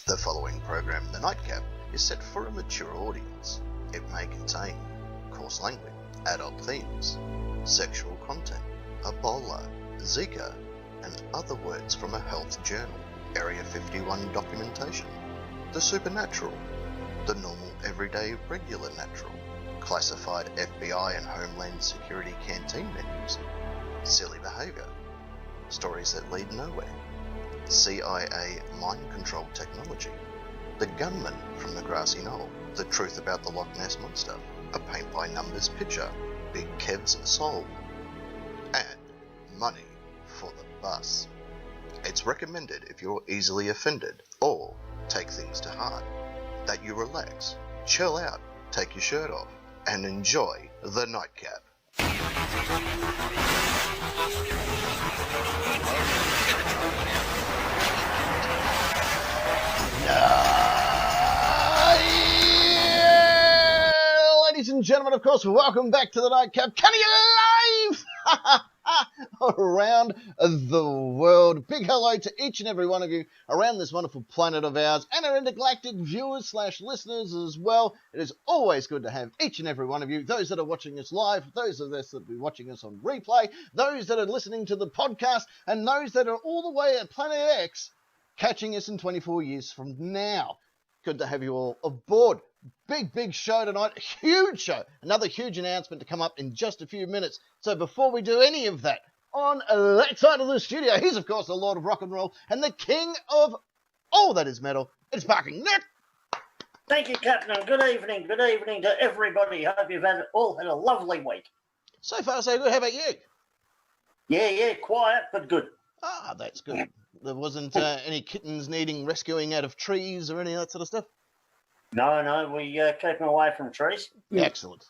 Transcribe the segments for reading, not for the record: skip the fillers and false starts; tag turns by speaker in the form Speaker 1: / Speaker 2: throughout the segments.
Speaker 1: The following program, The Nightcap, is set for a mature audience. It may contain coarse language, adult themes, sexual content, Ebola, Zika, and other words from a health journal, Area 51 documentation, the supernatural, the normal, everyday, regular natural, classified FBI and Homeland Security canteen menus, silly behaviour, stories that lead nowhere, CIA mind control technology, the gunman from the grassy knoll, the truth about the Loch Ness Monster, a paint-by-numbers picture, Big Kev's soul, and money for the bus. It's recommended if you're easily offended or take things to heart, that you relax, chill out, take your shirt off, and enjoy the Nightcap. Ladies and gentlemen, of course, welcome back to the Nightcap. Coming alive around the world. Big hello to each and every one of you around this wonderful planet of ours, and our intergalactic viewers / listeners as well. It is always good to have each and every one of you, those that are watching us live, those of us that will be watching us on replay, those that are listening to the podcast, and those that are all the way at Planet X catching us in 24 years from now. Good to have you all aboard. Big show tonight. Huge show. Another huge announcement to come up in just a few minutes. So before we do any of that, on that side of the studio, he's of course the Lord of Rock and Roll and the King of all that is metal. It's Barking Nick.
Speaker 2: Thank you, Captain. Good evening to everybody. Hope you've all had a lovely week.
Speaker 1: So far so good. How about you?
Speaker 2: Yeah, quiet but good.
Speaker 1: Ah, that's good. There wasn't any kittens needing rescuing out of trees or any of that sort of stuff?
Speaker 2: No, we keep them away from trees.
Speaker 1: Excellent.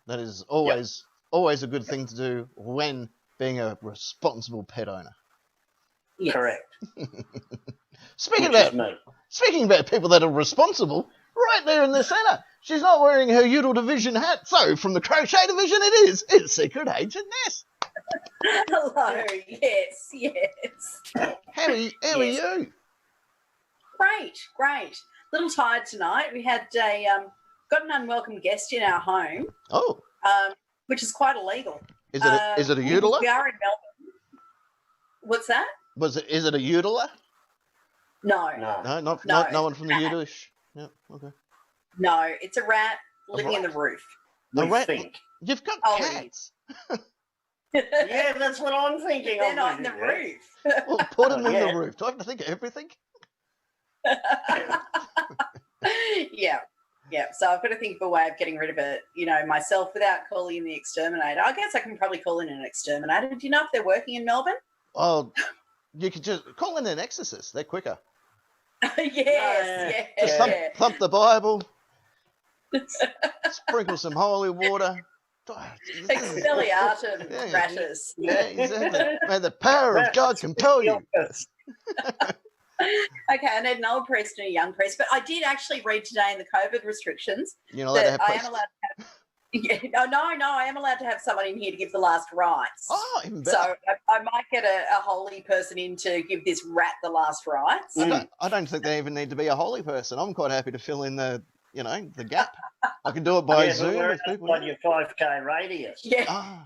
Speaker 1: That is always a good thing to do when being a responsible pet owner.
Speaker 2: Yes. Correct.
Speaker 1: Speaking about people that are responsible, right there in the centre, she's not wearing her Udall Division hat. So from the Crochet Division, it's Secret Agent Ness.
Speaker 3: Hello. Yes.
Speaker 1: How are you?
Speaker 3: Great. Little tired tonight. We had got an unwelcome guest in our home.
Speaker 1: Oh.
Speaker 3: Which is quite illegal.
Speaker 1: Is it a Udaler?
Speaker 3: We are in Melbourne. What's that?
Speaker 1: Is it a Udaler?
Speaker 3: No.
Speaker 1: No one from the Udalish. Yeah, okay.
Speaker 3: No, it's a rat living in the roof.
Speaker 2: Think.
Speaker 1: You've got cats.
Speaker 2: Yeah, that's what I'm thinking.
Speaker 3: They're not in the roof.
Speaker 1: Well, put them in the roof. Do I have to think of everything?
Speaker 3: Yeah. So I've got to think of a way of getting rid of it, myself without calling in the exterminator. I guess I can probably call in an exterminator. Do you know if they're working in Melbourne?
Speaker 1: Oh, you could just call in an exorcist. They're quicker.
Speaker 3: Yes.
Speaker 1: Just thump the Bible, sprinkle some holy water.
Speaker 3: Expelliarmus gratis.
Speaker 1: Yeah, exactly. May the power of God compel you.
Speaker 3: Okay, I need an old priest and a young priest, but I did actually read today in the COVID restrictions
Speaker 1: that
Speaker 3: I am allowed to have. Yeah, no, I am allowed to have someone in here to give the last rites.
Speaker 1: Oh, even better.
Speaker 3: So I might get a holy person in to give this rat the last rites.
Speaker 1: I don't think they even need to be a holy person. I'm quite happy to fill in the gap. I can do it by Zoom if people.
Speaker 2: On your 5K radius.
Speaker 3: Yeah.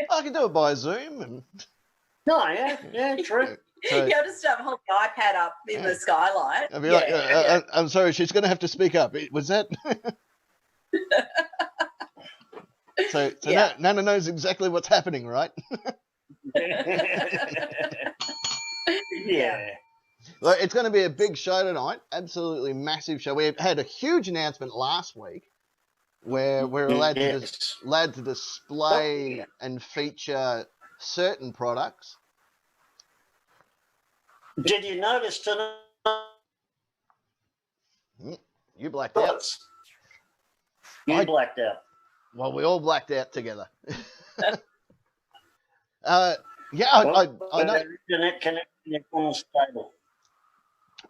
Speaker 1: I can do it by Zoom and.
Speaker 2: No, yeah, true.
Speaker 3: So, I'll just hold the iPad up in the skylight.
Speaker 1: I'll be I'm sorry, she's going to have to speak up. Was that? So Nana knows exactly what's happening, right?
Speaker 2: Yeah.
Speaker 1: Well, it's going to be a big show tonight. Absolutely massive show. We had a huge announcement last week where we're allowed to display and feature certain products.
Speaker 2: Did you notice tonight?
Speaker 1: You blacked out.
Speaker 2: You blacked out.
Speaker 1: Well, we all blacked out together. I know.
Speaker 2: Internet connection is stable.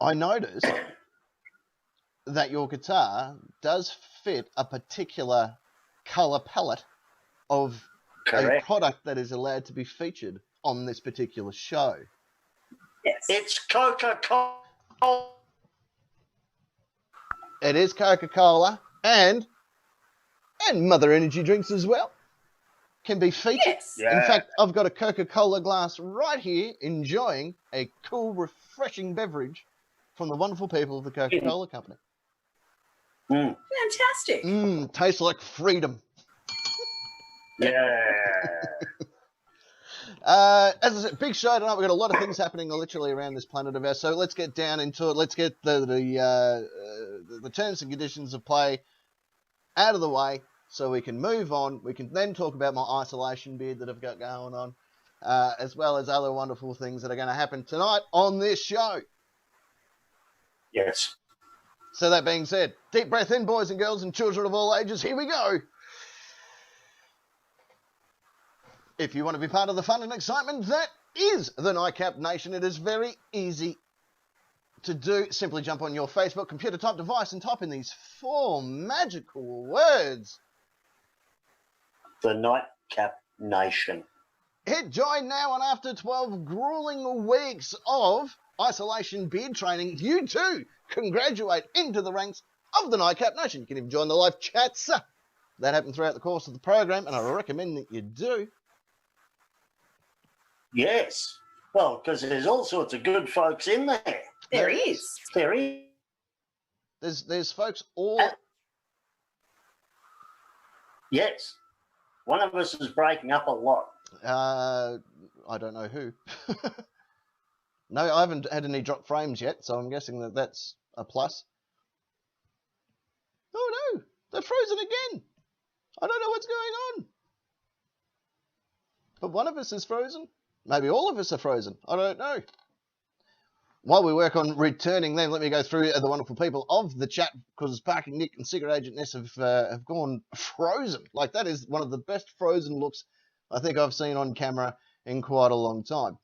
Speaker 1: I noticed that your guitar does fit a particular colour palette of a product that is allowed to be featured on this particular show.
Speaker 3: Yes.
Speaker 2: It's Coca-Cola.
Speaker 1: It is Coca-Cola and Mother Energy drinks as well. Can be featured.
Speaker 3: Yes.
Speaker 2: Yeah.
Speaker 1: In fact, I've got a Coca-Cola glass right here, enjoying a cool, refreshing beverage from the wonderful people of the Coca-Cola Company.
Speaker 3: Fantastic.
Speaker 1: Tastes like freedom.
Speaker 2: Yeah.
Speaker 1: As I said, big show tonight. We've got a lot of things happening literally around this planet of ours. So let's get down into it. Let's get the terms and conditions of play out of the way so we can move on. We can then talk about my isolation beard that I've got going on, as well as other wonderful things that are going to happen tonight on this show.
Speaker 2: Yes.
Speaker 1: So that being said, deep breath in, boys and girls and children of all ages. Here we go. If you want to be part of the fun and excitement that is the Nightcap Nation, it is very easy to do. Simply jump on your Facebook computer type device and type in these 4 magical words.
Speaker 2: The Nightcap Nation.
Speaker 1: Hit join now, and after 12 grueling weeks of isolation beard training, you too can graduate into the ranks of the Nightcap Nation. You can even join the live chats that happen throughout the course of the program, and I recommend that you do.
Speaker 2: Yes. Well, because there's all sorts of good folks in there.
Speaker 3: There is.
Speaker 2: There is.
Speaker 1: There's folks all...
Speaker 2: Yes. One of us is breaking up a lot.
Speaker 1: I don't know who. No, I haven't had any drop frames yet, so I'm guessing that that's a plus. Oh no, they're frozen again. I don't know what's going on. But one of us is frozen. Maybe all of us are frozen. I don't know. While we work on returning them, let me go through the wonderful people of the chat, because Parking Nick and Secret Agent Ness have gone frozen. Like, that is one of the best frozen looks I think I've seen on camera in quite a long time.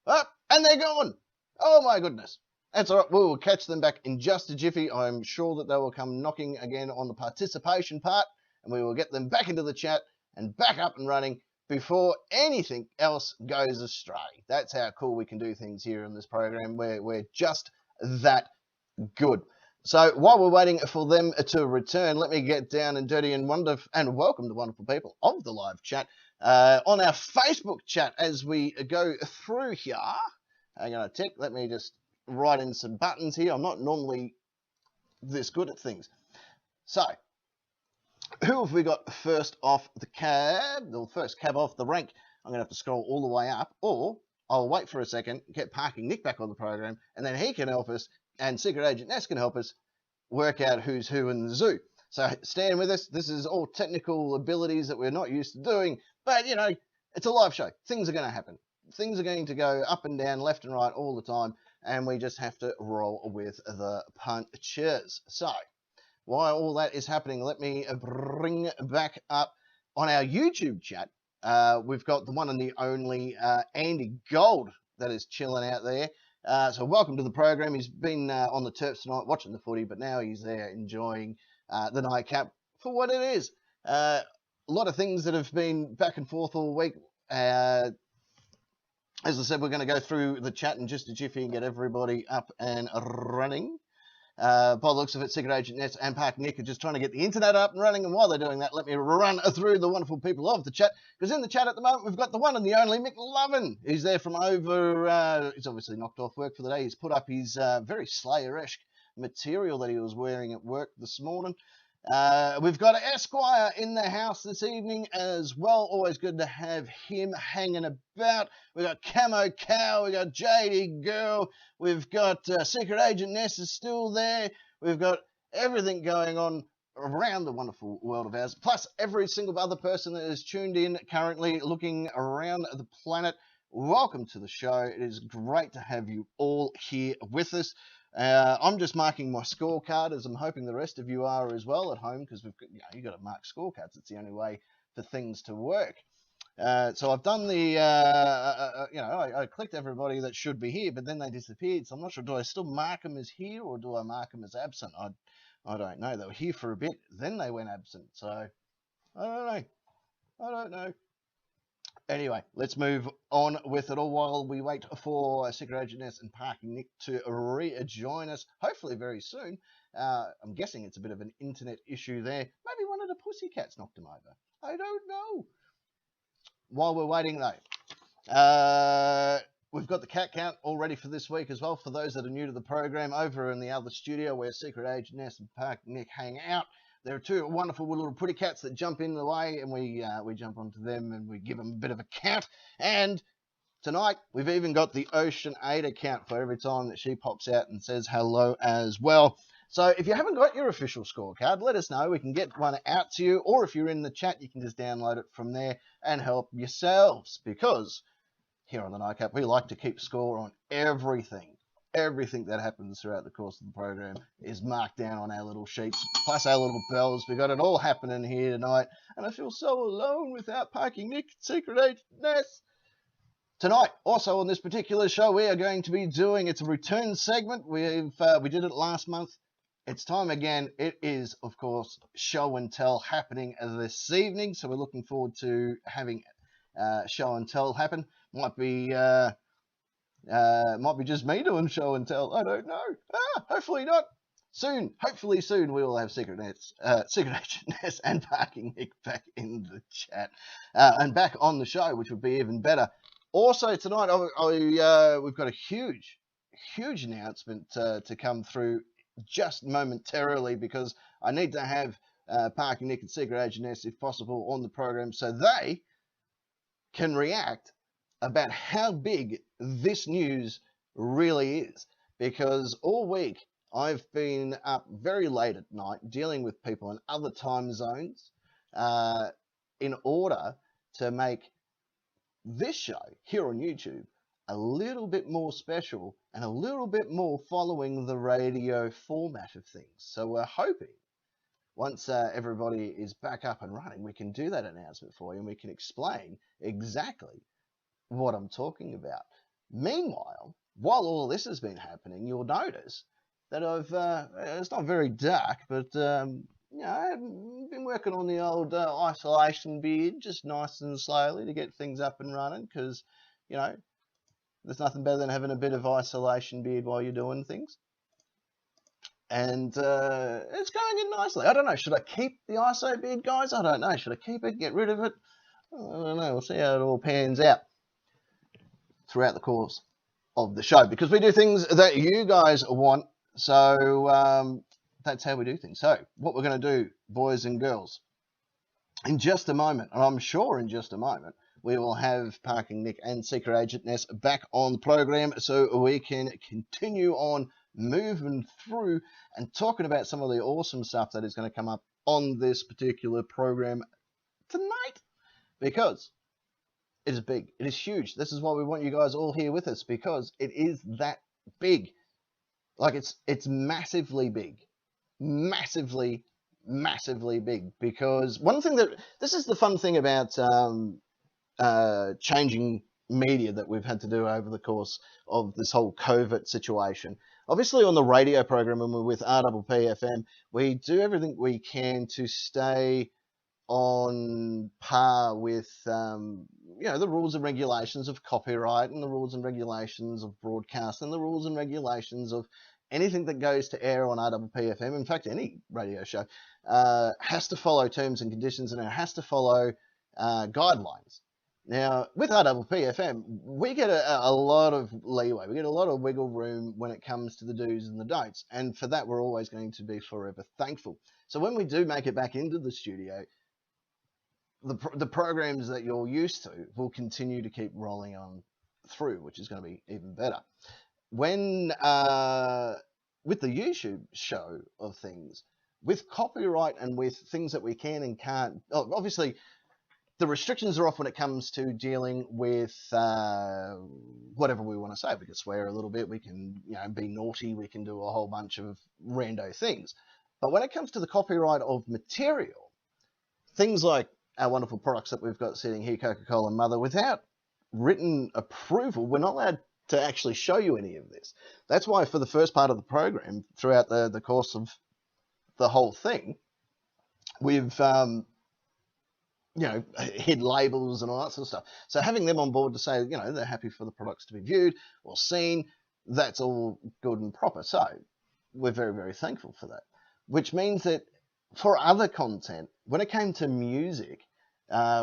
Speaker 1: Oh, and they're gone. Oh my goodness. That's all right. We will catch them back in just a jiffy. I'm sure that they will come knocking again on the participation part, and we will get them back into the chat and back up and running before anything else goes astray. That's how cool we can do things here in this program. We're just that good. So while we're waiting for them to return, let me get down and dirty and welcome the wonderful people of the live chat on our Facebook chat as we go through here. Hang on a tick. Let me just write in some buttons here. I'm not normally this good at things. So, who have we got first off the cab? The first cab off the rank. I'm going to have to scroll all the way up, or I'll wait for a second, get Parking Nick back on the program, and then he can help us, and Secret Agent Ness can help us work out who's who in the zoo. So stand with us. This is all technical abilities that we're not used to doing, but, you know, it's a live show. Things are going to happen. Things are going to go up and down, left and right all the time, and we just have to roll with the punches. So, while all that is happening, let me bring back up on our YouTube chat. We've got the one and the only Andy Gold that is chilling out there. So welcome to the program. He's been on the Terps tonight watching the footy, but now he's there enjoying the nightcap for what it is. A lot of things that have been back and forth all week. As I said, we're going to go through the chat in just a jiffy and get everybody up and running. By the looks of it, Secret Agent Ness and Park Nick are just trying to get the internet up and running, and while they're doing that, let me run through the wonderful people of the chat, because in the chat at the moment, we've got the one and the only Mick Lovin, who's there from over, he's obviously knocked off work for the day. He's put up his very Slayer-esque material that he was wearing at work this morning. We've got Esquire in the house this evening as well. Always good to have him hanging about. We've got Camo Cow, we've got JD Girl, we've got Secret Agent Ness is still there. We've got everything going on around the wonderful world of ours, plus every single other person that is tuned in currently looking around the planet. Welcome to the show. It is great to have you all here with us. I'm just marking my scorecard, as I'm hoping the rest of you are as well at home, because we've got, you've got to mark scorecards. It's the only way for things to work. So I've done the, I clicked everybody that should be here, but then they disappeared. So I'm not sure, do I still mark them as here, or do I mark them as absent? I don't know. They were here for a bit, then they went absent. So I don't know. Anyway, let's move on with it all while we wait for Secret Agent Ness and Parking Nick to rejoin us, hopefully very soon. I'm guessing it's a bit of an internet issue there. Maybe one of the pussycats knocked him over. I don't know. While we're waiting, though, we've got the cat count all ready for this week as well. For those that are new to the program, over in the other studio where Secret Agent Ness and Parking Nick hang out, there are two wonderful little pretty cats that jump in the way, and we jump onto them and we give them a bit of a count. And tonight, we've even got the Ocean Ada count for every time that she pops out and says hello as well. So if you haven't got your official scorecard, let us know. We can get one out to you, or if you're in the chat, you can just download it from there and help yourselves, because here on the Nightcap, we like to keep score on everything. Everything that happens throughout the course of the program is marked down on our little sheets, plus our little bells. We got it all happening here tonight, and I feel so alone without Parking Nick, Secret Agent Ness. Tonight, also on this particular show, we are going to be doing, it's a return segment. We did it last month. It's time again. It is, of course, show and tell happening this evening, so we're looking forward to having show and tell happen. Might be just me doing show and tell. I don't know. Hopefully not. Soon, hopefully soon, we will have Secret Agent Ness and Parking Nick back in the chat and back on the show, which would be even better. Also tonight, we've got a huge announcement to come through just momentarily, because I need to have Parking Nick and Secret Agent Ness, if possible, on the program so they can react about how big this news really is, because all week I've been up very late at night dealing with people in other time zones in order to make this show here on YouTube a little bit more special and a little bit more following the radio format of things. So we're hoping once everybody is back up and running, we can do that announcement for you and we can explain exactly what I'm talking about. Meanwhile, while all this has been happening, you'll notice that it's not very dark, but I've been working on the old isolation beard just nice and slowly to get things up and running, because, there's nothing better than having a bit of isolation beard while you're doing things. And it's going in nicely. I don't know, should I keep the ISO beard, guys? I don't know. Should I keep it, get rid of it? I don't know. We'll see how it all pans out throughout the course of the show, because we do things that you guys want. So that's how we do things. So what we're going to do, boys and girls, in just a moment, and I'm sure in just a moment, we will have Parking Nick and Secret Agent Ness back on the program so we can continue on moving through and talking about some of the awesome stuff that is going to come up on this particular program tonight, because it is big. It is huge. This is why we want you guys all here with us, because it is that big. Like, it's massively big. Massively big. Because one thing this is the fun thing about changing media that we've had to do over the course of this whole COVID situation. Obviously, on the radio program, when we're with RPPFM, we do everything we can to stay on par with the rules and regulations of copyright, and the rules and regulations of broadcast, and the rules and regulations of anything that goes to air on RPPFM. In fact, any radio show has to follow terms and conditions, and it has to follow guidelines. Now, with RPPFM, we get a lot of leeway. We get a lot of wiggle room when it comes to the do's and the don'ts. And for that, we're always going to be forever thankful. So when we do make it back into the studio, the programs that you're used to will continue to keep rolling on through, which is going to be even better. When, with the YouTube show of things, with copyright and with things that we can and can't, obviously, the restrictions are off when it comes to dealing with whatever we want to say. We can swear a little bit, we can be naughty, we can do a whole bunch of rando things. But when it comes to the copyright of material, things like our wonderful products that we've got sitting here, Coca-Cola Mother, without written approval, we're not allowed to actually show you any of this. That's why for the first part of the program, throughout the course of the whole thing, we've hid labels and all that sort of stuff. So having them on board to say, they're happy for the products to be viewed or seen, that's all good and proper. So we're very, very thankful for that, which means that for other content, when it came to music,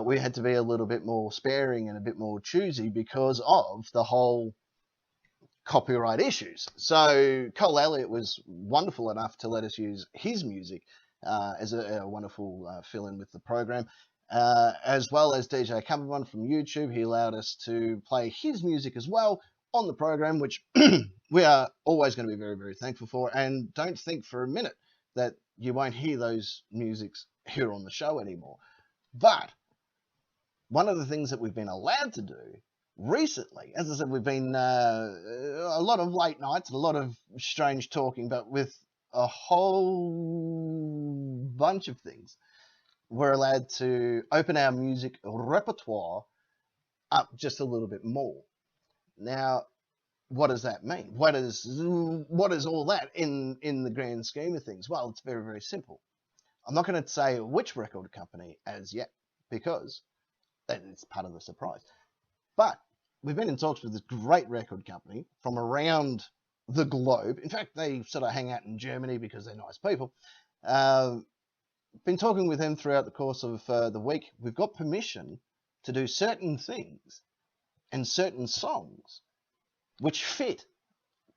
Speaker 1: we had to be a little bit more sparing and a bit more choosy because of the whole copyright issues. So Cole Elliott was wonderful enough to let us use his music as a wonderful fill-in with the program, as well as DJ Cumberman from YouTube. He allowed us to play his music as well on the program, which we are always going to be very, very thankful for. And don't think for a minute that you won't hear those musics here on the show anymore. But one of the things that we've been allowed to do recently, as I said, we've been a lot of late nights, a lot of strange talking, but with a whole bunch of things, we're allowed to open our music repertoire up just a little bit more. Now, what does that mean? What is all that in the grand scheme of things? Well, it's very, very simple. I'm not going to say which record company as yet, because it's part of the surprise. But we've been in talks with this great record company from around the globe. In fact, they sort of hang out in Germany because they're nice people. Been talking with them throughout the course of the week. We've got permission to do certain things and certain songs which fit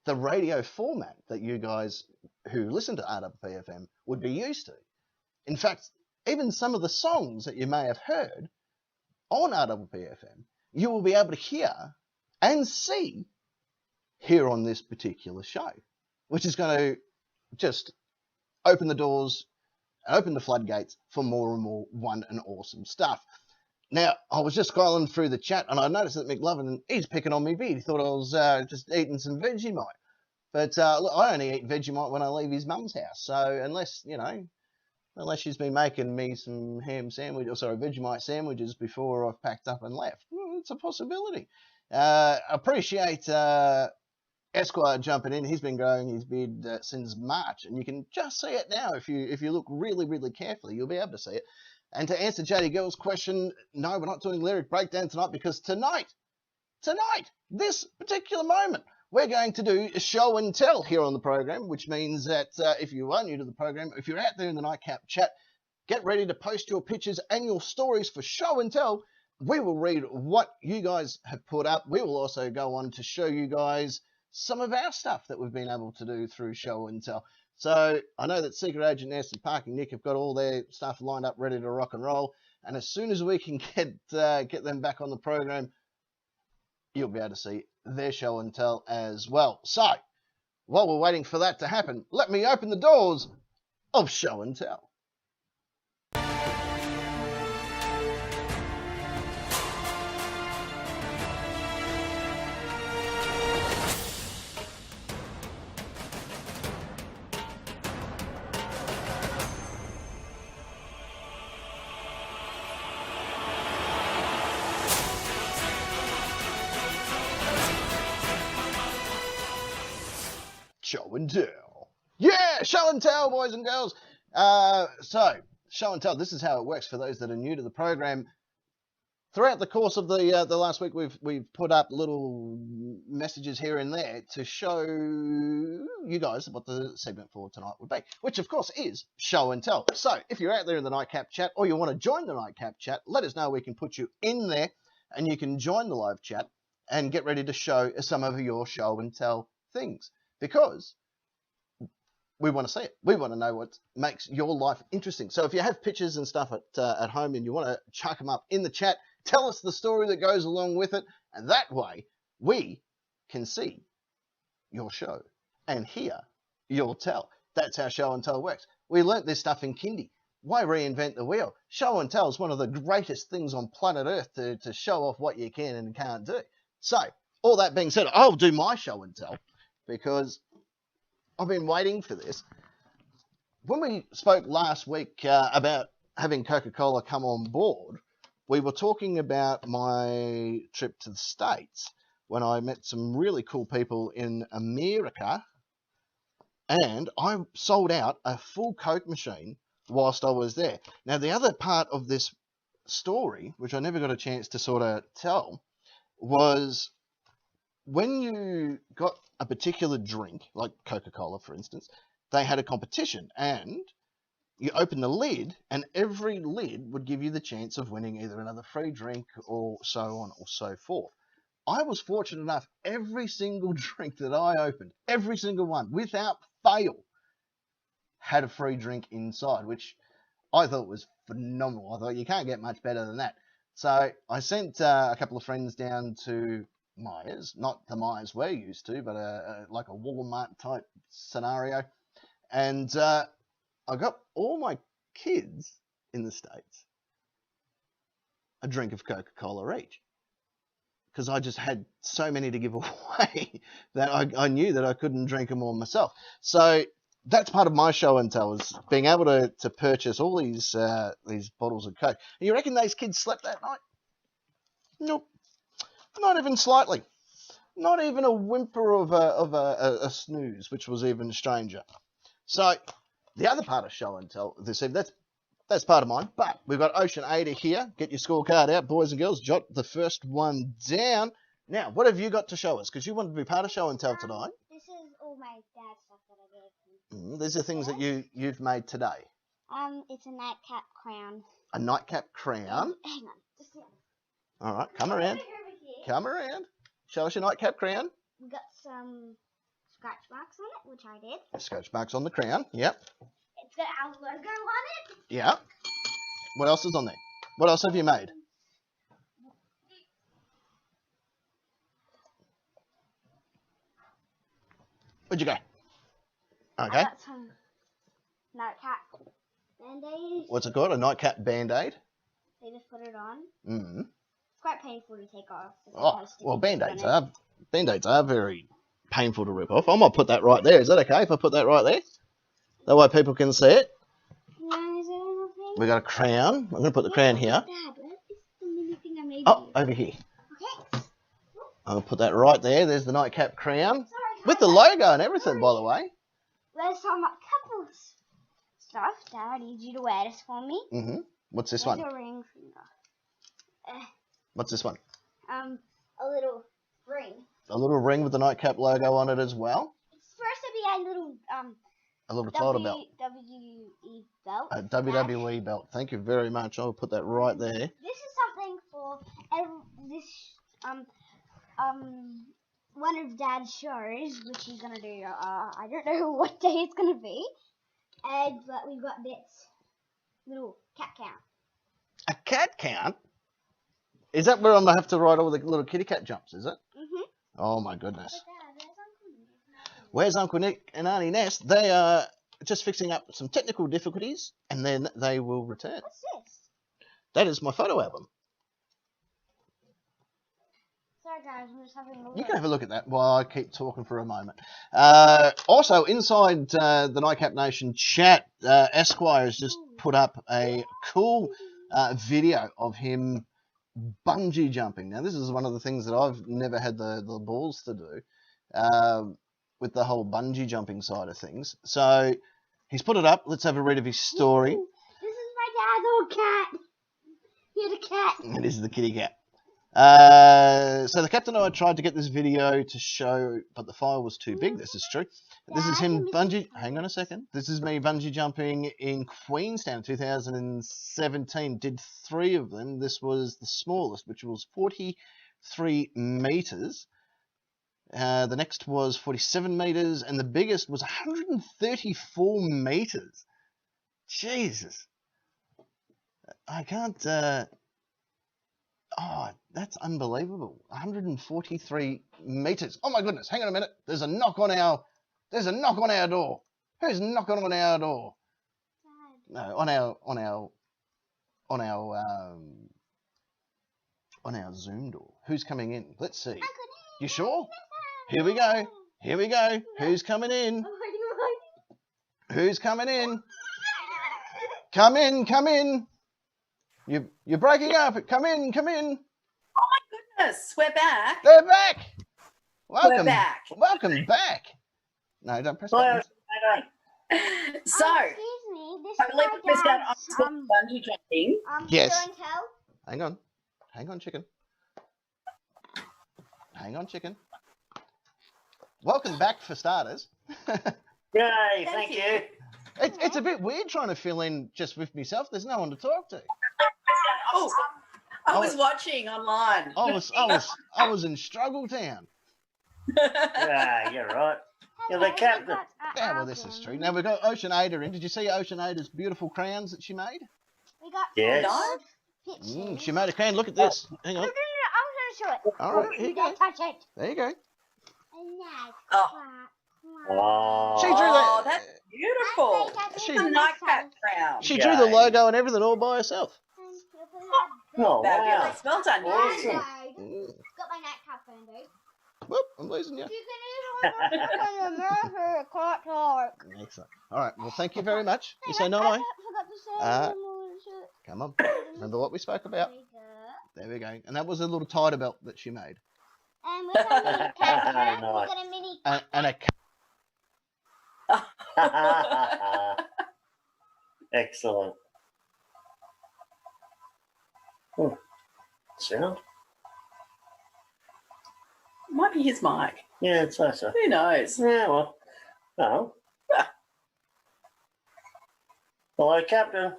Speaker 1: the radio format that you guys who listen to RWPFM would be used to. In fact, even some of the songs that you may have heard on RWPFM, you will be able to hear and see here on this particular show, which is going to just open the doors and open the floodgates for more and more wonderful and awesome stuff. Now, I was just scrolling through the chat and I noticed that McLovin, he's picking on me beard. He thought I was just eating some Vegemite. But look, I only eat Vegemite when I leave his mum's house. So unless she's been making me some Vegemite sandwiches before I've packed up and left, it's a possibility. Appreciate Esquire jumping in. He's been growing his beard since March, and you can just see it now. If you look really, really carefully, you'll be able to see it. And to answer JD Girl's question, no, we're not doing lyric breakdown tonight, because tonight, this particular moment, we're going to do a show and tell here on the program, which means that if you are new to the program, if you're out there in the Nightcap chat, get ready to post your pictures and your stories for show and tell. We will read what you guys have put up. We will also go on to show you guys some of our stuff that we've been able to do through show and tell. So I know that Secret Agent S and Parking Nick have got all their stuff lined up, ready to rock and roll. And as soon as we can get them back on the program, you'll be able to see their show and tell as well. So while we're waiting for that to happen, let me open the doors of show and tell. Show and tell. Yeah, show and tell, boys and girls. So, show and tell, this is how it works for those that are new to the program. Throughout the course of the last week, we've put up little messages here and there to show you guys what the segment for tonight would be, which of course is show and tell. So, if you're out there in the Nightcap chat, or you want to join the Nightcap chat, let us know. We can put you in there, and you can join the live chat and get ready to show some of your show and tell things. Because we want to see it. We want to know what makes your life interesting. So if you have pictures and stuff at home and you want to chuck them up in the chat, tell us the story that goes along with it. And that way we can see your show and hear your tell. That's how show and tell works. We learnt this stuff in kindy. Why reinvent the wheel? Show and tell is one of the greatest things on planet Earth to show off what you can and can't do. So all that being said, I'll do my show and tell, because I've been waiting for this. When we spoke last week about having Coca-Cola come on board, we were talking about my trip to the States when I met some really cool people in America, and I sold out a full Coke machine whilst I was there. Now, the other part of this story, which I never got a chance to sort of tell, was when you got a particular drink, like Coca-Cola, for instance, they had a competition, and you open the lid, and every lid would give you the chance of winning either another free drink or so on or so forth. I was fortunate enough, every single drink that I opened, every single one, without fail, had a free drink inside, which I thought was phenomenal. I thought you can't get much better than that. So I sent a couple of friends down to Myers, not the Myers we're used to, but like a Walmart type scenario. And I got all my kids in the States a drink of Coca-Cola each, because I just had so many to give away that I knew that I couldn't drink them all myself. So that's part of my show and tell, is being able to purchase all these bottles of Coke. And you reckon those kids slept that night? Nope, not even slightly. Not even a whimper of a snooze, which was even stranger. So the other part of show and tell this evening, that's part of mine. But we've got Ocean Ada here. Get your scorecard out, boys and girls. Jot the first one down. Now, what have you got to show us? Because you wanted to be part of show and tell tonight.
Speaker 4: This is all my dad's stuff that I gave him.
Speaker 1: These are things that you've made today.
Speaker 4: It's a nightcap crown.
Speaker 1: A nightcap crown.
Speaker 4: Hang on, just a second.
Speaker 1: All right, come around.
Speaker 4: Over here.
Speaker 1: Come around. Show us your nightcap crown.
Speaker 4: We got some scratch marks on it, which I did.
Speaker 1: Scratch marks on the crown. Yep.
Speaker 4: It's got our logo on it.
Speaker 1: Yeah. What else is on there? What else have you made? Where'd you go? Okay.
Speaker 4: I got some nightcap band-aids.
Speaker 1: What's it called? A nightcap band-aid?
Speaker 4: They just put it on.
Speaker 1: Mm-hmm.
Speaker 4: It's quite painful to take off.
Speaker 1: Oh, well, band-aids are very painful to rip off. I might put that right there. Is that okay if I put that right there? That way people can see it.
Speaker 4: No, is there anything?
Speaker 1: We got a crown. I'm going to put the crown here.
Speaker 4: Dad, where is the mini thing I made
Speaker 1: Oh,
Speaker 4: you?
Speaker 1: over here.
Speaker 4: Okay.
Speaker 1: I'll put that right there. There's the nightcap crown.
Speaker 4: Sorry,
Speaker 1: With the logo and everything, by the way.
Speaker 4: There's some couple of stuff. Dad, I need you to wear this for me.
Speaker 1: Mm-hmm. What's this
Speaker 4: Where's
Speaker 1: one?
Speaker 4: your ring finger?
Speaker 1: What's this one?
Speaker 4: A little ring.
Speaker 1: A little ring with the nightcap logo on it as well.
Speaker 4: It's supposed to be
Speaker 1: A little title belt.
Speaker 4: WWE belt.
Speaker 1: A WWE belt. Thank you very much. I'll put that right there.
Speaker 4: This is something for this one of Dad's shows, which he's gonna do. I don't know what day it's gonna be, but we've got this little cat count.
Speaker 1: A cat count? Is that where I'm going to have to write all the little kitty cat jumps, is it?
Speaker 4: Mhm.
Speaker 1: Oh my goodness.
Speaker 4: But Dad, there's Uncle Nick.
Speaker 1: Where's Uncle Nick and Auntie Ness? They are just fixing up some technical difficulties, and then they will return.
Speaker 4: What's this?
Speaker 1: That is my photo album.
Speaker 4: Sorry guys, I'm just having a look.
Speaker 1: You can have a look at that while I keep talking for a moment. Also, inside the Nightcap Nation chat, Esquire has just put up a cool video of him bungee jumping. Now, this is one of the things that I've never had the balls to do with the whole bungee jumping side of things. So he's put it up. Let's have a read of his story.
Speaker 4: This is my dad's old cat. He had a cat.
Speaker 1: And this is the kitty cat. So the captain and I tried to get this video to show, but the file was too big. This is true. This is him bungee. Hang on a second. This is me bungee jumping in Queenstown, 2017. Did 3 of them. This was the smallest, which was 43 meters. The next was 47 meters, and the biggest was 134 meters. Jesus, I can't. Oh, that's unbelievable. 143 meters. Oh my goodness. Hang on a minute. There's a knock on our door. Who's knocking on our door? No, on our Zoom door. Who's coming in? Let's see. You sure? Here we go. Here we go. Who's coming in? Who's coming in? Come in, come in. You're breaking up. Come in, come in.
Speaker 3: Goodness, we're back.
Speaker 1: They're back. Welcome.
Speaker 3: We're back.
Speaker 1: Welcome back. No, don't press
Speaker 2: Hi,
Speaker 1: buttons.
Speaker 2: Ocean Ada.
Speaker 3: So,
Speaker 4: excuse me, this
Speaker 3: I
Speaker 4: is
Speaker 3: believe
Speaker 4: my
Speaker 3: we missed out on
Speaker 4: dad's
Speaker 3: some bungee jumping.
Speaker 1: Yes.
Speaker 4: show and tell.
Speaker 1: Hang on, chicken. Hang on, chicken. Welcome back, for starters.
Speaker 2: Yay,
Speaker 3: Thank
Speaker 2: thank
Speaker 3: you.
Speaker 2: you.
Speaker 1: It's a bit weird trying to fill in just with myself. There's no one to talk to.
Speaker 3: Oh, I was watching online.
Speaker 1: I was in Struggle Town.
Speaker 2: Yeah, you're right. You're the
Speaker 4: Hello,
Speaker 2: captain.
Speaker 4: we've got a
Speaker 1: Yeah, well, this is true.
Speaker 4: album.
Speaker 1: Now we've got Ocean Ada in. Did you see Ocean Ada's beautiful crowns that she made?
Speaker 4: We got
Speaker 2: Yes.
Speaker 4: some pictures.
Speaker 1: She made a crown. Look at this. Hang
Speaker 4: No,
Speaker 1: on.
Speaker 4: no, I was going to show it.
Speaker 1: All right, here you go.
Speaker 4: Don't touch it.
Speaker 1: There you go.
Speaker 4: And nice.
Speaker 3: Oh.
Speaker 2: Oh.
Speaker 1: She drew that.
Speaker 3: Oh, that's beautiful.
Speaker 1: She-
Speaker 3: It's a nightcap crown.
Speaker 1: She drew the
Speaker 2: Yay.
Speaker 1: logo and everything all by herself.
Speaker 2: Oh, wow.
Speaker 3: Fabulous. Well done, you.
Speaker 2: Awesome.
Speaker 1: Mm.
Speaker 4: Got my nightcap phone, dude.
Speaker 1: Whoop, I'm losing you.
Speaker 4: You can either America clock talk.
Speaker 1: Excellent. All right. Well, thank you very much. You say no,
Speaker 4: I
Speaker 1: no.
Speaker 4: forgot to say
Speaker 1: Uh,
Speaker 4: one more shit.
Speaker 1: Come on. Remember what we spoke about? There we go. And that was a little tighter belt that she made.
Speaker 4: And with our mini cat,
Speaker 2: Nice.
Speaker 4: we got a mini
Speaker 1: And a
Speaker 2: Excellent. Oh, sound?
Speaker 3: Might be his mic.
Speaker 2: Yeah, it's nicer.
Speaker 3: Who knows?
Speaker 2: Yeah, well. Oh. Hello, Captain.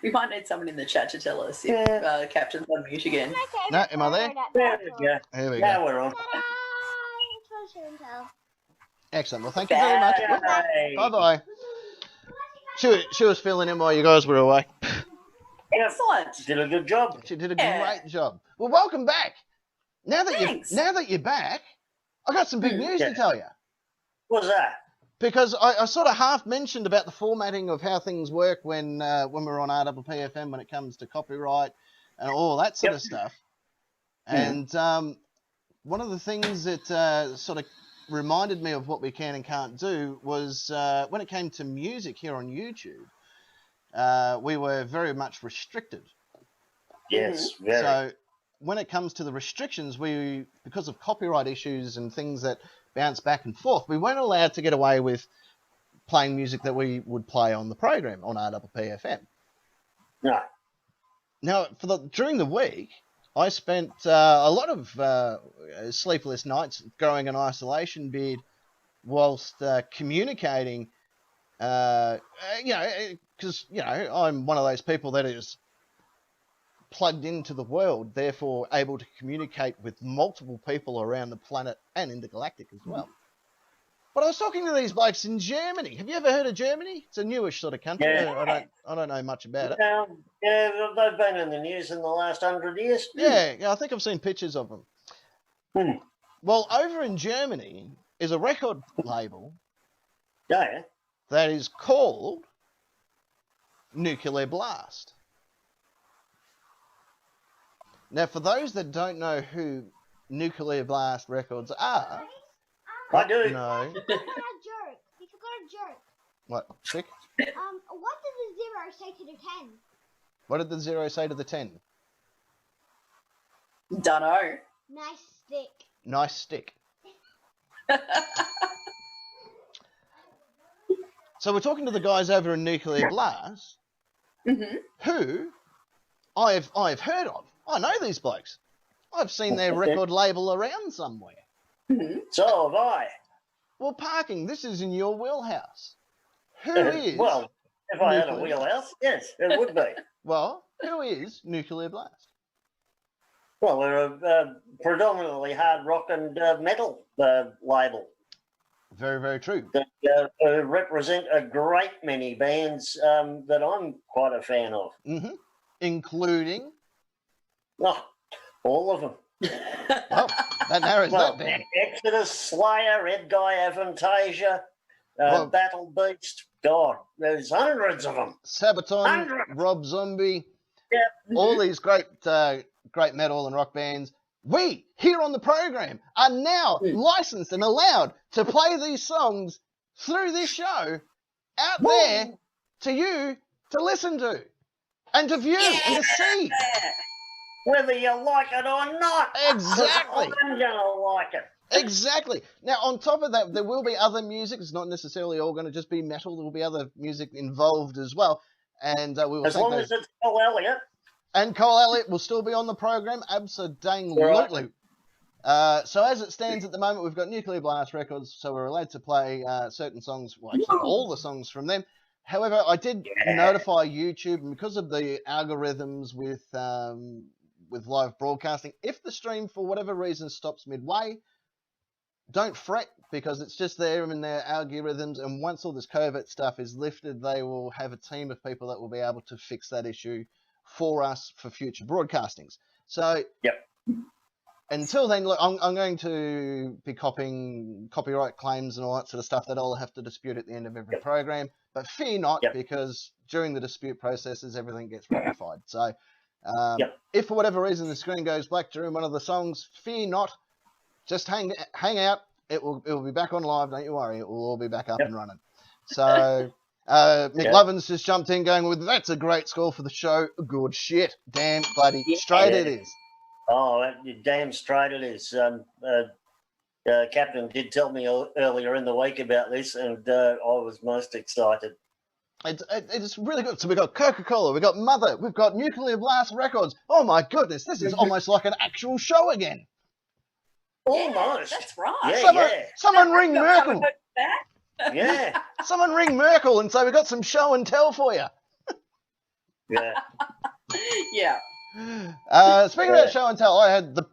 Speaker 3: We might need someone in the chat to tell us if
Speaker 2: Yeah.
Speaker 3: Captain's on mute again.
Speaker 1: No, am I there?
Speaker 2: There we go.
Speaker 1: Here we
Speaker 2: Now
Speaker 1: go.
Speaker 2: we're on.
Speaker 1: Excellent. Well, thank you very much.
Speaker 2: Yay.
Speaker 1: Bye bye. She was filling in while you guys were away.
Speaker 2: Yep.
Speaker 3: Excellent.
Speaker 2: Did a good job.
Speaker 1: She did a
Speaker 3: Yeah.
Speaker 1: great job. Well, welcome back. Now that
Speaker 3: Thanks.
Speaker 1: you're back, I got some big news to
Speaker 2: Yeah.
Speaker 1: tell you.
Speaker 2: What's that?
Speaker 1: Because I sort of half mentioned about the formatting of how things work when we're on RPPFM when it comes to copyright and all that sort
Speaker 2: Yep.
Speaker 1: of stuff.
Speaker 2: Mhm.
Speaker 1: And one of the things that sort of reminded me of what we can and can't do was when it came to music here on YouTube, we were very much restricted.
Speaker 2: Yes, very.
Speaker 1: So when it comes to the restrictions, because of copyright issues and things that bounce back and forth, we weren't allowed to get away with playing music that we would play on the program on RPPFM.
Speaker 2: No.
Speaker 1: Now, during the week, I spent a lot of sleepless nights growing an isolation beard whilst communicating, because, I'm one of those people that is plugged into the world, therefore able to communicate with multiple people around the planet and intergalactic as well. But I was talking to these blokes in Germany. Have you ever heard of Germany? It's a newish sort of country.
Speaker 2: Yeah.
Speaker 1: I don't know much about it.
Speaker 2: Yeah, they've been in the news in the last 100 years.
Speaker 1: Yeah, I think I've seen pictures of them.
Speaker 2: Hmm.
Speaker 1: Well, over in Germany is a record label
Speaker 2: Yeah.
Speaker 1: that is called Nuclear Blast. Now, for those that don't know who Nuclear Blast Records are,
Speaker 2: I do.
Speaker 1: no,
Speaker 4: You forgot a joke.
Speaker 1: what, Chick?
Speaker 4: What did the 0 say to the 10?
Speaker 1: What did the 0 say to the 10?
Speaker 3: Dunno.
Speaker 4: Nice stick.
Speaker 1: Nice stick. So we're talking to the guys over in Nuclear Blast,
Speaker 3: Mm-hmm.
Speaker 1: who I've heard of. I know these blokes. I've seen their record label around somewhere.
Speaker 3: Mm-hmm.
Speaker 2: So have I.
Speaker 1: Well, Parking, this is in your wheelhouse. Who is?
Speaker 2: Well, if I had a
Speaker 1: Nuclear?
Speaker 2: wheelhouse, yes, it would be.
Speaker 1: Well, who is Nuclear Blast?
Speaker 2: Well, we're a predominantly hard rock and metal label
Speaker 1: Very, very true.
Speaker 2: that represent a great many bands that I'm quite a fan of.
Speaker 1: Mm-hmm. Including,
Speaker 2: Oh, all of them.
Speaker 1: well, that narrows
Speaker 2: Well,
Speaker 1: that down.
Speaker 2: Exodus, Slayer, Edguy, Avantasia,
Speaker 1: Well-
Speaker 2: Battle Beast. God, there's hundreds of them.
Speaker 1: Sabaton,
Speaker 2: 100.
Speaker 1: Rob Zombie,
Speaker 2: Yep.
Speaker 1: all these great metal and rock bands. We, here on the program, are now licensed and allowed to play these songs through this show out there to you to listen to and to view and to see.
Speaker 2: Whether you like it or not.
Speaker 1: Exactly.
Speaker 2: I'm going to like it.
Speaker 5: Exactly. Now, on top of that, there will be other music. It's not necessarily all going to just be metal. There will be other music involved as well. And we will
Speaker 2: As
Speaker 5: take
Speaker 2: long
Speaker 5: those.
Speaker 2: as it's Paul Elliott.
Speaker 5: And Cole Elliott will still be on the program. Absolutely. So as it stands at the moment, we've got Nuclear Blast Records, so we're allowed to play certain songs, well, actually all the songs from them. However, I did notify YouTube, and because of the algorithms with live broadcasting, if the stream for whatever reason stops midway, don't fret, because it's just there in their algorithms, and once all this COVID stuff is lifted, they will have a team of people that will be able to fix that issue for us for future broadcastings. So until then, look, I'm going to be copying copyright claims and all that sort of stuff that I'll have to dispute at the end of every program. But fear not, because during the dispute processes, everything gets rectified. So if for whatever reason the screen goes black during one of the songs, fear not. Just hang out. It will be back on live. Don't you worry. It will all be back up and running. So Mick Lovins just jumped in going with, that's a great score for the show. Good shit. Damn bloody straight it is.
Speaker 2: Oh, damn straight it is. Captain did tell me earlier in the week about this, and I was most excited.
Speaker 5: It's really good. So we've got Coca-Cola, we've got Mother, we've got Nuclear Blast Records. Oh my goodness, this is almost like an actual show again.
Speaker 2: Almost.
Speaker 3: That's right.
Speaker 5: Someone ring Merkel.
Speaker 2: Yeah.
Speaker 5: Someone ring Merkel and say, we've got some show and tell for you.
Speaker 3: Yeah.
Speaker 5: Speaking about show and tell, I had the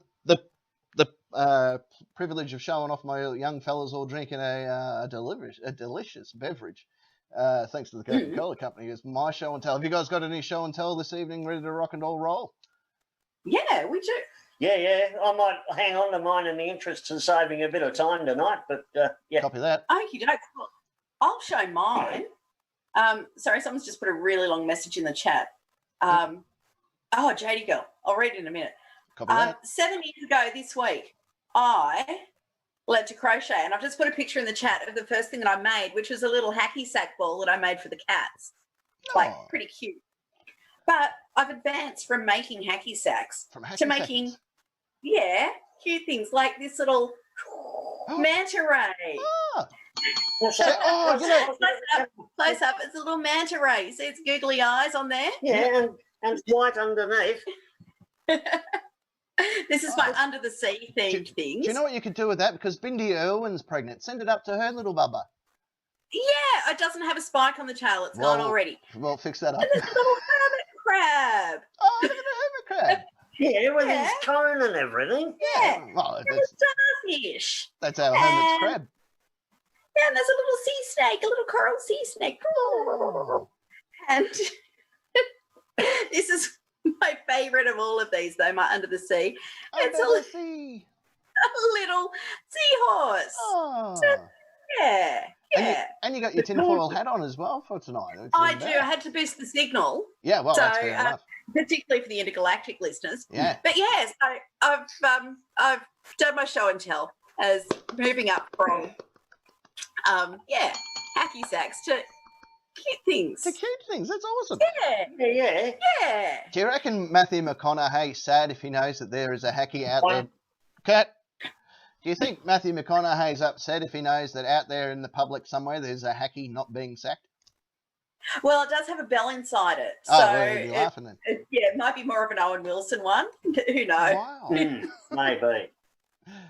Speaker 5: privilege of showing off my young fellas all drinking a delicious beverage. Thanks to the Coca-Cola company, is my show and tell. Have you guys got any show and tell this evening, ready to rock and roll?
Speaker 3: Yeah, we do.
Speaker 2: Yeah. I might hang on to mine in the interest of saving a bit of time tonight, but
Speaker 5: Copy that.
Speaker 3: Okie doke. I'll show mine. Sorry, someone's just put a really long message in the chat. JD Girl. I'll read it in a minute.
Speaker 5: Copy that.
Speaker 3: 7 years ago this week, I learned to crochet, and I've just put a picture in the chat of the first thing that I made, which was a little hacky sack ball that I made for the cats. Pretty cute. But I've advanced from making hacky sacks to making, cute things like this little manta ray. Close up, it's a little manta ray. You see its googly eyes on there?
Speaker 2: Yeah, and it's white underneath.
Speaker 3: This is my under the sea themed things.
Speaker 5: Do you know what you could do with that? Because Bindi Irwin's pregnant. Send it up to her little bubba.
Speaker 3: Yeah, it doesn't have a spike on the tail. It's gone already.
Speaker 5: Well, fix that up.
Speaker 3: And there's a little hermit crab.
Speaker 5: Oh, look at the hermit crab.
Speaker 2: Yeah, with his cone and everything.
Speaker 3: Yeah.
Speaker 5: Well,
Speaker 3: and a starfish.
Speaker 5: that's our hermit's crab.
Speaker 3: Yeah, and there's a little sea snake, a little coral sea snake. And this is my favourite of all of these, though, my under the sea. It's a little seahorse.
Speaker 5: Oh.
Speaker 3: Yeah.
Speaker 5: And you got your tinfoil hat on as well for tonight.
Speaker 3: I do. I had to boost the signal.
Speaker 5: Yeah, well, that's fair enough.
Speaker 3: Particularly for the intergalactic listeners.
Speaker 5: Yeah.
Speaker 3: But yes, I've done my show and tell as moving up from hacky sacks to cute things.
Speaker 5: To cute things. That's awesome.
Speaker 2: Yeah.
Speaker 5: Do you reckon Matthew McConaughey's sad if he knows that there is a hacky out there? Cat. Do you think Matthew McConaughey's upset if he knows that out there in the public somewhere there's a hacky not being sacked?
Speaker 3: Well, it does have a bell inside it.
Speaker 5: Oh,
Speaker 3: so
Speaker 5: well, you'd be laughing then.
Speaker 3: It might be more of an Owen Wilson one. Who knows?
Speaker 5: Wow.
Speaker 2: Maybe.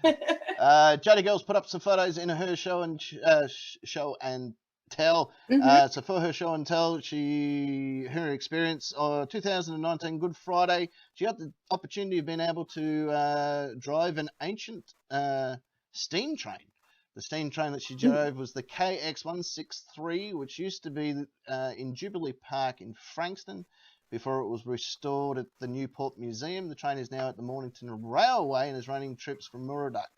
Speaker 5: Jodie Girls put up some photos in her show and tell. So for her show and tell, her experience 2019 Good Friday, she had the opportunity of being able to drive an ancient steam train. The steam train that she drove was the KX163, which used to be in Jubilee Park in Frankston before it was restored at the Newport Museum. The train is now at the Mornington Railway and is running trips from Murdoch.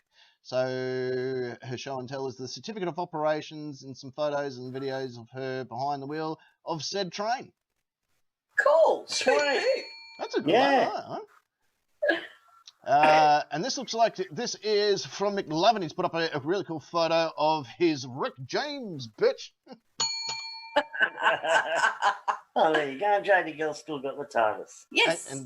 Speaker 5: So her show and tell is the certificate of operations and some photos and videos of her behind the wheel of said train.
Speaker 3: Cool.
Speaker 2: Sweet.
Speaker 5: That's a good one. And this looks like this is from McLovin. He's put up a really cool photo of his Rick James, bitch.
Speaker 2: Oh, there you go. JD Girl still got the TARDIS.
Speaker 3: Yes.
Speaker 5: And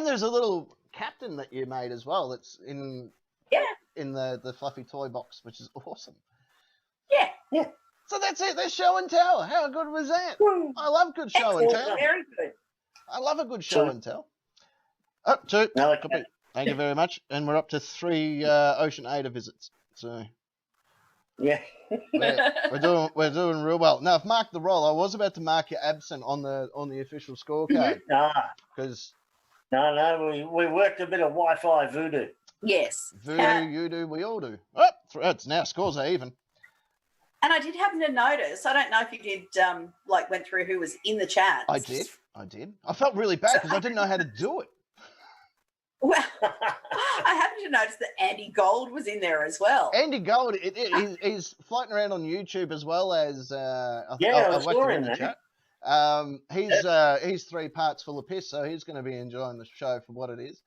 Speaker 5: there's a little captain that you made as well. That's in.
Speaker 3: Yeah.
Speaker 5: in the fluffy toy box, which is awesome.
Speaker 3: Yeah.
Speaker 5: So that's it. There's show and tell. How good was that?
Speaker 2: Woo.
Speaker 5: I love good show and tell.
Speaker 3: Very good.
Speaker 5: I love a good show and tell. Up to
Speaker 2: Another
Speaker 5: copy. Thank you very much. And we're up to 3 Ocean Ada visits. So
Speaker 2: Yeah.
Speaker 5: we're doing real well. Now, if Mark the Roll, I was about to mark you absent on the official scorecard because
Speaker 2: No, we worked a bit of Wi-Fi voodoo.
Speaker 3: Yes.
Speaker 5: voodoo, you do, we all do. Oh, it's now scores are even.
Speaker 3: And I did happen to notice, I don't know if you did, went through who was in the chat.
Speaker 5: I did. I felt really bad because I didn't know how to do it.
Speaker 3: Well, I happened to notice that Andy Gold was in there as well.
Speaker 5: Andy Gold, he's floating around on YouTube as well as I
Speaker 2: saw him
Speaker 5: in the
Speaker 2: there.
Speaker 5: chat. He's 3 parts full of piss, so he's going to be enjoying the show for what it is.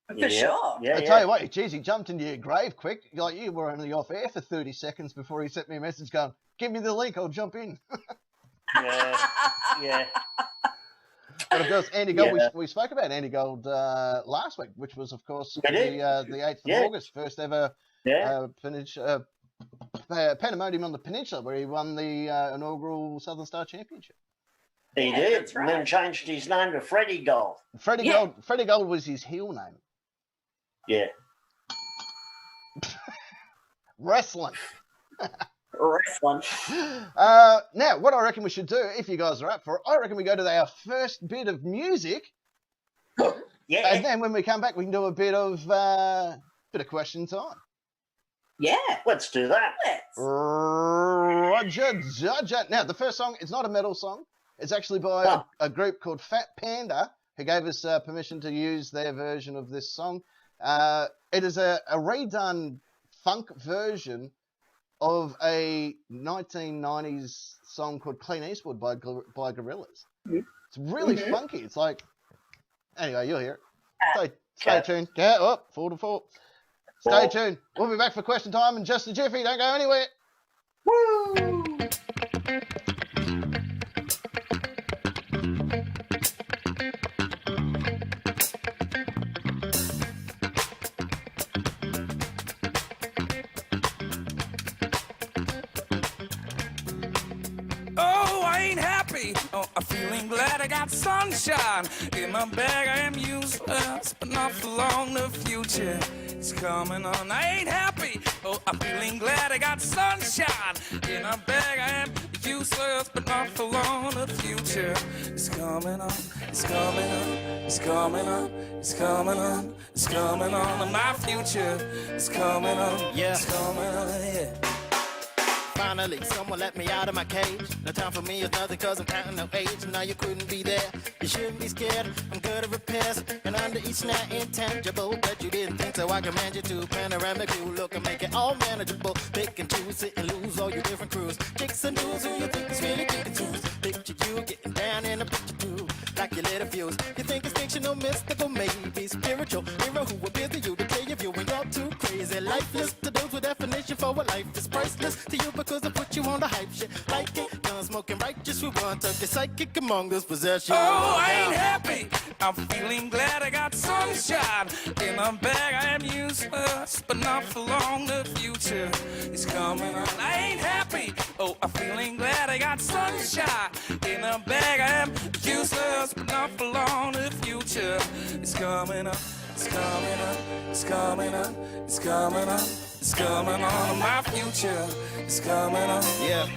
Speaker 3: For sure.
Speaker 2: Yeah,
Speaker 5: I tell you what, geez, he jumped into your grave quick. Like you were only off air for 30 seconds before he sent me a message going, "Give me the link, I'll jump in."
Speaker 2: Yeah.
Speaker 5: But of course, Andy Gold,
Speaker 2: Yeah.
Speaker 5: we spoke about Andy Gold last week, which was, of course,
Speaker 2: We did.
Speaker 5: the 8th of August, first ever pandemonium on the Peninsula, where he won the inaugural Southern Star Championship.
Speaker 2: He
Speaker 3: Yeah,
Speaker 2: did.
Speaker 3: that's
Speaker 2: And then
Speaker 3: right.
Speaker 2: changed his name to Freddie Gold.
Speaker 5: Freddie Gold was his heel name.
Speaker 2: Yeah.
Speaker 5: Wrestling.
Speaker 3: Wrestling.
Speaker 5: Now, what I reckon we should do, if you guys are up for it, I reckon we go to our first bit of music,
Speaker 2: Yeah.
Speaker 5: and then when we come back, we can do a bit of question time.
Speaker 3: Yeah.
Speaker 2: Let's do that.
Speaker 3: Let's.
Speaker 5: Roger. Now, the first song is not a metal song. It's actually by a group called Fat Panda, who gave us permission to use their version of this song. It is a redone funk version of a 1990s song called Clean Eastwood by Gorillaz. It's really funky. It's like, anyway, you'll hear it. Stay tuned. Yeah, 4 to 4. Stay tuned. We'll be back for question time in just a jiffy. Don't go anywhere.
Speaker 3: Woo!
Speaker 6: Oh, I ain't happy. Oh, I'm feeling glad I got sunshine in my bag. I am useless, but not for long. The future is coming on. I ain't happy. Oh, I'm feeling glad I got sunshine in my bag. I am useless, but not for long. The future is coming on. It's coming on. It's coming on. It's coming on. It's coming on. And my future is coming on.
Speaker 7: Yeah.
Speaker 6: It's coming on. Yeah.
Speaker 7: Finally, someone let me out of my cage. No time for me is nothing cause I'm counting no age. And now you couldn't be there. You shouldn't be scared. I'm good at repairs. And under each snap intangible. But you didn't think so. I command you to panoramic view. Look and make it all manageable. Pick and choose, sit and lose all your different crews. Chicks and dudes who you think is really kicking twos. Picture you getting down in a picture too. Like you lit a fuse. You think it's fictional, mystical, maybe spiritual. Hero who appears to you to play your view when you're too crazy. Lifeless to those with definition for what life is priceless to you because I put you on the hype shit. Like it, gun smoking righteous, we want to get psychic among us, possess you.
Speaker 6: Oh, I ain't happy. I'm feeling glad I got sunshine in my bag. I am useless, but not for long. The future is coming on. I ain't happy. Oh, I'm feeling glad I got sunshine in a bag. I am useless, but not for long. The future is coming on. It's coming on. It's coming on. It's coming on. It's coming on. My future is coming on.
Speaker 7: Yeah.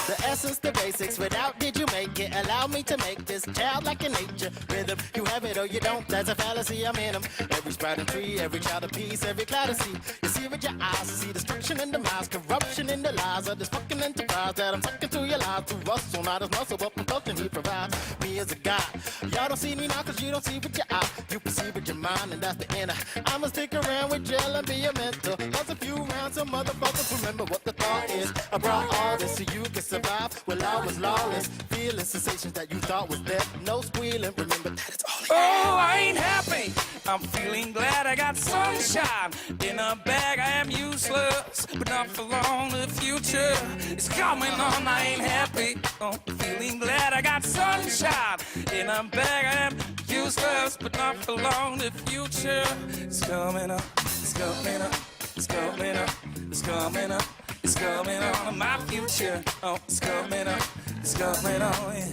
Speaker 7: The essence, the basics, without did you make it? Allow me to make this childlike in nature rhythm. You have it or you don't, that's a fallacy, I'm in them. Every sprouting tree, every child of peace, every cloud of sea. You see with your eyes, you see destruction and demise, corruption in the lies of this fucking enterprise that I'm sucking to your lives. To rustle, not as muscle, but propulsion he provides. Me as a god, y'all don't see me now cause you don't see with your eye. You perceive with your mind and that's the inner. I'ma stick around with gel and be a mentor. Once a few rounds, some motherfuckers remember what the thought is. I brought all this so you can survive. Well, I was lawless, feeling sensations that you thought was death. No squealing, remember that it's all.
Speaker 6: Oh, I ain't happy. I'm feeling glad I got sunshine in a bag. I am useless, but not for long. The future is coming on. I ain't happy. I'm feeling glad I got sunshine in a bag. I am useless, but not for long. The future is coming up. It's coming up. It's coming up. It's coming up. It's coming on. My future. Oh, it's coming up. It's coming on. Yeah.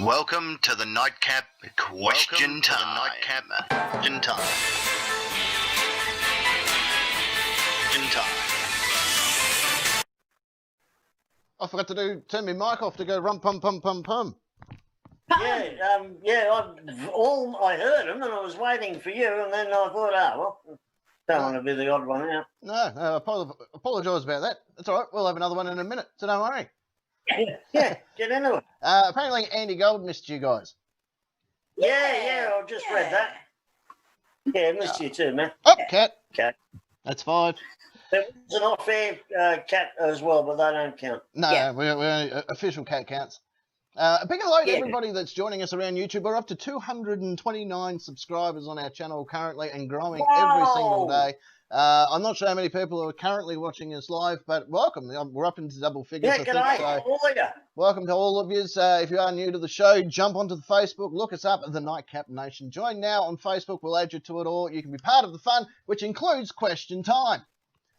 Speaker 1: Welcome to the Nightcap Question Time. Question Time.
Speaker 5: I forgot to turn my mic off to go rum pum pum pum pum.
Speaker 2: Yeah, I heard them and I was waiting for you, and then I thought, well, don't want to be the odd one out.
Speaker 5: No, apologise about that. That's all right. We'll have another one in a minute, so don't worry.
Speaker 2: Yeah, get into it.
Speaker 5: Apparently Andy Gold missed you guys.
Speaker 2: Yeah, I just read that. Yeah, missed you too, man.
Speaker 5: Oh, cat.
Speaker 2: Cat.
Speaker 5: That's 5.
Speaker 2: There was an off-air cat as well, but they don't count.
Speaker 5: No,
Speaker 3: Yeah.
Speaker 5: we're official cat counts. A big hello to
Speaker 3: Yeah.
Speaker 5: everybody that's joining us around YouTube. We're up to 229 subscribers on our channel currently and growing every single day. I'm not sure how many people are currently watching us live, but welcome. We're up into double figures,
Speaker 2: Yeah,
Speaker 5: I think.
Speaker 2: g'day,
Speaker 5: So
Speaker 2: all of you.
Speaker 5: welcome to all of you. If you are new to the show, jump onto the Facebook, look us up at the Nightcap Nation. Join now on Facebook. We'll add you to it all. You can be part of the fun, which includes question time.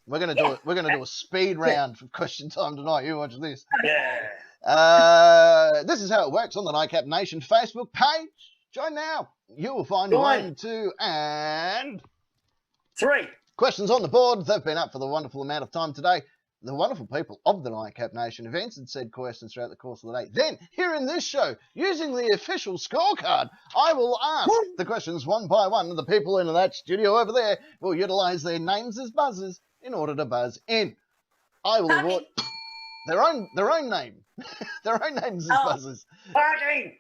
Speaker 5: We're gonna do it. We're gonna do a speed round for question time tonight. You watch this.
Speaker 2: Yeah.
Speaker 5: This is how it works on the Nightcap Nation Facebook page. Join now. You will find
Speaker 2: Join.
Speaker 5: 1, 2, and
Speaker 2: 3.
Speaker 5: questions on the board. They've been up for the wonderful amount of time today. The wonderful people of the Nightcap Nation have answered said questions throughout the course of the day. Then, here in this show, using the official scorecard, I will ask the questions one by one, and the people in that studio over there will utilise their names as buzzers in order to buzz in. I will award their own name, their own names as buzzers.
Speaker 2: Parking.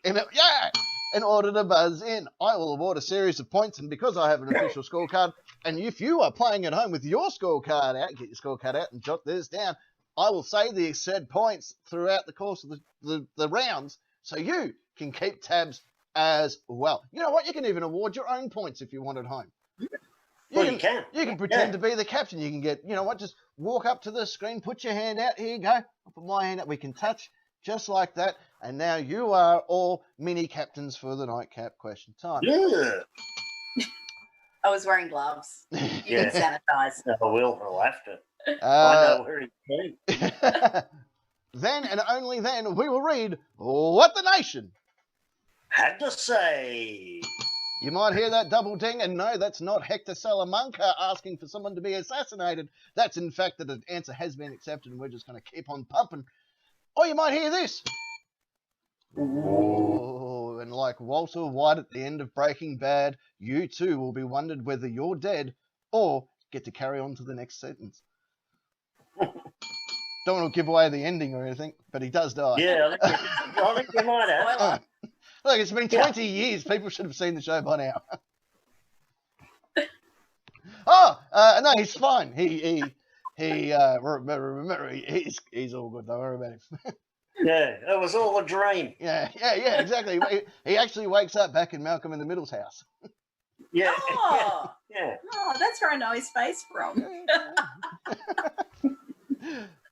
Speaker 5: In order to buzz in, I will award a series of points, and because I have an official scorecard, and if you are playing at home with your scorecard out, get your scorecard out and jot this down, I will say the said points throughout the course of the rounds, so you can keep tabs as well. You know what? You can even award your own points if you want at home. You can pretend to be the captain. You can get, you know what, just walk up to the screen, put your hand out. Here you go. I'll put my hand up. We can touch just like that. And now you are all mini captains for the Nightcap Question Time.
Speaker 2: Yeah.
Speaker 3: I was wearing gloves. You
Speaker 2: Yeah.
Speaker 3: can sanitize.
Speaker 2: I will. I'll have to. I know where he's been.
Speaker 5: Then and only then we will read what the nation
Speaker 2: Had to say.
Speaker 5: You might hear that double ding, and no, that's not Hector Salamanca asking for someone to be assassinated. That's in fact that the answer has been accepted, and we're just going to keep on pumping. Or you might hear this. Oh, and like Walter White at the end of Breaking Bad, you too will be wondered whether you're dead or get to carry on to the next sentence. Don't want to give away the ending or anything, but he does die.
Speaker 2: Yeah, I think you might have.
Speaker 3: Spoiler.
Speaker 5: Look, it's been 20 years. People should have seen the show by now. No, he's fine. Remember, he's all good. Don't worry about him.
Speaker 2: Yeah, it was all a dream.
Speaker 5: Yeah, exactly. He actually wakes up back in Malcolm in the Middle's house.
Speaker 2: Yeah.
Speaker 3: Oh,
Speaker 2: Yeah.
Speaker 3: oh, that's where I know his face from.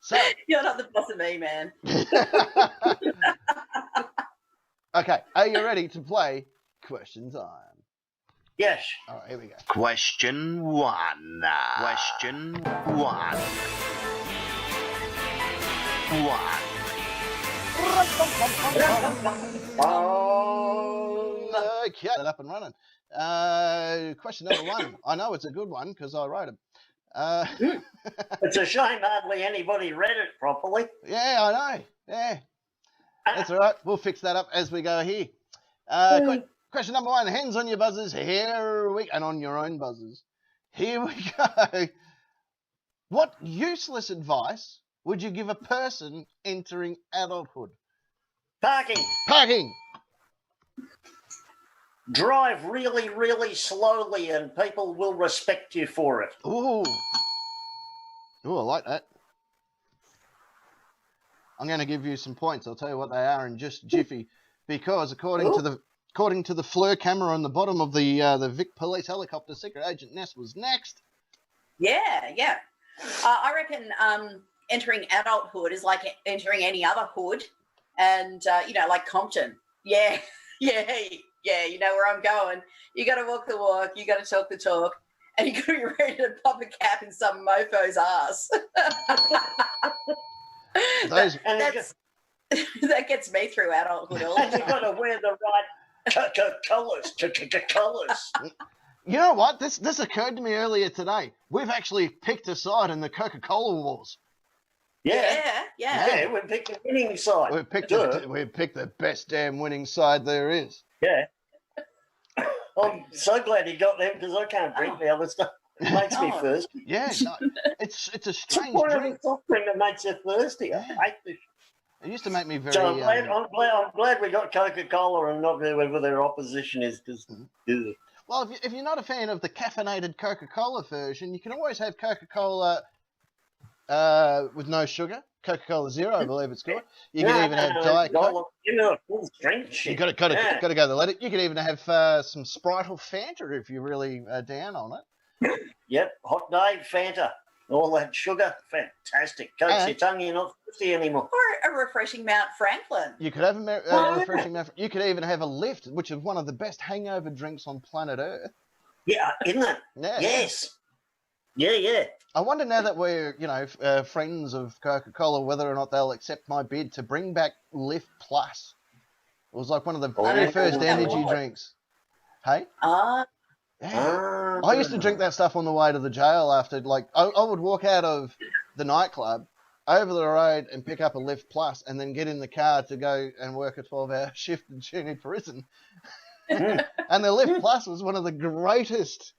Speaker 5: So,
Speaker 3: You're not the boss of me, man.
Speaker 5: okay, are you ready to play Question Time?
Speaker 2: Yes.
Speaker 5: All right, here we go.
Speaker 1: Question 1. Question 1.
Speaker 2: Oh.
Speaker 5: Okay, up and running. Question number 1. I know it's a good one because I wrote it.
Speaker 2: It's a shame hardly anybody read it properly.
Speaker 5: Yeah, I know. Yeah. That's all right. We'll fix that up as we go here. Question number 1. Hands on your buzzers. Here we and on your own buzzers. Here we go. What useless advice would you give a person entering adulthood?
Speaker 2: Parking.
Speaker 5: Parking.
Speaker 2: Drive really, really slowly and people will respect you for it.
Speaker 5: Ooh. Ooh, I like that. I'm going to give you some points. I'll tell you what they are in just jiffy, because according to the FLIR camera on the bottom of the Vic Police helicopter, Secret Agent Ness was next.
Speaker 3: Yeah, yeah. I reckon entering adulthood is like entering any other hood, and like Compton. Yeah, yeah, yeah. You know where I'm going. You got to walk the walk. You got to talk the talk. And you got to be ready to pop a cap in some mofo's ass. That gets me through adulthood all the
Speaker 2: And you've got to wear the right colours.
Speaker 5: You know what? This occurred to me earlier today. We've actually picked a side in the Coca-Cola wars.
Speaker 2: Yeah, we picked the winning side.
Speaker 5: We've picked the best damn winning side there is.
Speaker 2: Yeah. I'm so glad he got them because I can't drink the other stuff. It makes me thirsty.
Speaker 5: Yeah, no, it's a strange
Speaker 2: What
Speaker 5: drink.
Speaker 2: a soft drink that makes you thirsty. I hate this.
Speaker 5: It used to make me very.
Speaker 2: So I'm glad we got Coca-Cola and not whoever their opposition is. Because
Speaker 5: well, if you're not a fan of the caffeinated Coca-Cola version, you can always have Coca-Cola with no sugar. Coca-Cola Zero, I believe it's called. You can even have Diet Coke.
Speaker 2: Full strength shit.
Speaker 5: You got to go the let it. You can even have some Sprite or Fanta if you're really down on it.
Speaker 2: Yep, hot day, Fanta. All that sugar, fantastic. Coats your tongue, you're not thirsty anymore.
Speaker 3: Or a refreshing Mount Franklin.
Speaker 5: You could have a refreshing. You could even have a Lift, which is one of the best hangover drinks on planet Earth.
Speaker 2: Yeah, isn't it?
Speaker 5: Yeah.
Speaker 2: Yes. Yeah.
Speaker 5: I wonder now that we're, friends of Coca-Cola, whether or not they'll accept my bid to bring back Lift Plus. It was like one of the very first energy drinks. Hey? Yeah. I used to drink that stuff on the way to the jail after, I would walk out of the nightclub, over the road and pick up a Lift Plus and then get in the car to go and work a 12-hour shift in Chuni prison. And the Lift Plus was one of the greatest,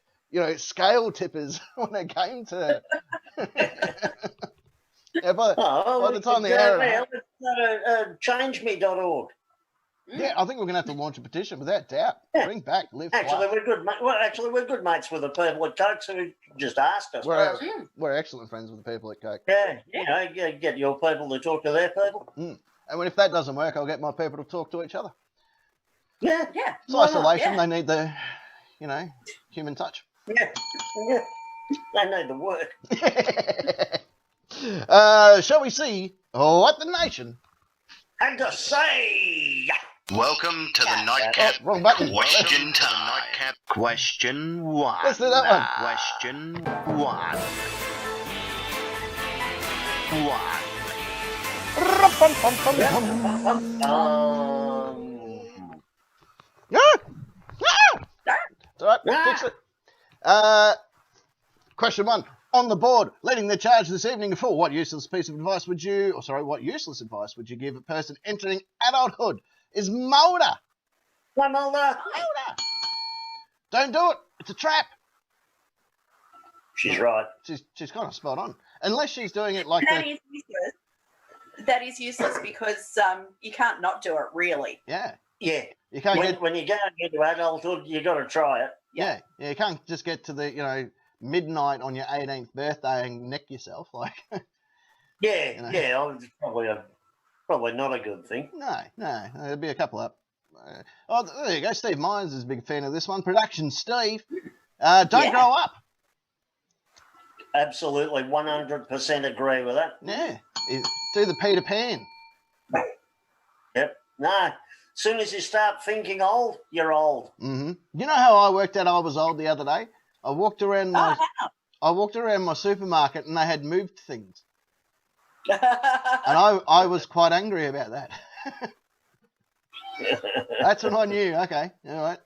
Speaker 5: scale tippers when it came to by the time the hour...
Speaker 2: changeme.org.
Speaker 5: Yeah, I think we're going to have to launch a petition without doubt.
Speaker 2: Yeah.
Speaker 5: Bring back Lift
Speaker 2: Actually,
Speaker 5: Plus.
Speaker 2: we're good mates with the people at Coke who just asked us.
Speaker 5: We're excellent friends with the people at Coke.
Speaker 2: Yeah, get your people to talk to their people.
Speaker 5: And if that doesn't work, I'll get my people to talk to each other.
Speaker 2: Yeah.
Speaker 5: It's isolation. They need the, human touch.
Speaker 2: Yeah. They need the work.
Speaker 5: Shall we see what the nation
Speaker 2: had to say?
Speaker 1: Welcome to the Nightcap.
Speaker 5: Wrong button.
Speaker 1: Question time. Question 1.
Speaker 5: Let's do that one.
Speaker 1: Question 1.
Speaker 5: It's all right. Fix it. Question 1. On the board, leading the charge this evening for what useless advice would you give a person entering adulthood? Is Mulder.
Speaker 2: Why Mulder?
Speaker 5: Don't do it. It's a trap.
Speaker 2: She's right.
Speaker 5: She's kind of spot on. Unless she's doing it like
Speaker 3: that. Is useless. That is useless because you can't not do it, really.
Speaker 5: Yeah.
Speaker 2: Yeah.
Speaker 5: You can't
Speaker 2: when you go into adulthood, you got to try it.
Speaker 5: Yeah. You can't just get to the midnight on your 18th birthday and neck yourself like.
Speaker 2: Yeah. Probably not a good thing.
Speaker 5: No. There'll be a couple up. There you go. Steve Myers is a big fan of this one. Production Steve. Don't grow up.
Speaker 2: Absolutely, 100% agree with that.
Speaker 5: Yeah. Do the Peter Pan.
Speaker 2: Yep. No. As soon as you start thinking old, you're old.
Speaker 5: Mm-hmm. You know how I worked out I was old the other day? I walked around my supermarket and they had moved things. And I was quite angry about that. That's when I knew, okay, all right.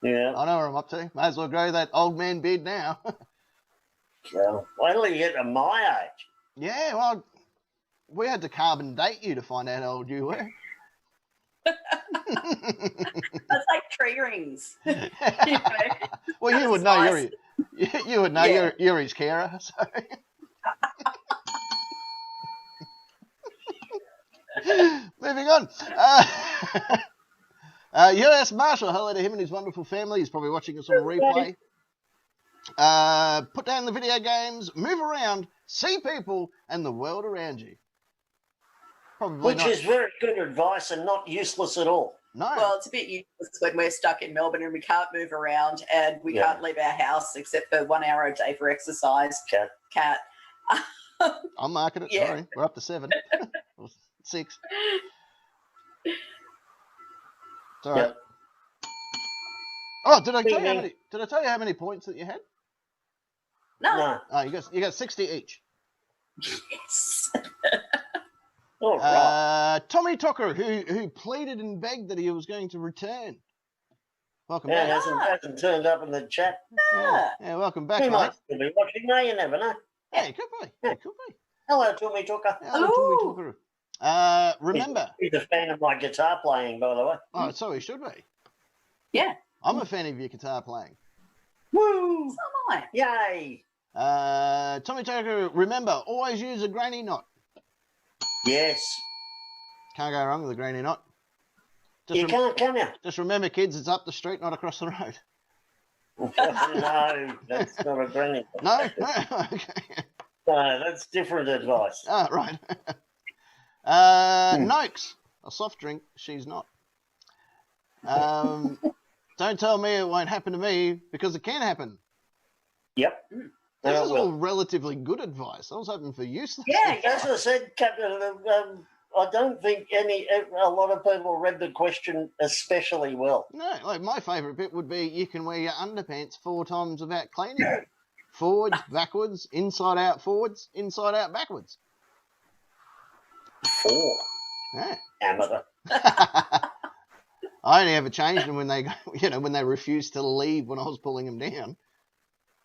Speaker 2: Yeah.
Speaker 5: I know what I'm up to. May as well grow that old man beard now.
Speaker 2: So, wait till you get to my age.
Speaker 5: Yeah, well, we had to carbon date you to find out how old you were.
Speaker 3: That's like tree rings. You know?
Speaker 5: Well, you would know you would know
Speaker 3: Yeah.
Speaker 5: you're his carer. So. Moving on. US Marshall, hello to him and his wonderful family. He's probably watching us on replay. Put down the video games, move around, see people and the world around you. Probably
Speaker 2: Which
Speaker 5: not.
Speaker 2: is very good advice and not useless at all.
Speaker 5: No.
Speaker 3: Well, it's a bit useless when we're stuck in Melbourne and we can't move around and we can't leave our house except for 1 hour a day for exercise. Cat.
Speaker 5: I'm marking it.
Speaker 3: Yeah.
Speaker 5: Sorry, we're up to 7 or 6. It's all right.
Speaker 2: Yep.
Speaker 5: Oh, did I tell you
Speaker 2: Ding,
Speaker 5: how
Speaker 2: ding.
Speaker 5: many? Did I tell you how many points that you had?
Speaker 3: No.
Speaker 2: No.
Speaker 5: Oh, you got 60 each.
Speaker 3: Yes.
Speaker 2: All right.
Speaker 5: Tommy Tucker, who pleaded and begged that he was going to return. Welcome
Speaker 2: Yeah,
Speaker 5: back.
Speaker 2: hasn't turned up in the chat.
Speaker 5: Yeah, welcome back,
Speaker 2: He
Speaker 5: mate.
Speaker 2: might still be watching. No, you never know.
Speaker 5: Yeah, it could be. It could be.
Speaker 2: Hello, Tommy Tucker.
Speaker 5: Hello, Tommy Tucker. Remember.
Speaker 2: He's a fan of my guitar playing, by the way.
Speaker 5: Oh, so he should be.
Speaker 3: Yeah.
Speaker 5: I'm a fan of your guitar playing.
Speaker 2: Woo!
Speaker 3: So am I.
Speaker 2: Yay!
Speaker 5: Tommy Tucker, remember, always use a granny knot.
Speaker 2: Yes.
Speaker 5: Can't go wrong with a granny knot.
Speaker 2: You can't, can you?
Speaker 5: Just remember, kids, it's up the street, not across the road.
Speaker 2: No, that's not a granny.
Speaker 5: No? No? Okay.
Speaker 2: No, that's different advice.
Speaker 5: Ah, right. Noakes, a soft drink, she's not. Don't tell me it won't happen to me, because it can happen.
Speaker 2: Yep.
Speaker 5: This is
Speaker 2: will.
Speaker 5: all relatively good advice. I was hoping for useless
Speaker 3: Yeah,
Speaker 5: advice.
Speaker 2: As I said, Captain, I don't think a lot of people read the question especially well.
Speaker 5: No, like my favourite bit would be you can wear your underpants 4 times without cleaning them. Forwards, backwards, inside out forwards, inside out backwards.
Speaker 2: 4.
Speaker 5: Yeah.
Speaker 2: Amateur.
Speaker 5: I only ever changed them when they, when they refused to leave when I was pulling them down.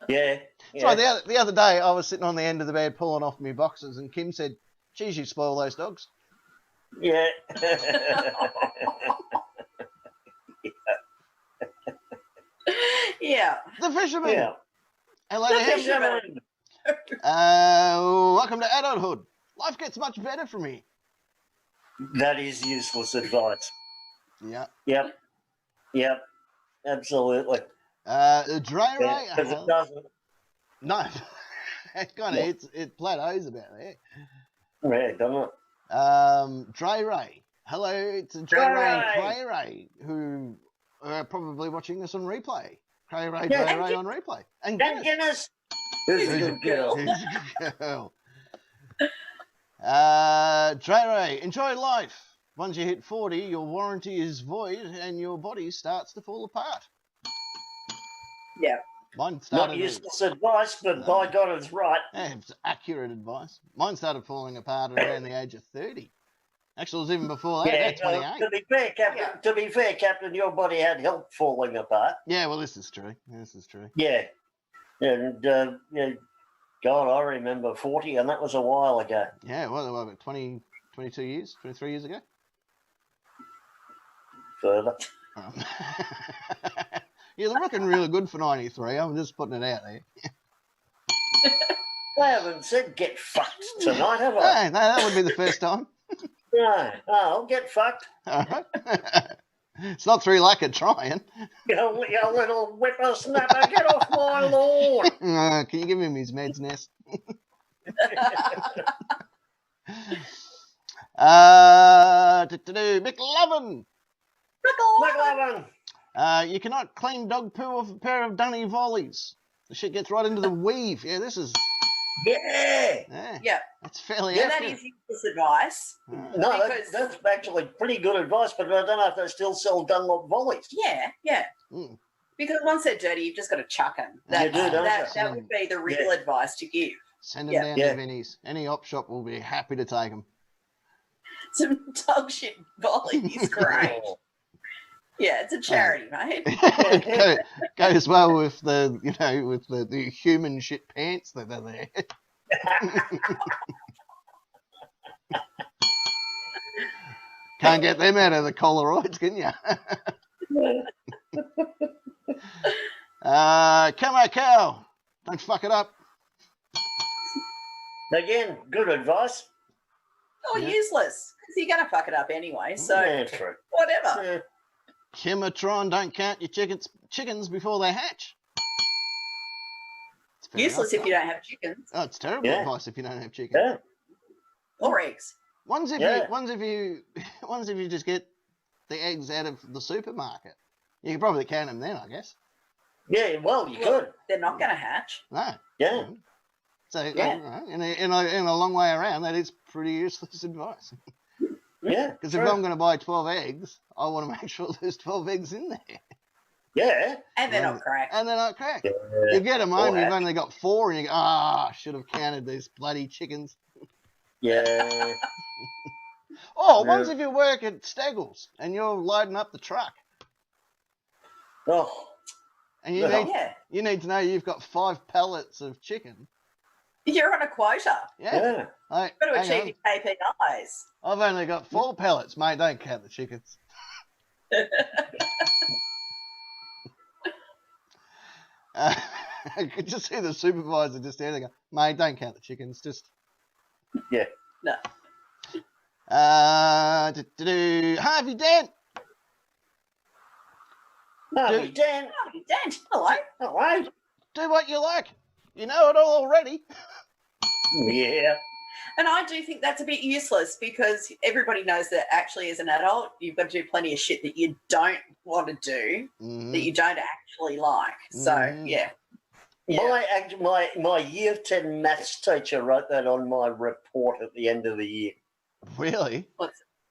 Speaker 2: Yeah.
Speaker 5: So the other day I was sitting on the end of the bed pulling off my boxes, and Kim said, "Geez, you spoil those dogs."
Speaker 2: Yeah.
Speaker 3: Yeah.
Speaker 5: The fisherman.
Speaker 2: Yeah.
Speaker 5: Hello to him.
Speaker 2: Fisherman.
Speaker 5: Welcome to adulthood. Life gets much better for me.
Speaker 2: That is useless advice.
Speaker 5: Yeah.
Speaker 2: Yep. Absolutely.
Speaker 5: Dre Ray.
Speaker 2: Because it doesn't.
Speaker 5: No. It kind of it plateaus about there.
Speaker 2: Yeah, doesn't it?
Speaker 5: Dre Ray. Hello to Dre
Speaker 2: Dre
Speaker 5: Ray and
Speaker 2: Ray.
Speaker 5: Cray Ray, who are probably watching this on replay. Cray Ray,
Speaker 2: Yeah,
Speaker 5: Dre
Speaker 2: and
Speaker 5: Ray on replay. And
Speaker 2: Dan
Speaker 5: Guinness.
Speaker 2: Guinness. Who's a good girl?
Speaker 5: Who's a good girl? Dre Ray, enjoy life. Once you hit 40, your warranty is void and your body starts to fall apart.
Speaker 3: Yeah.
Speaker 5: Mine started.
Speaker 2: Not useless advice, but by God, it's right.
Speaker 5: Yeah, it's accurate advice. Mine started falling apart around the age of 30. Actually, it was even before that.
Speaker 2: Yeah,
Speaker 5: At 28.
Speaker 2: to be fair, Captain, your body had help falling apart.
Speaker 5: Yeah, well, this is true. This is true.
Speaker 2: Yeah. And, God, I remember 40, and that was a while ago.
Speaker 5: Yeah, well, about 20, 22 years, 23 years ago.
Speaker 2: Further.
Speaker 5: You're looking really good for 93. I'm just putting it out there.
Speaker 2: I haven't said get fucked tonight, have I?
Speaker 5: Hey, no, that would be the first time.
Speaker 2: No. Oh, I'll get fucked.
Speaker 5: All right. It's not through lack of trying.
Speaker 2: You little whippersnapper, get off my lawn.
Speaker 5: Can you give him his meds, Ness? McLovin.
Speaker 2: McLovin.
Speaker 5: You cannot clean dog poo off a pair of dunny volleys. The shit gets right into the weave. Yeah, this is.
Speaker 2: Yeah.
Speaker 3: Yeah.
Speaker 5: That's fairly
Speaker 3: Yeah, that
Speaker 5: accurate.
Speaker 3: is useless advice.
Speaker 2: No,
Speaker 3: Because-
Speaker 2: that's actually pretty good advice, but I don't know if they still sell Dunlop volleys.
Speaker 3: Yeah.
Speaker 5: Mm.
Speaker 3: Because once they're dirty, you've just got to chuck them.
Speaker 2: You do, don't you?
Speaker 3: That would be the real advice to give.
Speaker 5: Send them
Speaker 3: Yeah.
Speaker 5: down
Speaker 2: Yeah.
Speaker 5: to Vinnie's. Any op shop will be happy to take them.
Speaker 3: Some dog shit volleys, great. Yeah, it's a charity, mate.
Speaker 5: Goes well with the, you know, with the human shit pants that are there. Can't get them out of the Polaroids, can you? Camo Cow, don't fuck it up.
Speaker 2: Again, good advice.
Speaker 3: Or useless, because you're going to fuck it up anyway. So
Speaker 2: Yeah, true.
Speaker 3: whatever.
Speaker 2: Yeah.
Speaker 5: Kimatron, don't count your chickens before they hatch. It's fair
Speaker 3: Useless
Speaker 5: enough.
Speaker 3: if you don't have chickens
Speaker 5: Oh, it's terrible
Speaker 2: Yeah.
Speaker 5: advice if you don't have chickens.
Speaker 2: Yeah.
Speaker 3: or eggs.
Speaker 5: Ones if
Speaker 2: Yeah.
Speaker 5: you just get the eggs out of the supermarket. You could probably count them then, I guess.
Speaker 2: Yeah, well, you could.
Speaker 3: They're not going to hatch.
Speaker 5: No.
Speaker 2: Yeah.
Speaker 5: So
Speaker 3: Yeah.
Speaker 5: you know, in a long way around, that is pretty useless advice.
Speaker 2: Yeah.
Speaker 5: Because if
Speaker 2: true.
Speaker 5: I'm going to buy 12 eggs, I want to make sure there's 12 eggs in there,
Speaker 2: Yeah.
Speaker 3: And they're not cracked.
Speaker 5: and they're not cracked.
Speaker 2: Yeah.
Speaker 5: You get them home,
Speaker 2: Or
Speaker 5: you've
Speaker 2: hatch.
Speaker 5: only got 4, and you go, I should have counted these bloody chickens.
Speaker 2: Yeah.
Speaker 5: Oh,
Speaker 2: Yeah.
Speaker 5: once if you work at Steggles and you're loading up the truck,
Speaker 2: Oh.
Speaker 5: and you
Speaker 2: Yeah.
Speaker 5: need
Speaker 3: Yeah.
Speaker 5: you need to know you've got 5 pallets of chicken.
Speaker 3: You're on a quota.
Speaker 5: Yeah.
Speaker 2: Yeah.
Speaker 5: Like,
Speaker 3: Got to
Speaker 5: hang
Speaker 3: achieve
Speaker 5: on,
Speaker 3: your KPIs.
Speaker 5: I've only got 4 pallets, mate. Don't count the chickens. I could just see the supervisor just there. They go, mate, don't count the chickens. Just
Speaker 2: Yeah.
Speaker 3: No.
Speaker 5: Harvey Dent.
Speaker 2: Harvey Dent.
Speaker 3: Oh, Dan, hello.
Speaker 2: All right.
Speaker 5: Do what you like. You know it all already.
Speaker 2: Yeah.
Speaker 3: And I do think that's a bit useless because everybody knows that actually as an adult, you've got to do plenty of shit that you don't want to do,
Speaker 5: Mhm.
Speaker 3: that you don't actually like. So,
Speaker 5: Mhm.
Speaker 3: yeah.
Speaker 2: My year 10 maths teacher wrote that on my report at the end of the year.
Speaker 5: Really?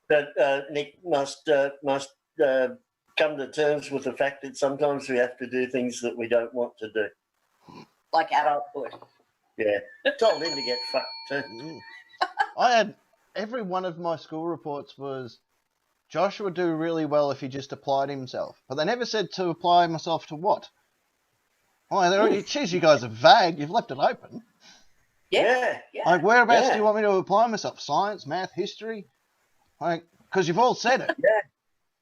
Speaker 2: That Nick must come to terms with the fact that sometimes we have to do things that we don't want to do.
Speaker 3: Like adulthood.
Speaker 2: Yeah. Told him to get fucked too.
Speaker 5: Mm. I had every one of my school reports was Josh would do really well if he just applied himself, but they never said to apply myself to what. Oh, geez, you guys are vague. You've left it open.
Speaker 3: Yeah.
Speaker 2: Yeah.
Speaker 5: Like, whereabouts
Speaker 2: Yeah.
Speaker 5: do you want me to apply myself? Science, math, history? Like, because you've all said it.
Speaker 2: Yeah.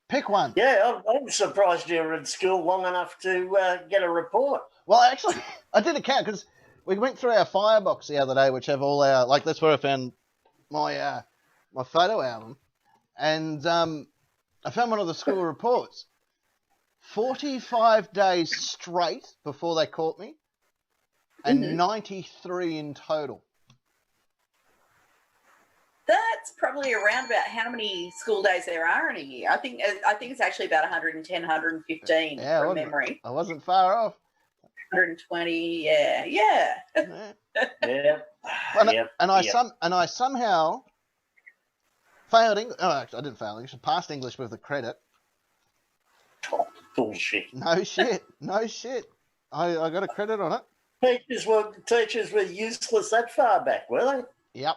Speaker 5: Pick one.
Speaker 2: Yeah, I'm surprised you were in school long enough to get a report.
Speaker 5: Well, actually, I did a count because we went through our firebox the other day, which have all our, like, that's where I found my my photo album, and I found one of the school reports. 45 days straight before they caught me, and 93 in total.
Speaker 3: That's probably around about how many school days there are in a year. I think it's actually about 110, 115
Speaker 5: Yeah,
Speaker 3: from
Speaker 5: wasn't it?
Speaker 3: memory.
Speaker 5: I wasn't far off.
Speaker 3: 120, yeah.
Speaker 5: Yeah.
Speaker 2: Yeah.
Speaker 5: And,
Speaker 2: Yep,
Speaker 5: and I
Speaker 2: yep.
Speaker 5: somehow failed English. Oh, actually, I didn't fail English. I passed English with a credit.
Speaker 2: Bullshit.
Speaker 5: No shit. No shit. I got a credit on it.
Speaker 2: Teachers were useless that far back, were they?
Speaker 5: Yep.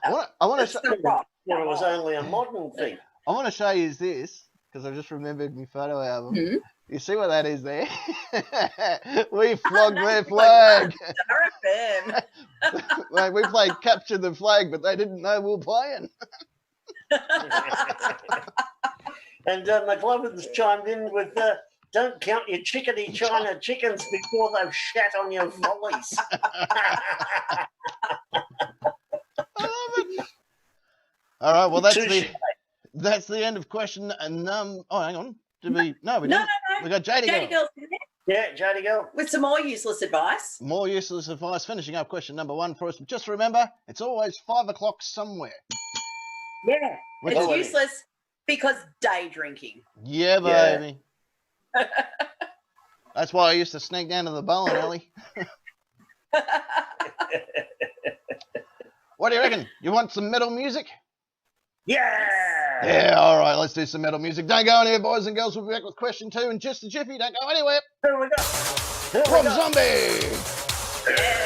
Speaker 5: I want
Speaker 3: That's
Speaker 5: to
Speaker 3: the rock.
Speaker 2: Well, it was only a modern thing.
Speaker 5: I want to show you this because I just remembered my photo album.
Speaker 3: Mhm.
Speaker 5: You see what that is there? We flogged their flag.
Speaker 3: RFM.
Speaker 5: Like, we played capture the flag, but they didn't know we were playing.
Speaker 2: And McLovin chimed in with, don't count your chickadee China chickens before they've shat on your volleys.
Speaker 5: I love it. All right, well
Speaker 2: Touche.
Speaker 5: that's the end of question. And oh, hang on, did we? No, we
Speaker 3: No,
Speaker 5: didn't. We got JD
Speaker 3: Jady
Speaker 5: Girl.
Speaker 3: Girl's in there
Speaker 2: Yeah, Jody, go.
Speaker 3: with some more useless advice.
Speaker 5: More useless advice. Finishing up question number 1 for us. Just remember, it's always 5 o'clock somewhere.
Speaker 3: Yeah.
Speaker 5: Which
Speaker 3: It's
Speaker 5: is-
Speaker 3: useless because day drinking.
Speaker 5: Yeah,
Speaker 2: Yeah.
Speaker 5: baby. That's why I used to sneak down to the bowling alley. What do you reckon? You want some metal music?
Speaker 2: Yeah.
Speaker 5: Yeah, all right, let's do some metal music. Don't go anywhere, boys and girls. We'll be back with question 2 in just a jiffy. Don't go anywhere.
Speaker 2: Here we go. Here we
Speaker 5: Rob
Speaker 2: go.
Speaker 5: Zombie.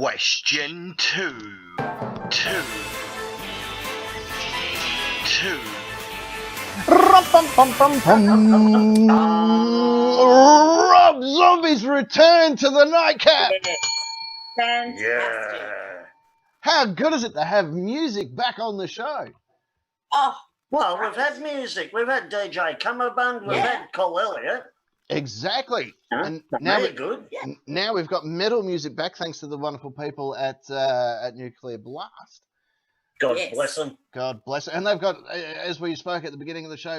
Speaker 8: Question 2.
Speaker 5: Rob Zombie's return to the nightcap.
Speaker 3: Fantastic.
Speaker 2: Yeah.
Speaker 5: How good is it to have music back on the show?
Speaker 3: Oh,
Speaker 2: Well, we've had music. We've had DJ Cummerbund. We've
Speaker 3: Yeah.
Speaker 2: had Cole Elliott.
Speaker 5: Exactly.
Speaker 2: Huh?
Speaker 5: And now,
Speaker 2: They're good.
Speaker 5: now we've got metal music back thanks to the wonderful people at Nuclear Blast.
Speaker 2: God
Speaker 3: Yes.
Speaker 2: bless them.
Speaker 5: God bless it. And they've got, as we spoke at the beginning of the show,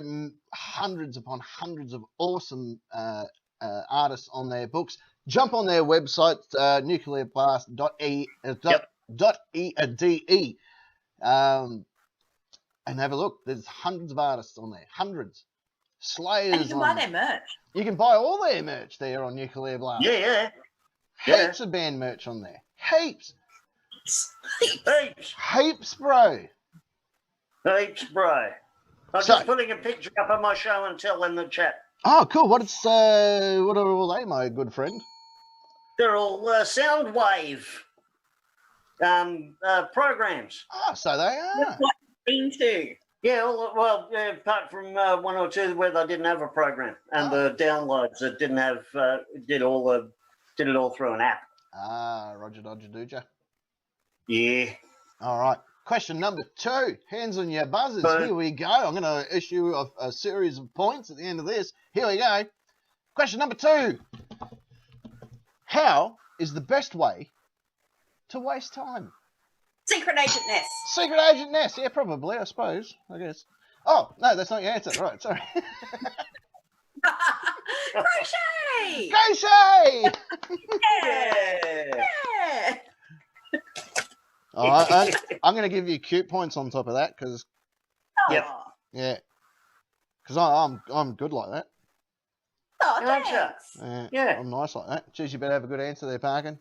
Speaker 5: hundreds upon hundreds of awesome artists on their books. Jump on their website, nuclearblast.de, and have a look. There's hundreds of artists on there. Hundreds. Slayers.
Speaker 3: and you can buy
Speaker 5: on
Speaker 3: their
Speaker 5: there.
Speaker 3: merch.
Speaker 5: You can buy all their merch there on Nuclear Blast.
Speaker 2: Yeah. Yeah.
Speaker 5: Heaps of band merch on there. Heaps.
Speaker 2: Heaps.
Speaker 5: Heaps, bro.
Speaker 2: Heaps, bro. I'm
Speaker 5: So-
Speaker 2: just putting a picture up of my show and tell in the chat.
Speaker 5: Oh, cool. What are all they, my good friend?
Speaker 2: They're all Soundwave programs.
Speaker 5: Oh, so they are.
Speaker 3: That's what I've been to.
Speaker 2: Yeah, apart from one or two where they didn't have a program, and the downloads that didn't have did it all through an app.
Speaker 5: Ah, Roger Dodger Dooja.
Speaker 2: Yeah.
Speaker 5: All right. Question number 2. Hands on your buzzers.
Speaker 2: Right.
Speaker 5: Here we go. I'm going to issue a series of points at the end of this. Here we go. Question number 2. How is the best way to waste time?
Speaker 3: Secret Agent Ness.
Speaker 5: Secret Agent Ness. Yeah, probably, I suppose. I guess. Oh, no, that's not your answer. Right, sorry.
Speaker 3: Crochet.
Speaker 5: Crochet!
Speaker 2: Yeah.
Speaker 3: Yeah.
Speaker 5: All right, I'm going to give you cute points on top of that because,
Speaker 2: Yep.
Speaker 3: Oh,
Speaker 5: yeah, because I'm good like that.
Speaker 3: oh
Speaker 2: Gotcha.
Speaker 3: thanks.
Speaker 2: Yeah.
Speaker 5: I'm nice like that. Geez, you better have a good answer there, Parkin.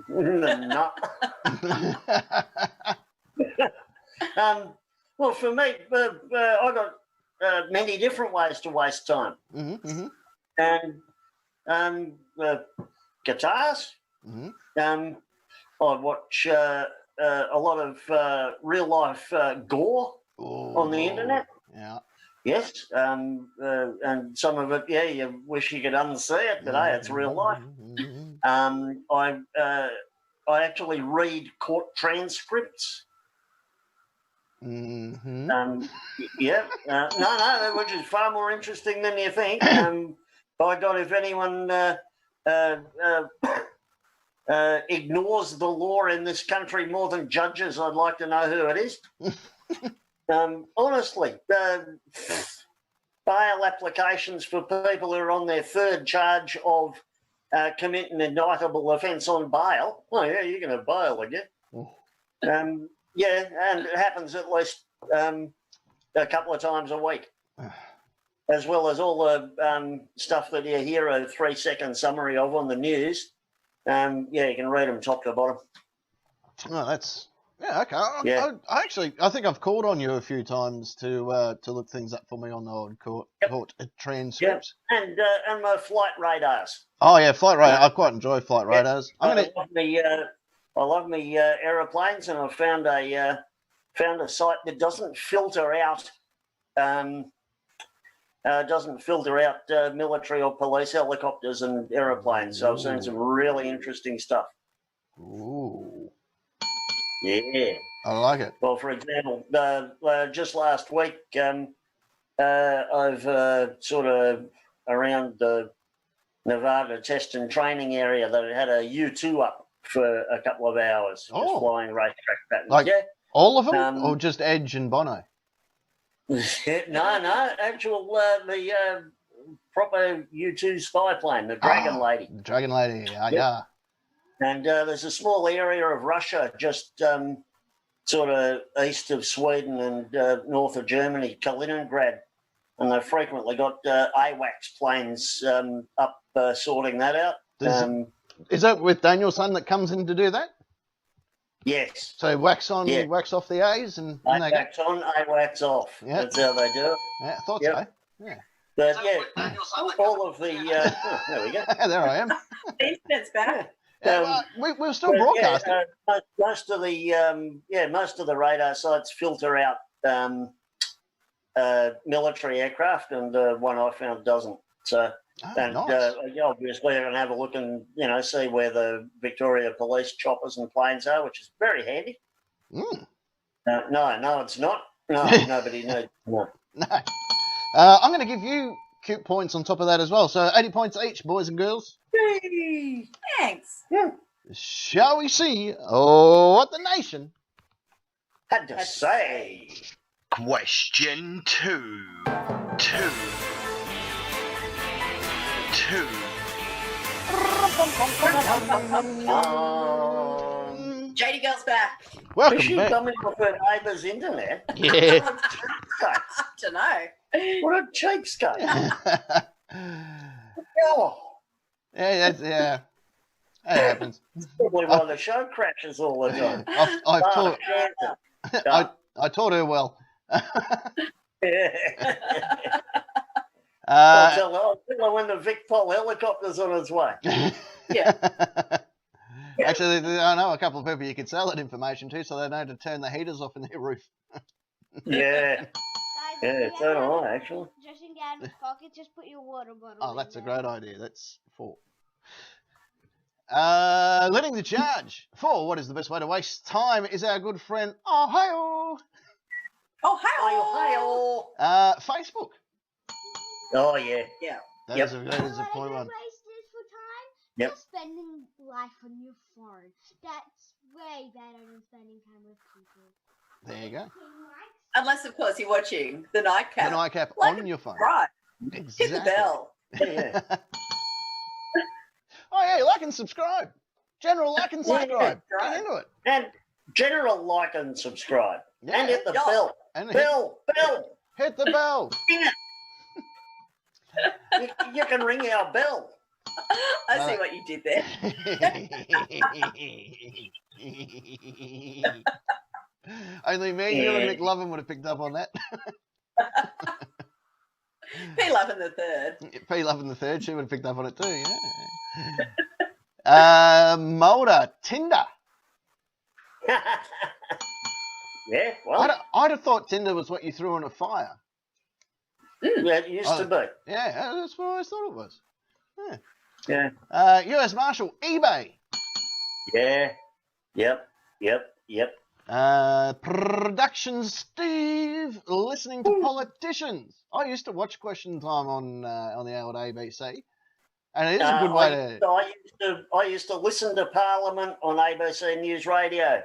Speaker 2: No. Well, for me, I got many different ways to waste time, and guitars. I watch a lot of real life gore on the internet.
Speaker 5: Yeah.
Speaker 2: Yes, and some of it, yeah, you wish you could unsee it, but hey, it's real life. I actually read court transcripts.
Speaker 5: Mm-hmm.
Speaker 2: No, which is far more interesting than you think. By God, if anyone ignores the law in this country more than judges, I'd like to know who it is. Honestly, bail applications for people who are on their third charge of committing an indictable offence on bail. Oh, yeah, you're going to bail again. Yeah, and it happens at least a couple of times a week, as well as all the stuff that you hear a 3-second summary of on the news. Yeah, you can read them top to bottom.
Speaker 5: Oh, that's okay.
Speaker 2: Yeah.
Speaker 5: I think I've called on you a few times to look things up for me on the old court transcripts.
Speaker 2: And my flight radars.
Speaker 5: Oh yeah, flight radar. I quite enjoy flight radars.
Speaker 2: I love me aeroplanes, and I found a site that doesn't filter out military or police helicopters and aeroplanes. So I've seen some really interesting stuff.
Speaker 5: Ooh.
Speaker 2: Yeah.
Speaker 5: I like it.
Speaker 2: Well, for example, just last week, I've sort of around the Nevada test and training area that had a U-2 up for a couple of hours, just flying racetrack patterns.
Speaker 5: Like
Speaker 2: yeah.
Speaker 5: all of them, or just Edge and Bono?
Speaker 2: No, actual the proper U-2 spy plane, the Dragon Lady.
Speaker 5: The Dragon Lady, yeah.
Speaker 2: And there's a small area of Russia just sort of east of Sweden and north of Germany, Kaliningrad, and they've frequently got AWACS planes up sorting that out.
Speaker 5: Is that with Danielson that comes in to do that?
Speaker 2: Yes.
Speaker 5: So wax on, wax off the A's, and they go.
Speaker 2: AWACS on, AWACS off.
Speaker 5: Yeah.
Speaker 2: That's how they do it.
Speaker 5: Yeah, I thought so. Yeah.
Speaker 2: But yeah, all of the there we go.
Speaker 5: There I am.
Speaker 3: It's better.
Speaker 5: We're still broadcasting.
Speaker 2: Most of the radar sites filter out military aircraft, and one I found doesn't. So,
Speaker 5: nice.
Speaker 2: Obviously, I'm going to have a look and see where the Victoria Police choppers and planes are, which is very handy.
Speaker 5: Mm.
Speaker 2: No, it's not. No, nobody knows. No.
Speaker 5: No. I'm going to give you cute points on top of that as well. So 80 points each, boys and girls.
Speaker 2: Hey.
Speaker 3: Thanks.
Speaker 2: Yeah.
Speaker 5: Shall we see what the nation
Speaker 2: Had to say.
Speaker 1: Question 2.
Speaker 3: JD Girl's back.
Speaker 5: Welcome
Speaker 2: Is she
Speaker 5: back.
Speaker 2: coming off her neighbour's internet?
Speaker 5: Yeah.
Speaker 3: I don't know.
Speaker 2: What a cheapskate. Oh,
Speaker 5: Yeah. It happens.
Speaker 2: probably why the show crashes all the time.
Speaker 5: I've taught. I taught her well.
Speaker 2: I'll tell her when the Vic-Pol helicopter's on its way.
Speaker 3: Yeah.
Speaker 5: Actually, I know a couple of people you could sell that information to, so they know to turn the heaters off in their roof.
Speaker 2: Yeah,
Speaker 4: Guys,
Speaker 2: yeah, so do I, actually.
Speaker 4: Just in Gad's pocket, just put your water bottle.
Speaker 5: Oh,
Speaker 4: in
Speaker 5: that's a
Speaker 4: there.
Speaker 5: great idea. That's 4. Leading the charge for what is the best way to waste time is our good friend Ohio.
Speaker 3: Oh, hi.
Speaker 2: Hi.
Speaker 5: Facebook.
Speaker 2: Oh, yeah.
Speaker 3: Yeah.
Speaker 5: That
Speaker 2: Yep.
Speaker 5: is a
Speaker 4: You know
Speaker 5: point
Speaker 4: what a
Speaker 5: one.
Speaker 4: good waste is for time?
Speaker 2: Yep.
Speaker 4: Just spending life on your phone. That's way better than spending time with people.
Speaker 5: There you go.
Speaker 3: Unless, of course, you're watching the nightcap.
Speaker 5: The nightcap
Speaker 3: Like
Speaker 5: on your phone.
Speaker 3: Right.
Speaker 5: Exactly.
Speaker 3: Hit the bell.
Speaker 2: Yeah.
Speaker 5: Oh yeah, like and subscribe. General like and
Speaker 2: Yeah,
Speaker 5: subscribe.
Speaker 3: right.
Speaker 5: Get into it.
Speaker 2: And general like and subscribe.
Speaker 5: Yeah.
Speaker 2: And hit the
Speaker 3: Yeah.
Speaker 2: bell.
Speaker 5: And
Speaker 2: Bell.
Speaker 5: hit the bell.
Speaker 2: You can ring our bell.
Speaker 3: I see what you did there.
Speaker 5: Only me, you, and McLovin would have picked up on that.
Speaker 3: P11 the third.
Speaker 5: P11 the third, she would have picked up on it too. Yeah. Mulder, Tinder.
Speaker 2: Yeah, well,
Speaker 5: I'd have thought Tinder was what you threw on a fire.
Speaker 2: yeah, it used to be.
Speaker 5: Yeah, that's what I always thought it was.
Speaker 2: Yeah.
Speaker 5: US Marshal, eBay.
Speaker 2: Yeah. Yep.
Speaker 5: Production Steve, listening to politicians. I used to watch Question Time on the old ABC, and it is a good way to.
Speaker 2: I used to listen to Parliament on ABC News Radio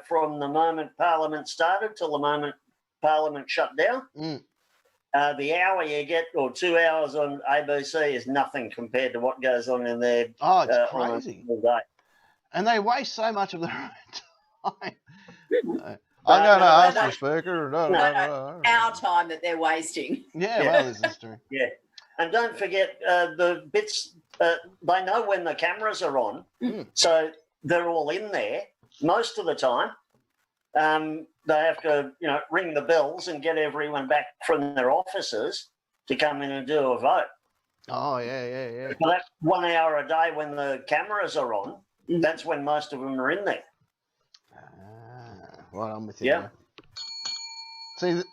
Speaker 2: from the moment Parliament started till the moment Parliament shut down.
Speaker 5: Mm.
Speaker 2: The hour you get, or 2 hours on ABC, is nothing compared to what goes on in there.
Speaker 5: Oh, it's
Speaker 2: on a
Speaker 5: crazy,
Speaker 2: normal day.
Speaker 5: and they waste so much of their own time. I'm going to ask the speaker.
Speaker 3: Our time that they're wasting.
Speaker 5: Yeah, well, this is true.
Speaker 2: Yeah, and don't forget the bits. They know when the cameras are on, so they're all in there most of the time. They have to, ring the bells and get everyone back from their offices to come in and do a vote.
Speaker 5: Oh, yeah.
Speaker 2: So that 1 hour a day when the cameras are on, that's when most of them are in there.
Speaker 5: Right, I'm with you.
Speaker 2: Yeah.
Speaker 5: Now. See,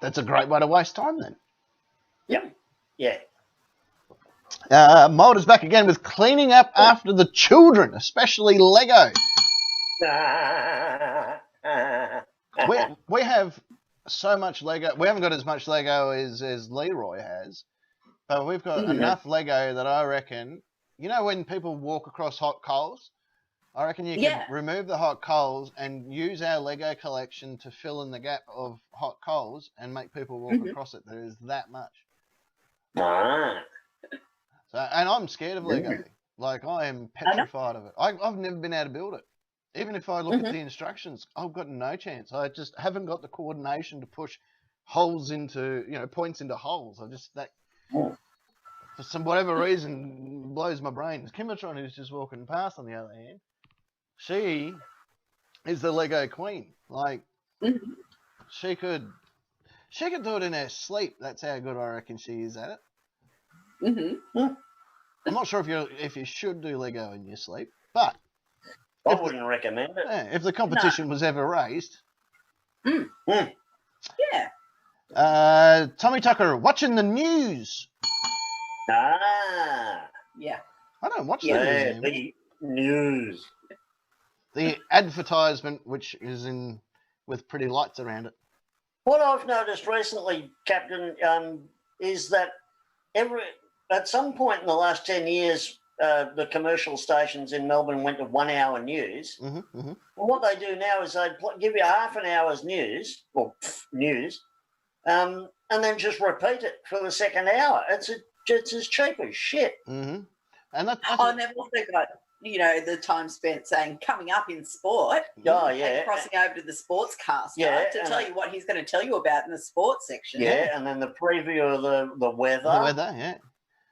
Speaker 5: that's a great way to waste time then.
Speaker 2: Yep. Yeah.
Speaker 5: Mulder's back again with cleaning up after the children, especially Lego. We have so much Lego. We haven't got as much Lego as Leroy has, but we've got enough Lego that I reckon, when people walk across hot coals, I reckon you can remove the hot coals and use our Lego collection to fill in the gap of hot coals and make people walk across it. There is that much. So, and I'm scared of Lego. Like, I am petrified of it. I've never been able to build it. Even if I look at the instructions, I've got no chance. I just haven't got the coordination to push holes into, points into holes. For some whatever reason, blows my brain. Kimbertron, who's just walking past, on the other hand, she is the Lego queen. Like, she could do it in her sleep. That's how good I reckon she is at it. I'm not sure if you should do Lego in your sleep, but
Speaker 2: I wouldn't recommend it.
Speaker 5: Yeah, if the competition was ever raised.
Speaker 3: Yeah.
Speaker 5: Tommy Tucker, watching the news.
Speaker 2: Ah,
Speaker 3: Yeah.
Speaker 5: I don't watch the
Speaker 2: yeah,
Speaker 5: news anymore.
Speaker 2: the news.
Speaker 5: The advertisement, which is in with pretty lights around it.
Speaker 2: What I've noticed recently, Captain, is that at some point in the last 10 years, the commercial stations in Melbourne went to 1 hour news.
Speaker 5: Mm-hmm, mm-hmm.
Speaker 2: Well, what they do now is they give you half an hour's news, and then just repeat it for the second hour. It's as cheap as shit.
Speaker 5: Mm-hmm. And that's
Speaker 3: And they've also got, the time spent saying coming up in sport.
Speaker 2: Oh,
Speaker 3: And
Speaker 2: yeah.
Speaker 3: crossing over to the sportscaster to
Speaker 2: and
Speaker 3: tell you what he's going to tell you about in the sports section.
Speaker 2: Yeah, and then the preview of the weather.
Speaker 5: the weather, yeah.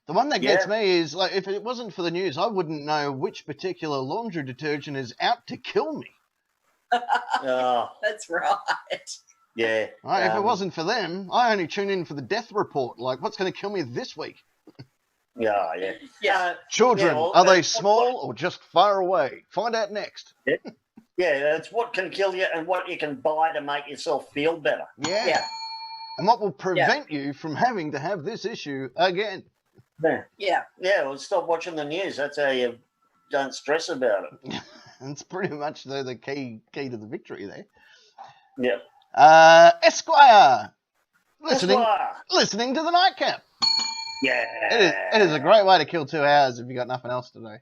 Speaker 5: The one that gets
Speaker 2: Yeah.
Speaker 5: me is, like, if it wasn't for the news, I wouldn't know which particular laundry detergent is out to kill me.
Speaker 2: Oh,
Speaker 3: That's right.
Speaker 2: yeah.
Speaker 5: Right? If it wasn't for them, I only tune in for the death report. Like, what's going to kill me this week?
Speaker 2: Yeah, yeah.
Speaker 3: Yeah.
Speaker 5: Children,
Speaker 2: Yeah, well,
Speaker 5: are they
Speaker 2: that's
Speaker 5: small or just far away? Find out next.
Speaker 2: Yeah, it's what can kill you and what you can buy to make yourself feel better.
Speaker 5: Yeah.
Speaker 3: Yeah.
Speaker 5: And what will prevent you from having to have this issue again?
Speaker 2: Yeah.
Speaker 3: Yeah.
Speaker 2: Yeah, well, stop watching the news. That's how you don't stress about it.
Speaker 5: And it's pretty much the key to the victory there.
Speaker 2: Yeah.
Speaker 5: Esquire, listening
Speaker 2: Esquire.
Speaker 5: to the nightcap.
Speaker 2: Yeah.
Speaker 5: It is a great way to kill 2 hours if you got nothing else to do.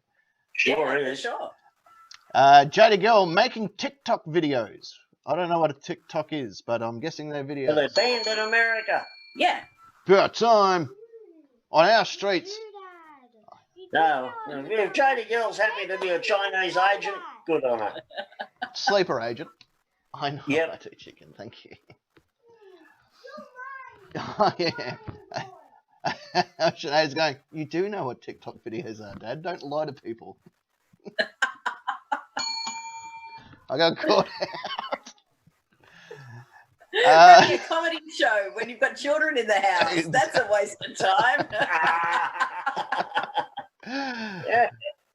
Speaker 2: Sure
Speaker 3: yeah,
Speaker 2: is.
Speaker 3: Sure.
Speaker 5: Jada Girl making TikTok videos. I don't know what a TikTok is, but I'm guessing they're
Speaker 2: Well,
Speaker 5: videos.
Speaker 2: they're banned in America.
Speaker 3: Yeah.
Speaker 5: About time on our streets.
Speaker 2: No. If Jada Girl's happy to be a Chinese agent, good on her.
Speaker 5: Sleeper agent. I know
Speaker 2: Yep.
Speaker 5: about it, chicken. Thank you. Oh, yeah. Sinead's going, you do know what TikTok videos are, Dad. Don't lie to people. I got caught out.
Speaker 3: Having a comedy show when you've got children in the house. That's a waste of time.
Speaker 2: Yeah.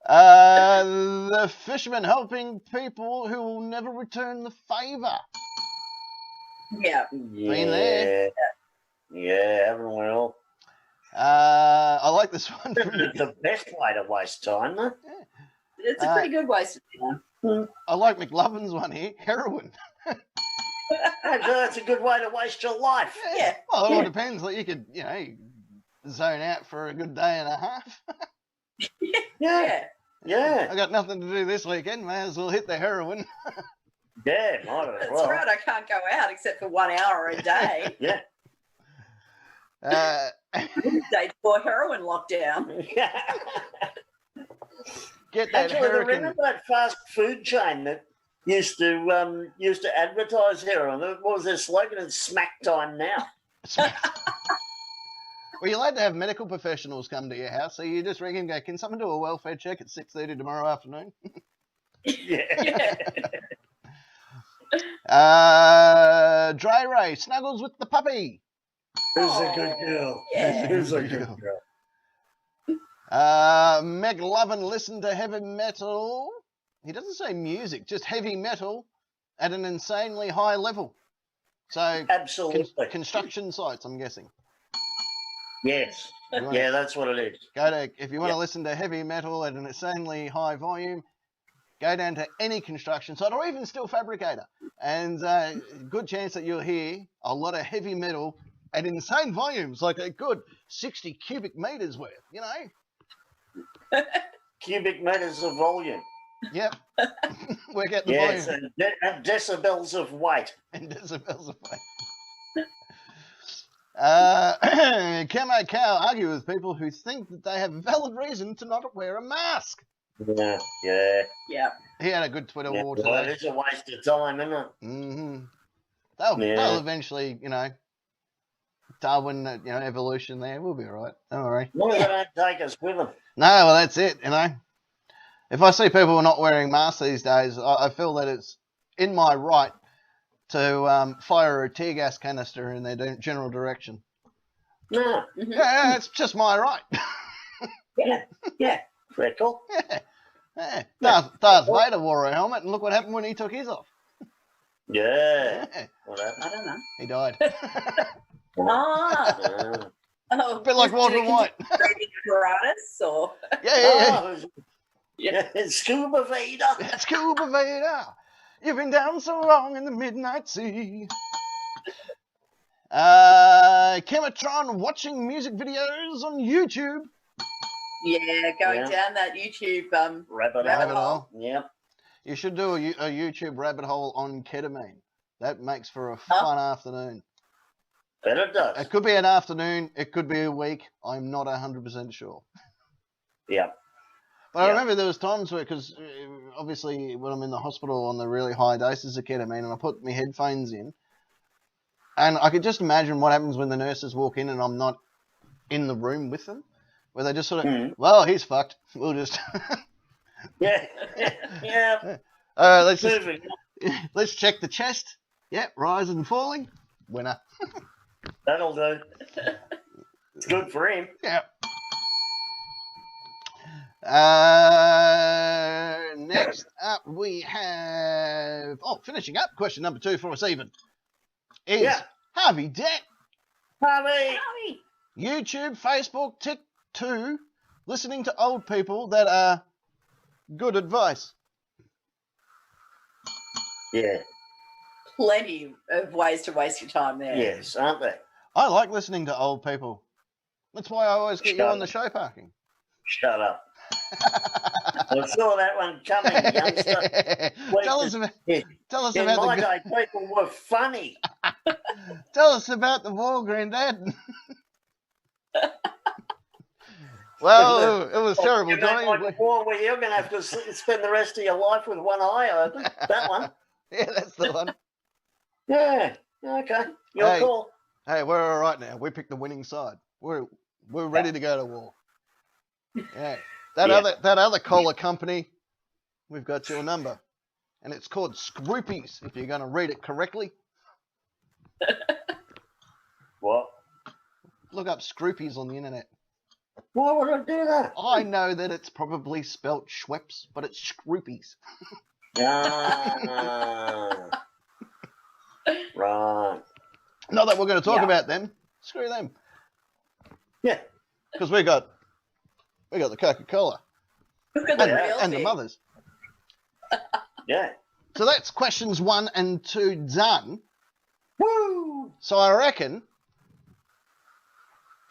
Speaker 5: The fisherman helping people who will never return the favour.
Speaker 3: Yeah.
Speaker 5: Been there.
Speaker 2: Yeah, haven't we all?
Speaker 5: I like this one.
Speaker 2: It's the best way to waste time, though.
Speaker 3: It's a pretty good waste of time.
Speaker 5: I like McLovin's one here. Heroin.
Speaker 2: That's a good way to waste your life.
Speaker 3: Yeah.
Speaker 5: Well, it all depends. Like you could, zone out for a good day and a half.
Speaker 2: Yeah. Yeah.
Speaker 5: I got nothing to do this weekend. May as well hit the heroin.
Speaker 2: Yeah, might as
Speaker 3: That's
Speaker 2: well.
Speaker 3: right. I can't go out except for 1 hour a day.
Speaker 2: Yeah.
Speaker 3: Day before heroin lockdown.
Speaker 5: Get that
Speaker 2: Actually,
Speaker 5: hurricane.
Speaker 2: remember that fast food chain that used to advertise heroin? What was their slogan? It's smack time now.
Speaker 5: Well, you're allowed to have medical professionals come to your house, so you just ring and go, can someone do a welfare check at 6:30 tomorrow afternoon?
Speaker 2: Yeah.
Speaker 5: Dry Ray snuggles with the puppy.
Speaker 2: Who's a good girl?
Speaker 3: Yeah.
Speaker 2: Who's a good girl?
Speaker 5: Meg Lovin listened to heavy metal. He doesn't say music, just heavy metal at an insanely high level. So
Speaker 2: Absolutely.
Speaker 5: construction sites, I'm guessing.
Speaker 2: Yes.
Speaker 5: You wanna
Speaker 2: Yeah, that's what it is.
Speaker 5: Go to if you want to
Speaker 2: Yep.
Speaker 5: listen to heavy metal at an insanely high volume, go down to any construction site or even steel fabricator, and good chance that you'll hear a lot of heavy metal at insane volumes, like a good 60 cubic meters worth.
Speaker 2: Cubic meters of volume.
Speaker 5: Yep. Work out the
Speaker 2: Yes,
Speaker 5: volume
Speaker 2: and decibels of weight.
Speaker 5: and decibels away. Camo Cow argue with people who think that they have valid reason to not wear a mask.
Speaker 2: Yeah. Yeah.
Speaker 3: Yeah.
Speaker 5: He had a good Twitter
Speaker 2: Yeah,
Speaker 5: war
Speaker 2: well,
Speaker 5: today.
Speaker 2: it's a waste of time, isn't it?
Speaker 5: Mm-hmm.
Speaker 2: Yeah.
Speaker 5: They'll eventually, Darwin, evolution there. We'll be all right. Don't worry.
Speaker 2: Why they don't take us with them?
Speaker 5: No, well, that's it, If I see people not wearing masks these days, I feel that it's in my right to fire a tear gas canister in their general direction.
Speaker 2: No.
Speaker 3: Mhm.
Speaker 5: Yeah, it's just my right.
Speaker 2: Yeah. Yeah. Freckle.
Speaker 5: Yeah. Yeah. Darth Vader wore a helmet, and look what happened when he took his off.
Speaker 2: Yeah.
Speaker 5: Yeah,
Speaker 2: What happened?
Speaker 3: I don't know.
Speaker 5: he died.
Speaker 3: Ah.
Speaker 2: Yeah.
Speaker 3: Oh,
Speaker 5: A bit like Walter White.
Speaker 3: Apparatus or
Speaker 5: Yeah.
Speaker 2: Oh, yeah. Scuba Vader.
Speaker 5: It's Scuba Vader. You've been down so long in the midnight sea. Chematron watching music videos on YouTube.
Speaker 3: yeah, going
Speaker 2: Yeah.
Speaker 3: down that YouTube
Speaker 2: Rabbit
Speaker 5: Rabbit
Speaker 2: hole.
Speaker 5: hole.
Speaker 2: Yep.
Speaker 5: You should do a YouTube rabbit hole on ketamine. That makes for a fun afternoon.
Speaker 2: Bet it does.
Speaker 5: It could be an afternoon. It could be a week. I'm not 100% sure.
Speaker 2: Yeah.
Speaker 5: But I
Speaker 2: Yeah.
Speaker 5: remember there was times where, because obviously when I'm in the hospital on the really high doses of ketamine, and I put my headphones in, and I could just imagine what happens when the nurses walk in and I'm not in the room with them, where they just sort of,
Speaker 2: Mhm.
Speaker 5: well, he's fucked. We'll just,
Speaker 2: Yeah. Yeah.
Speaker 5: let's just,
Speaker 2: Moving.
Speaker 5: let's check the chest. Yep, rising and falling. Winner.
Speaker 2: That'll do. It's good for him.
Speaker 5: Yeah. Next up we have, finishing up, question number 2 for us even, is
Speaker 2: Yeah.
Speaker 5: Harvey Dent.
Speaker 2: Harvey.
Speaker 3: Howie.
Speaker 5: YouTube, Facebook, TikTok, listening to old people that are good advice.
Speaker 2: Yeah.
Speaker 3: Plenty of ways to waste your time there.
Speaker 2: Yes, aren't they?
Speaker 5: I like listening to old people. That's why I always get you
Speaker 2: Shut
Speaker 5: on the show parking.
Speaker 2: Shut up. I saw that one coming, youngster.
Speaker 5: tell us about,
Speaker 2: Yeah.
Speaker 5: tell us
Speaker 2: In
Speaker 5: about
Speaker 2: my
Speaker 5: the,
Speaker 2: day, people were funny.
Speaker 5: tell us about the war, Granddad. Well, it was terrible,
Speaker 2: You know,
Speaker 5: Johnny.
Speaker 2: like war where you're going to have to spend the rest of your life with one eye open. That one.
Speaker 5: Yeah, that's the one.
Speaker 2: Yeah. Okay. Your
Speaker 5: Hey.
Speaker 2: call.
Speaker 5: Hey, we're all right now. We picked the winning side. We're ready to go to war. Yeah. That
Speaker 2: Yeah.
Speaker 5: other collar company, we've got your number. And it's called Scroopies, if you're going to read it correctly.
Speaker 2: What?
Speaker 5: Look up Scroopies on the internet.
Speaker 2: Why would I do that?
Speaker 5: I know that it's probably spelt Schweppes, but it's Scroopies.
Speaker 2: Ah. Right.
Speaker 5: Not that we're going to talk
Speaker 3: Yeah.
Speaker 5: about them. Screw them.
Speaker 2: Yeah.
Speaker 5: Because we got the Coca-Cola
Speaker 3: Look at the
Speaker 5: and,
Speaker 3: real
Speaker 5: and the
Speaker 3: thing.
Speaker 5: mothers.
Speaker 2: Yeah.
Speaker 5: So that's questions 1 and 2 done.
Speaker 2: Woo!
Speaker 5: So I reckon,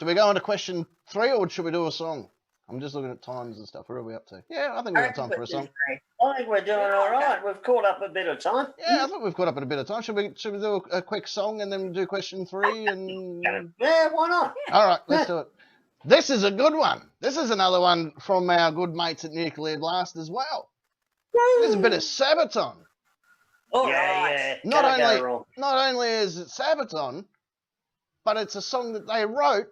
Speaker 5: do we go on to question 3 or should we do a song? I'm just looking at times and stuff. Where are we up to? Yeah, I think
Speaker 3: I
Speaker 5: we've got
Speaker 3: reckon
Speaker 5: time for a
Speaker 3: put
Speaker 5: song.
Speaker 3: this through.
Speaker 2: I think we're doing all right. We've caught up a bit of time.
Speaker 5: Yeah, I think we've caught up in a bit of time. Should we do a quick song and then do question 3? And
Speaker 2: Yeah, why not?
Speaker 5: all right, let's do it. This is a good one. This is another one from our good mates at Nuclear Blast as well. There's a bit of Sabaton.
Speaker 3: All
Speaker 2: Yeah,
Speaker 3: right.
Speaker 2: yeah.
Speaker 5: Not
Speaker 2: Can't go
Speaker 5: only
Speaker 2: wrong.
Speaker 5: not only is it Sabaton, but it's a song that they wrote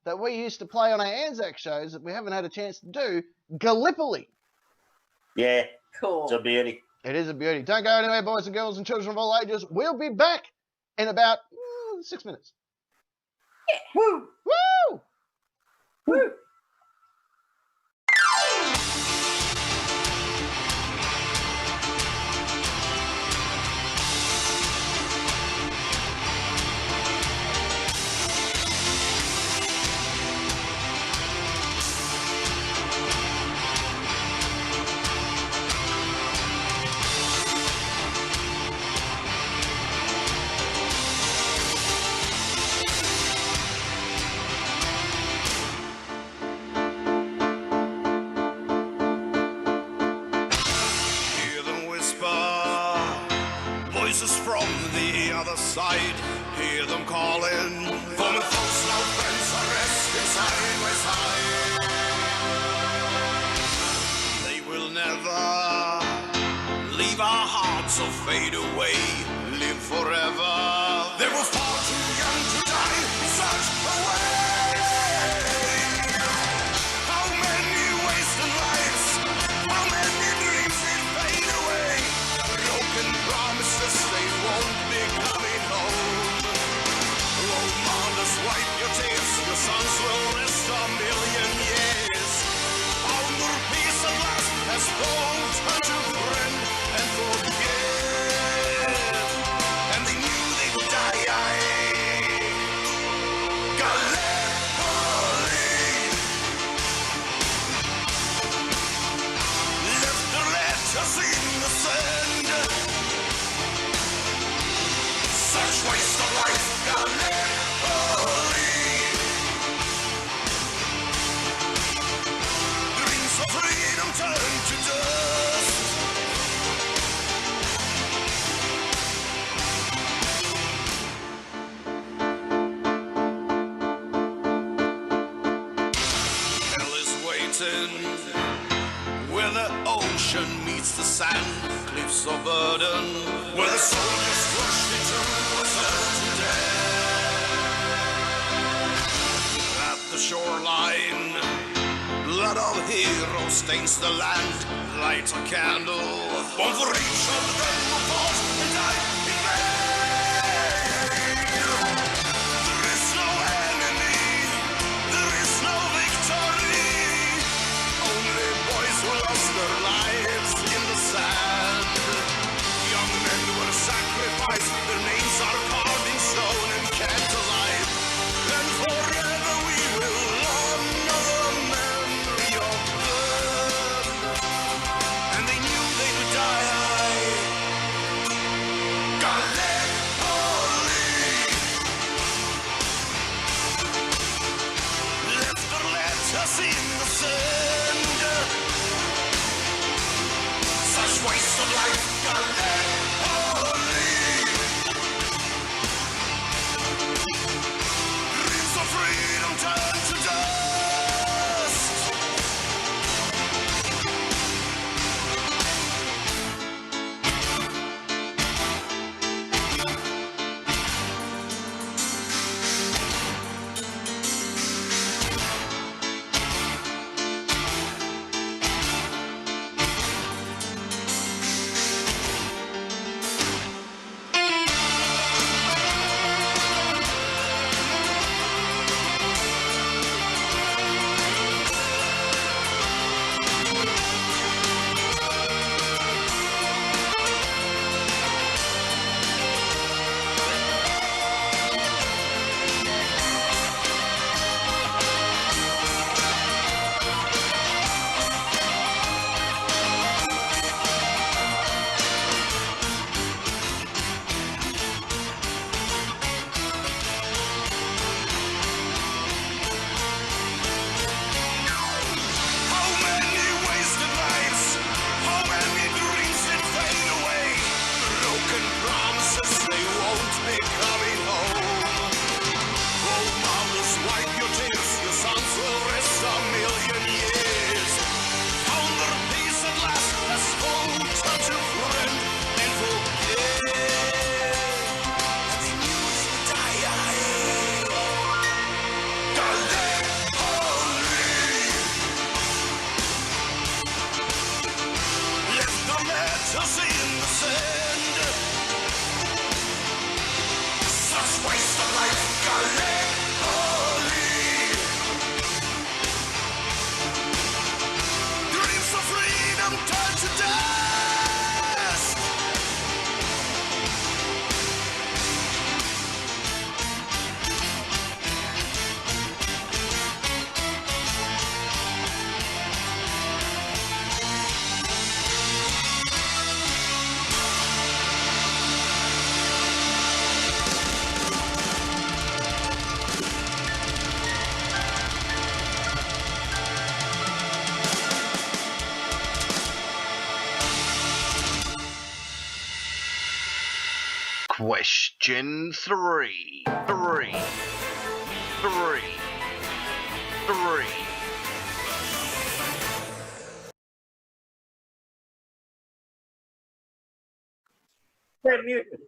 Speaker 5: that we used to play on our Anzac shows that we haven't had a chance to do, Gallipoli.
Speaker 2: Yeah,
Speaker 3: Cool.
Speaker 2: it's a beauty.
Speaker 5: It is a beauty. Don't go anywhere, boys and girls and children of all ages. We'll be back in about 6 minutes.
Speaker 2: Woo!
Speaker 5: Woo!
Speaker 2: Woo!
Speaker 6: Hear them whisper, voices from the other side. Hear them calling, for my folks now friends are resting side by side. They will never leave our hearts or fade away, live forever. They were far too young to die in such a way. How many wasted lives? How many dreams did fade away? Broken promises, they won't be coming home. Oh, mothers, wipe your tears. Your sons will rest a million years. Our peace at last has born. waiting, where the ocean meets the sand, cliffs of burden, where the soldiers rushed into a certain death. At the shoreline, blood of heroes stains the land. Light a candle, one for each of them who fought and died in vain. There is no enemy, there is no victory. Only boys who lost their lives in the sand. Young men were sacrificed, their names are carved in stone and kept alive. And forever we will honor the memory of them. And they knew they would die. Gallipoli left their letters in the sand. Such waste of life, Gallipoli. Dreams of freedom turn to dust. How many wasted lives? How many dreams did fade away? Broken promises, they won't be coming home. Oh, mothers, wipe your tears. Your sons will rest a million years. Found their peace at last, as hope touch a friend and forget. And they knew they would die. Gallipoli left the letters in the sand. Such waste of life, Gallipoli. Dreams of freedom turn to dust.
Speaker 1: Question 3. 3. 3. 3.
Speaker 2: They're muted.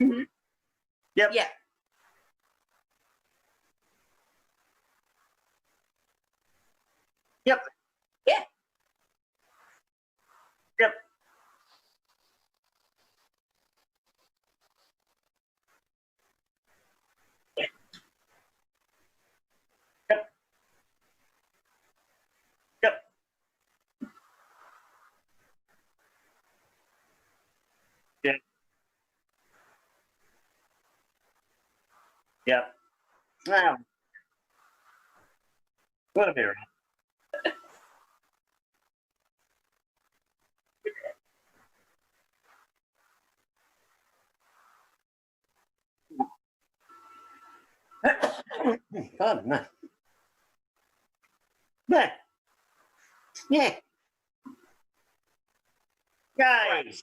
Speaker 3: Mhm.
Speaker 2: Yep.
Speaker 3: Yeah.
Speaker 2: Yep.
Speaker 3: Yeah.
Speaker 2: Yep. Yep. Yep. Yep. Yep. Now, we'll be right. Pardon me. There. Yeah. Guys.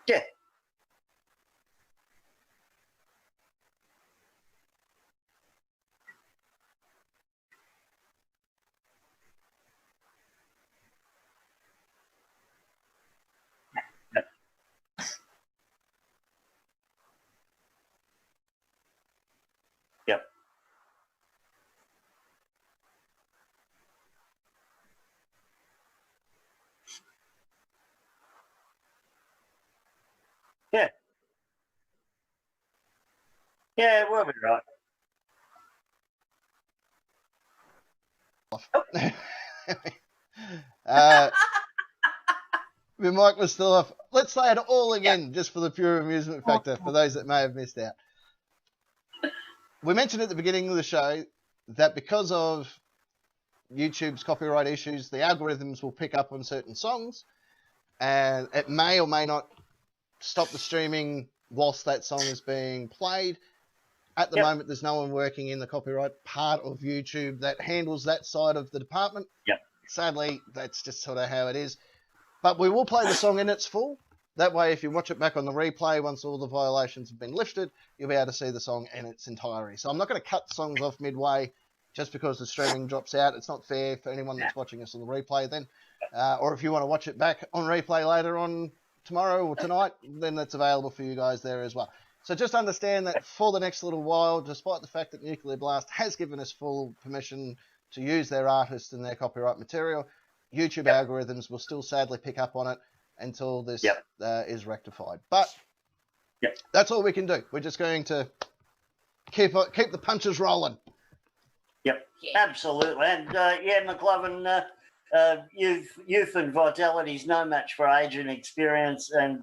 Speaker 2: Yeah. Yeah, we'll be right.
Speaker 5: My mic was still off. Let's say it all again, just for the pure amusement factor, for those that may have missed out. We mentioned at the beginning of the show that because of YouTube's copyright issues, the algorithms will pick up on certain songs, and it may or may not stop the streaming whilst that song is being played. At the moment, there's no one working in the copyright part of YouTube that handles that side of the department. Sadly, that's just sort of how it is. But we will play the song in its full. That way, if you watch it back on the replay, once all the violations have been lifted, you'll be able to see the song in its entirety. So I'm not going to cut songs off midway just because the streaming drops out. It's not fair for anyone that's watching us on the replay then. Or if you want to watch it back on replay later on tomorrow or tonight, then that's available for you guys there as well. So just understand that for the next little while, despite the fact that Nuclear Blast has given us full permission to use their artists and their copyright material, YouTube algorithms will still sadly pick up on it until this is rectified. But that's all we can do. We're just going to keep the punches rolling.
Speaker 2: Yep, absolutely. And McLovin, youth and vitality is no match for age and experience. And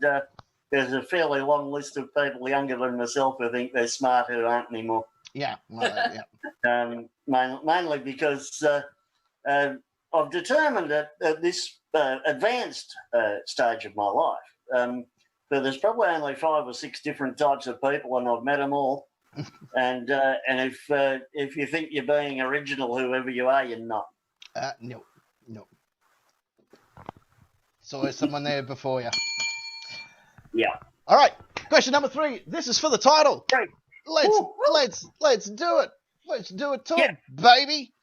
Speaker 2: there's a fairly long list of people younger than myself who think they're smart who aren't anymore.
Speaker 5: Yeah, well, yeah.
Speaker 2: Mainly because I've determined that at this advanced stage of my life, that there's probably only 5 or 6 different types of people, and I've met them all. and if you think you're being original, whoever you are, you're not.
Speaker 5: No. So there's someone there before you.
Speaker 2: Yeah.
Speaker 5: All right. Question number 3. This is for the title.
Speaker 2: Great.
Speaker 5: Let's do it. Let's do it to it, baby.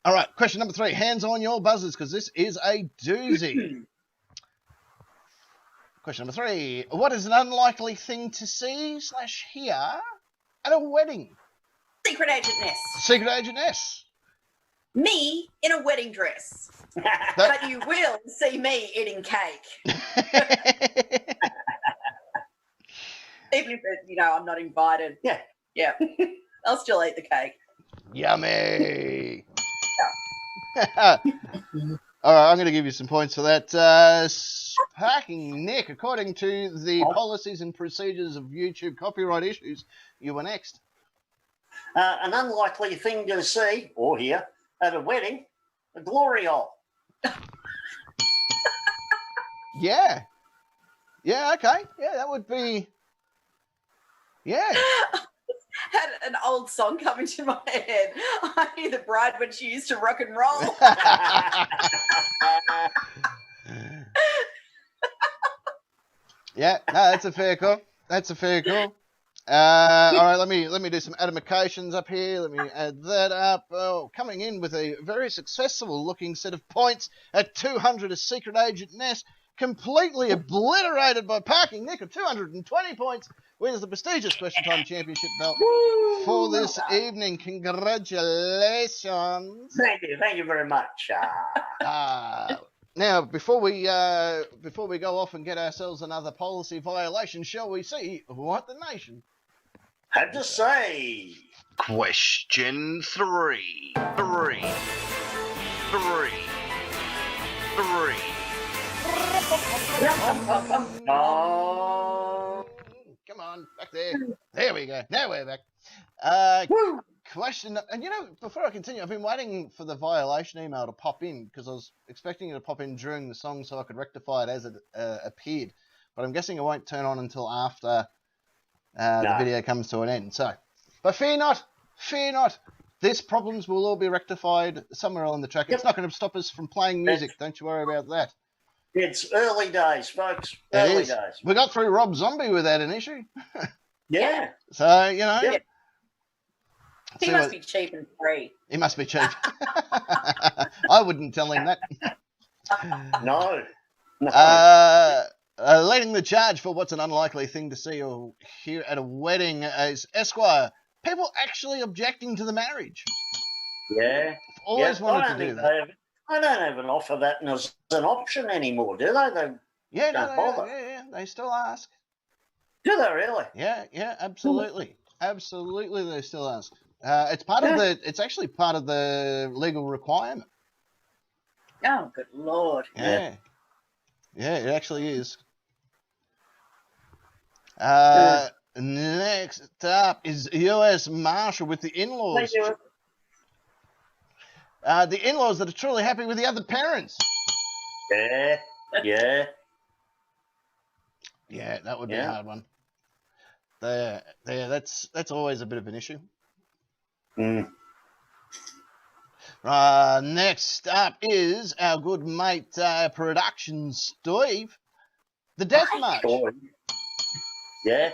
Speaker 5: All right. Question number 3. Hands on your buzzers, because this is a doozy. Question number 3. What is an unlikely thing to see/hear at a wedding?
Speaker 3: Secret Agent Ness.
Speaker 5: Secret Agent Ness.
Speaker 3: Me in a wedding dress. But you will see me eating cake. Even if, I'm not invited. Yeah. I'll still eat the cake.
Speaker 5: Yummy. All right, I'm going to give you some points for that. Sparking Nick, according to the policies and procedures of YouTube copyright issues, you were next.
Speaker 2: An unlikely thing to see or hear at a wedding, a glory hole.
Speaker 5: Yeah, okay. Yeah, that would be... Yeah.
Speaker 3: Had an old song come into my head. I knew the bride when she used to rock and roll.
Speaker 5: Yeah, no, that's a fair call. All right, let me do some atomications up here. Let me add that up. Oh, coming in with a very successful looking set of points at 200 is Secret Agent Ness, completely obliterated by Parking Nick at 220 points. Wins the prestigious Question Time Championship belt for this evening. Congratulations.
Speaker 2: Thank you very much.
Speaker 5: Now, before we go off and get ourselves another policy violation, shall we see what the nation
Speaker 2: had to say?
Speaker 1: Question 3.
Speaker 5: Come on, back there. There we go. Now we're back. Question, and before I continue, I've been waiting for the violation email to pop in because I was expecting it to pop in during the song so I could rectify it as it appeared. But I'm guessing it won't turn on until after the video comes to an end. So, but fear not. These problems will all be rectified somewhere along the track. It's not going to stop us from playing music. Don't you worry about that.
Speaker 2: It's early days, folks. Early days.
Speaker 5: We got through Rob Zombie without an issue.
Speaker 2: Yeah.
Speaker 5: So,
Speaker 3: He must be cheap and free.
Speaker 5: He must be cheap. I wouldn't tell him that.
Speaker 2: No.
Speaker 5: Leading the charge for what's an unlikely thing to see or hear at a wedding is Esquire. People actually objecting to the marriage.
Speaker 2: Yeah.
Speaker 5: Always wanted to do that.
Speaker 2: I don't even offer that as an option anymore, do they?
Speaker 5: Yeah, they still ask.
Speaker 2: Do they really?
Speaker 5: Yeah, absolutely. Absolutely, they still ask. It's part of the. It's actually part of the legal requirement.
Speaker 3: Oh, good lord.
Speaker 5: Yeah, it actually is. Next up is U.S. Marshal with the in-laws. The in-laws that are truly happy with the other parents.
Speaker 2: Yeah.
Speaker 5: Yeah, that would be a hard one. That's always a bit of an issue. Next up is our good mate, Production Steve. The Death March. Yeah.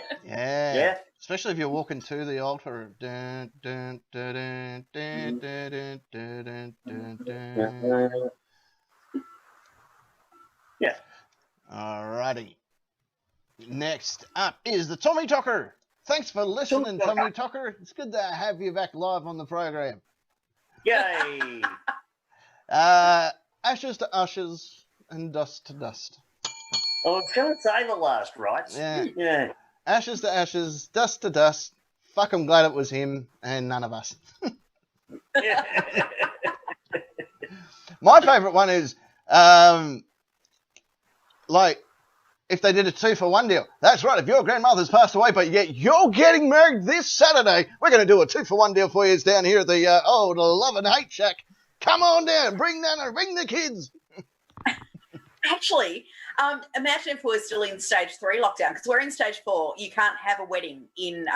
Speaker 5: Especially if you're walking to the altar. Dun, dun, dun, dun, dun, dun, dun, dun, dun.
Speaker 2: Yeah.
Speaker 5: Alrighty. Next up is the Tommy Talker. Thanks for listening, Tommy Talker. It's good to have you back live on the program.
Speaker 2: Yay.
Speaker 5: Ashes to ashes and dust to dust.
Speaker 2: I was going to say the last rites.
Speaker 5: Yeah. Ashes to ashes, dust to dust. Fuck, I'm glad it was him and none of us. My favourite one is, if they did a 2-for-1 deal. That's right, if your grandmother's passed away, but yet you're getting married this Saturday, we're going to do a 2-for-1 deal for you. It's down here at the old Love and Hate Shack. Come on down, bring the kids.
Speaker 3: Actually, imagine if we're still in stage 3 lockdown, because we're in stage 4. You can't have a wedding in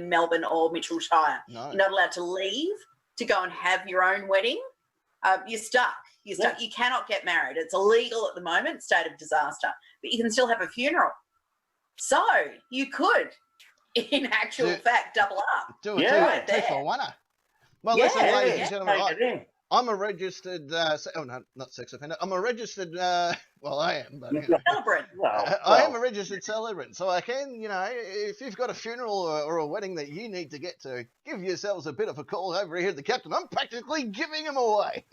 Speaker 3: Melbourne or Mitchell Shire. No. You're not allowed to leave to go and have your own wedding. You're stuck. You cannot get married. It's illegal at the moment, state of disaster. But you can still have a funeral. So you could, in actual fact, double up.
Speaker 5: Do a 2-for-1. Well, listen, ladies and gentlemen, I'm a registered, not sex offender. I'm a registered, well, I am, but
Speaker 3: celebrant.
Speaker 5: I am a registered celebrant, so I can, if you've got a funeral or a wedding that you need to get to, give yourselves a bit of a call over here at the Captain. I'm practically giving them away.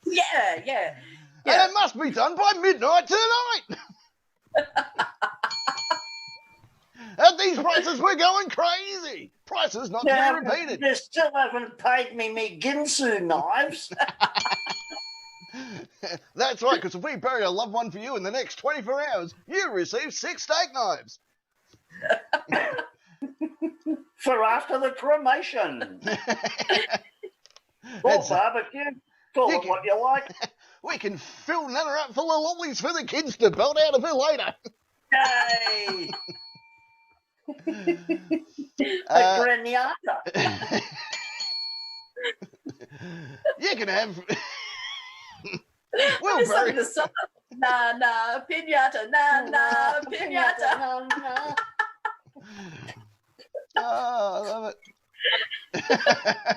Speaker 3: Yeah.
Speaker 5: And it must be done by midnight tonight. At these prices, we're going crazy. Prices not to be repeated.
Speaker 2: You still haven't paid me Ginsu knives.
Speaker 5: That's right, because if we bury a loved one for you in the next 24 hours, you receive 6 steak knives.
Speaker 2: For after the cremation. Or barbecue. Call it what you like.
Speaker 5: We can fill Nana up full of lollies for the kids to belt out of her later.
Speaker 2: Yay! A granata.
Speaker 5: You can have.
Speaker 3: We'll bury the song. Na na pinata, na na pinata.
Speaker 5: Oh, I love it.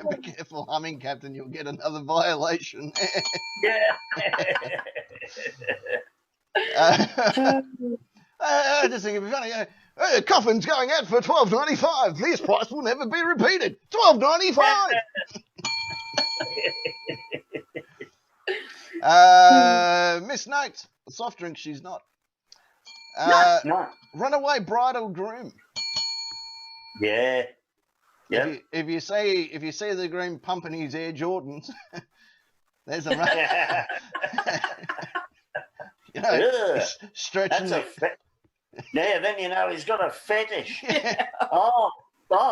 Speaker 5: Be careful humming, Captain. You'll get another violation. I just think it'd be funny. Coffin's going out for $12.95. This price will never be repeated. $12.95. Miss Notes, a soft drink. She's not.
Speaker 2: No.
Speaker 5: Runaway bridal groom.
Speaker 2: Yeah. Yeah.
Speaker 5: If you see the groom pumping his Air Jordans, there's a stretching.
Speaker 2: Yeah, then he's got a fetish.
Speaker 5: Yeah.
Speaker 2: Oh,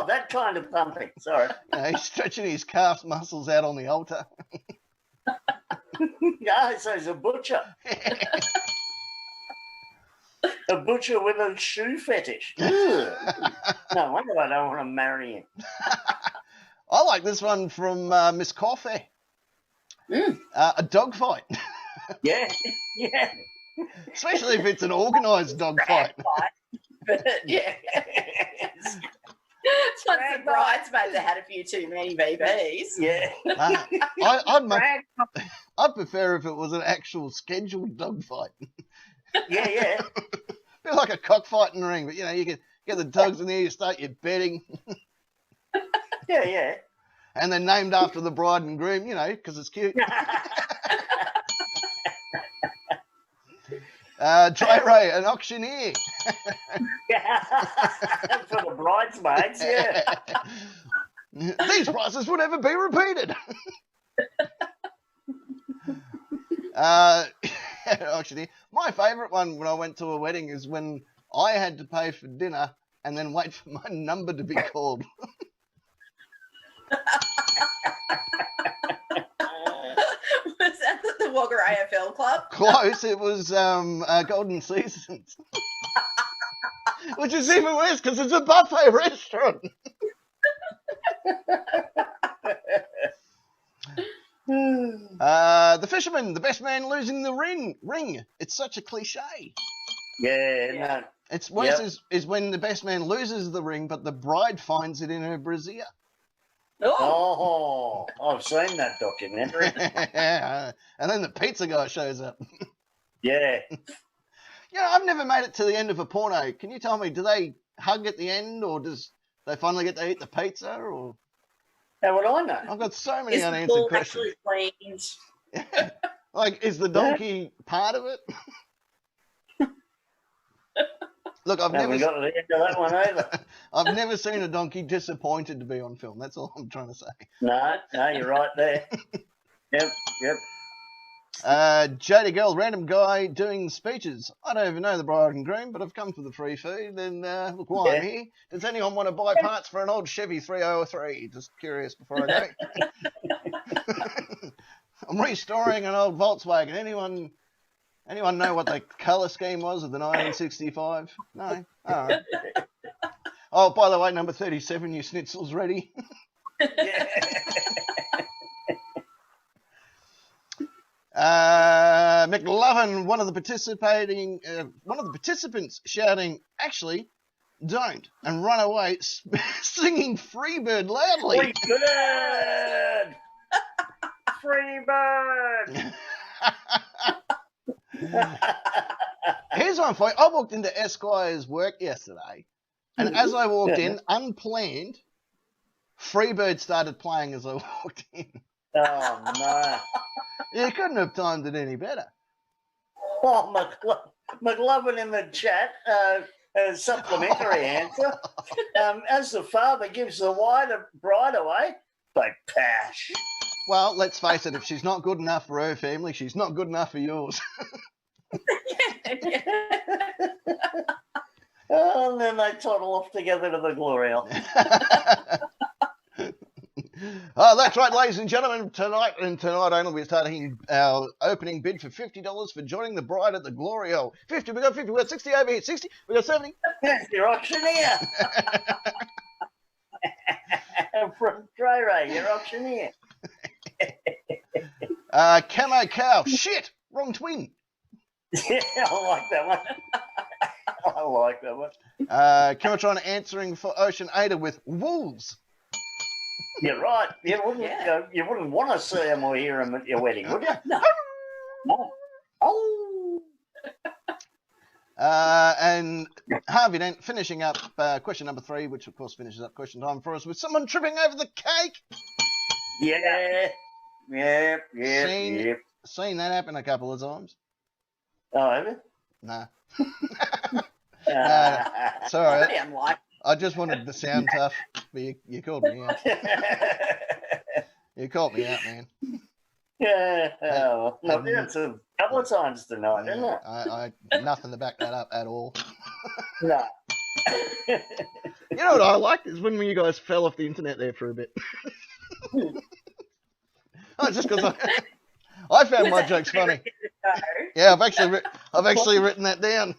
Speaker 2: that kind of pumping. Sorry.
Speaker 5: He's stretching his calf muscles out on the altar.
Speaker 2: Yeah, so he's a butcher. A butcher with a shoe fetish. No wonder I don't want to marry him.
Speaker 5: I like this one from Miss Coffee. A dog fight.
Speaker 2: Yeah.
Speaker 5: Especially if it's an organised dog fight.
Speaker 3: But yeah. It's once the bridesmaids have had a few too many BBs.
Speaker 2: Yeah.
Speaker 5: I'd prefer if it was an actual scheduled dog fight.
Speaker 2: Yeah.
Speaker 5: Be like a cockfighting ring, but you get the dogs in there, you start your betting.
Speaker 2: Yeah.
Speaker 5: And they're named after the bride and groom, because it's cute. Dry Ray, an auctioneer.
Speaker 2: For the bridesmaids, yeah.
Speaker 5: These prices will never be repeated. Actually, my favourite one when I went to a wedding is when I had to pay for dinner and then wait for my number to be called.
Speaker 3: Was that the Wagga AFL club?
Speaker 5: Close, it was Golden Seasons. Which is even worse because it's a buffet restaurant. The fisherman, the best man losing the ring. It's such a cliche.
Speaker 2: Yeah. No.
Speaker 5: It's worse is when the best man loses the ring, but the bride finds it in her brassiere.
Speaker 2: Oh, I've seen that documentary.
Speaker 5: And then the pizza guy shows up.
Speaker 2: Yeah.
Speaker 5: You know, I've never made it to the end of a porno. Can you tell me, do they hug at the end, or does they finally get to eat the pizza? Or
Speaker 2: How would I know?
Speaker 5: I've got so many
Speaker 3: Is the
Speaker 5: unanswered
Speaker 3: pool
Speaker 5: questions.
Speaker 3: actually cleaned?
Speaker 5: Like, is the donkey part of it? Look, I've
Speaker 2: Haven't
Speaker 5: never
Speaker 2: got to the end of that one either.
Speaker 5: I've never seen a donkey disappointed to be on film. That's all I'm trying to say.
Speaker 2: No, you're right there. Yep.
Speaker 5: Jody Girl, random guy doing speeches. I don't even know the bride and groom, but I've come for the free food, and look why I'm here. Does anyone want to buy parts for an old Chevy 303? Just curious before I go. I'm restoring an old Volkswagen. Anyone know what the colour scheme was of the 1965? No? All right. Oh, by the way, number 37, your schnitzel's ready. McLovin, one of the participants shouting, "Actually, don't," and run away, singing "Freebird" loudly.
Speaker 2: Freebird! Freebird!
Speaker 5: Here's one for you. I walked into Esquire's work yesterday, and as I walked in, unplanned, Freebird started playing as I walked in.
Speaker 2: Oh, no.
Speaker 5: You couldn't have timed it any better.
Speaker 2: Oh, McLovin in the chat, a supplementary answer. As the father gives the bride away, they pash.
Speaker 5: Well, let's face it, if she's not good enough for her family, she's not good enough for yours.
Speaker 2: Oh, and then they toddle off together to the glory hole.
Speaker 5: Oh, that's right, ladies and gentlemen. Tonight and tonight only, we're starting our opening bid for $50 for joining the bride at the glory hole. 50, we got 50, we got 60 over here, 60, we got 70.
Speaker 2: Yes, your auctioneer. From Dre Ray, your auctioneer.
Speaker 5: Camo cow. Shit, wrong twin.
Speaker 2: Yeah, I like that one. I like that one.
Speaker 5: Camatron answering for Ocean Ada with wolves.
Speaker 2: You're right. You wouldn't want to see them or hear them at your wedding, would you?
Speaker 3: No.
Speaker 2: No. Oh.
Speaker 5: And Harvey Dent finishing up question number 3, which of course finishes up question time for us, with someone tripping over the cake.
Speaker 2: Yeah. Yep.
Speaker 5: Seen that happen a couple of times.
Speaker 2: Oh, have you?
Speaker 5: Nah.
Speaker 2: Ah.
Speaker 5: Sorry.
Speaker 3: Pretty unlikely.
Speaker 5: I just wanted to sound tough, but you called me out. You called me out, man.
Speaker 2: Yeah. Oh, no, it's a couple of times tonight, isn't it?
Speaker 5: I nothing to back that up at all.
Speaker 2: No.
Speaker 5: You know what I liked is when you guys fell off the internet there for a bit. Oh, just because I found my jokes funny. Yeah, I've actually written that down.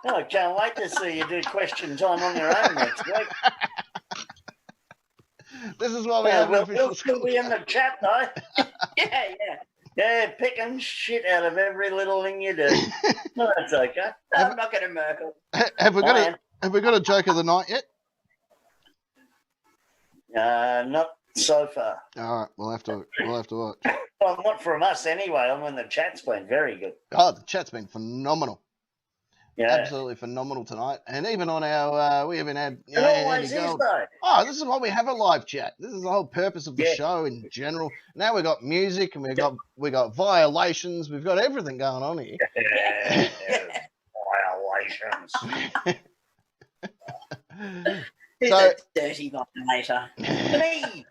Speaker 2: Oh, I can't wait to see you do question time on your own next week.
Speaker 5: This is why we have an official
Speaker 2: We'll still be in the chat, though.
Speaker 3: Yeah.
Speaker 2: Yeah, picking shit out of every little thing you do. No, that's okay.
Speaker 3: I'm not going to Merkel.
Speaker 5: Have we got a joke of the night yet?
Speaker 2: Not so far.
Speaker 5: All right, we'll have to watch.
Speaker 2: Well, not from us anyway. I mean, the chat's been very good.
Speaker 5: Oh, the chat's been phenomenal.
Speaker 2: Yeah.
Speaker 5: Absolutely phenomenal tonight. And even on our, we even had,
Speaker 2: It always is, though.
Speaker 5: Oh, this is why we have a live chat. This is the whole purpose of the show in general. Now we've got music and we got violations. We've got everything going on here.
Speaker 2: violations.
Speaker 3: Who's
Speaker 5: So-
Speaker 3: a dirty violator?
Speaker 2: Me.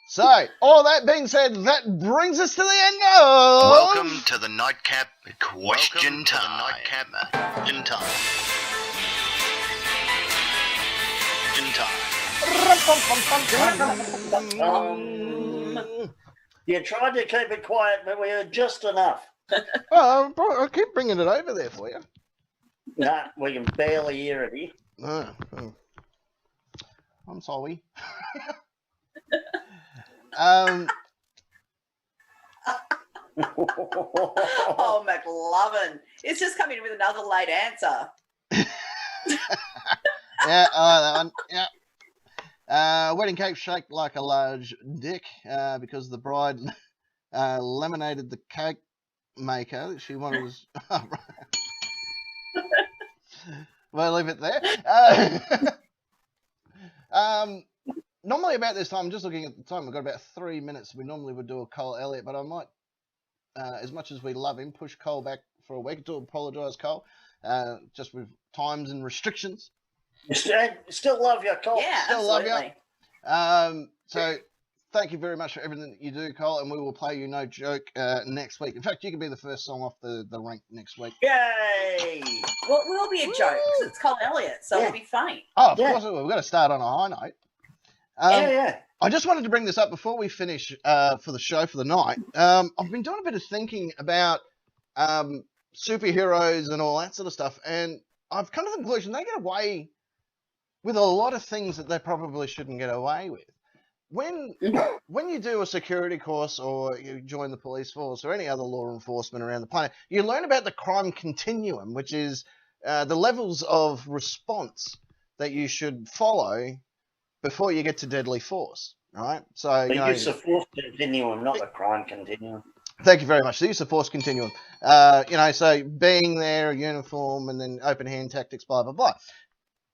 Speaker 5: So, all that being said, that brings us to the end of...
Speaker 1: Welcome to the Nightcap Question Time. Question Time.
Speaker 2: You tried to keep it quiet, but we heard just enough.
Speaker 5: Well, I'll keep bringing it over there for you.
Speaker 2: Nah, we can barely hear it here.
Speaker 5: I'm sorry.
Speaker 3: Oh, McLovin. It's just come in with another late answer.
Speaker 5: Yeah, that one. Yeah. Wedding cake shaped like a large dick because the bride laminated the cake maker. She wanted was. We'll leave it there. Normally about this time, I'm just looking at the time, we've got about 3 minutes. We normally would do a Cole Elliott, but I might, as much as we love him, push Cole back for a week. Do apologise, Cole, just with times and restrictions.
Speaker 2: Still love your Cole.
Speaker 3: Yeah,
Speaker 5: Still love
Speaker 3: absolutely.
Speaker 5: you. So thank you very much for everything that you do, Cole, and we will play you No Joke next week. In fact, you can be the first song off the rank next week.
Speaker 2: Yay!
Speaker 3: Well, it will be a joke because it's Cole Elliott, so
Speaker 2: Yeah.
Speaker 3: it'll be funny.
Speaker 5: Oh, of
Speaker 2: Yeah.
Speaker 5: course, we've got to start on a high note.
Speaker 2: Yeah.
Speaker 5: I just wanted to bring this up before we finish for the show for the night. I've been doing a bit of thinking about superheroes and all that sort of stuff, and I've come to the conclusion they get away with a lot of things that they probably shouldn't get away with. When you do a security course or you join the police force or any other law enforcement around the planet, you learn about the crime continuum, which is the levels of response that you should follow before you get to deadly force, right? So,
Speaker 2: The use of force continuum, not the crime continuum.
Speaker 5: thank you very much. The use of force continuum. So being there, a uniform, and then open hand tactics, blah, blah, blah.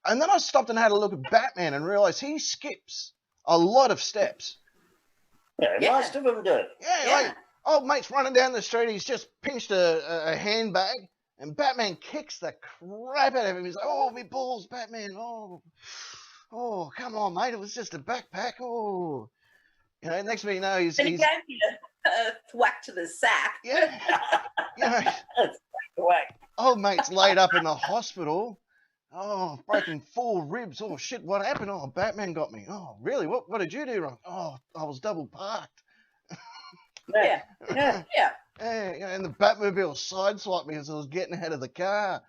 Speaker 5: And then I stopped and had a look at Batman and realised he skips a lot of steps.
Speaker 2: Yeah, most of them do.
Speaker 5: Yeah, like, old mate's running down the street, he's just pinched a handbag, and Batman kicks the crap out of him. He's like, oh, me balls, Batman, oh, come on, mate, it was just a backpack, oh. Next thing you know, he's
Speaker 3: And he gave me a thwack to the sack.
Speaker 5: yeah,
Speaker 2: That's whack.
Speaker 5: old mate's laid up in the hospital. Oh, broken 4 ribs. Oh, shit, what happened? Oh, Batman got me. Oh, really? What did you do wrong? Oh, I was double parked.
Speaker 2: Yeah.
Speaker 3: Yeah.
Speaker 5: Yeah, and the Batmobile sideswiped me as I was getting ahead of the car.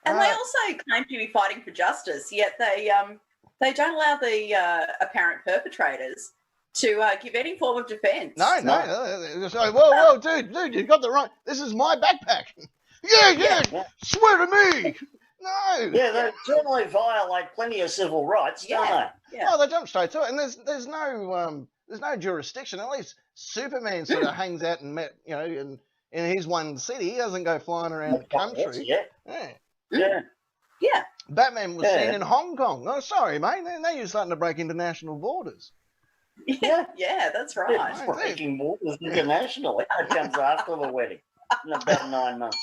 Speaker 3: And they also claim to be fighting for justice, yet they don't allow the apparent perpetrators to give any form of defence.
Speaker 5: No. It's like, whoa, dude, you got the right. This is my backpack. Yeah, swear to me. No.
Speaker 2: Yeah, they generally violate plenty of civil rights, don't
Speaker 3: Yeah.
Speaker 2: they?
Speaker 3: Yeah.
Speaker 5: Oh, they jump straight to it, and there's no jurisdiction. At least Superman sort of hangs out and in his one city. He doesn't go flying around the country.
Speaker 2: Yeah.
Speaker 5: Batman was
Speaker 2: Yeah.
Speaker 5: seen in Hong Kong. Oh, sorry, mate. They're you starting to break international borders.
Speaker 2: Yeah.
Speaker 3: Yeah, that's right.
Speaker 2: It's breaking borders internationally. That comes after the wedding in about 9 months.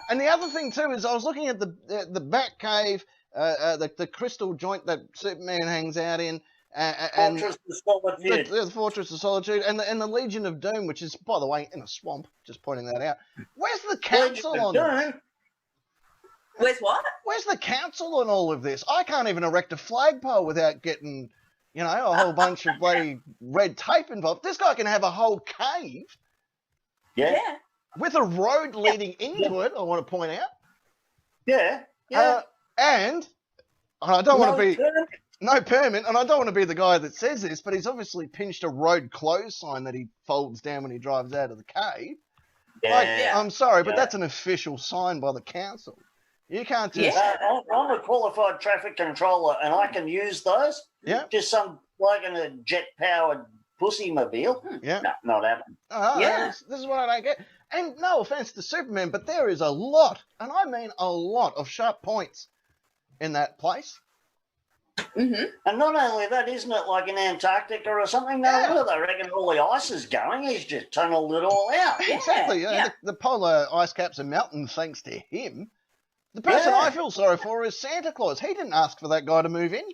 Speaker 5: And the other thing too is I was looking at the Batcave, the crystal joint that Superman hangs out in, and
Speaker 2: Fortress of Solitude.
Speaker 5: the Fortress of Solitude, and the Legion of Doom, which is, by the way, in a swamp. Just pointing that out. Where's the council on this?
Speaker 3: Where's what?
Speaker 5: Where's the council on all of this? I can't even erect a flagpole without getting, a whole bunch of bloody red tape involved. This guy can have a whole cave
Speaker 2: Yeah.
Speaker 3: Yeah.
Speaker 5: with a road leading into it, I want to point out.
Speaker 2: Yeah.
Speaker 5: And I don't want to be...
Speaker 2: permit.
Speaker 5: No permit, and I don't want to be the guy that says this, but he's obviously pinched a road closed sign that he folds down when he drives out of the cave.
Speaker 2: Yeah.
Speaker 5: I'm sorry, but
Speaker 2: Yeah.
Speaker 5: that's an official sign by the council. You can't just...
Speaker 3: Yeah.
Speaker 2: I'm a qualified traffic controller, and I can use those.
Speaker 5: Yeah.
Speaker 2: Just some like in a jet-powered pussy mobile.
Speaker 5: Yeah.
Speaker 2: No, not happening.
Speaker 3: Yeah.
Speaker 5: This is what I don't get. And no offense to Superman, but there is a lot, and I mean a lot, of sharp points in that place.
Speaker 3: Mm-hmm.
Speaker 2: And not only that, isn't it like in Antarctica or something? No
Speaker 5: Yeah.
Speaker 2: wonder they reckon all the ice is going. He's just tunneled it all out.
Speaker 3: Yeah,
Speaker 5: Exactly.
Speaker 3: yeah.
Speaker 5: The polar ice caps are melting thanks to him. The person
Speaker 2: Yeah.
Speaker 5: I feel sorry for is Santa Claus. He didn't ask for that guy to move in.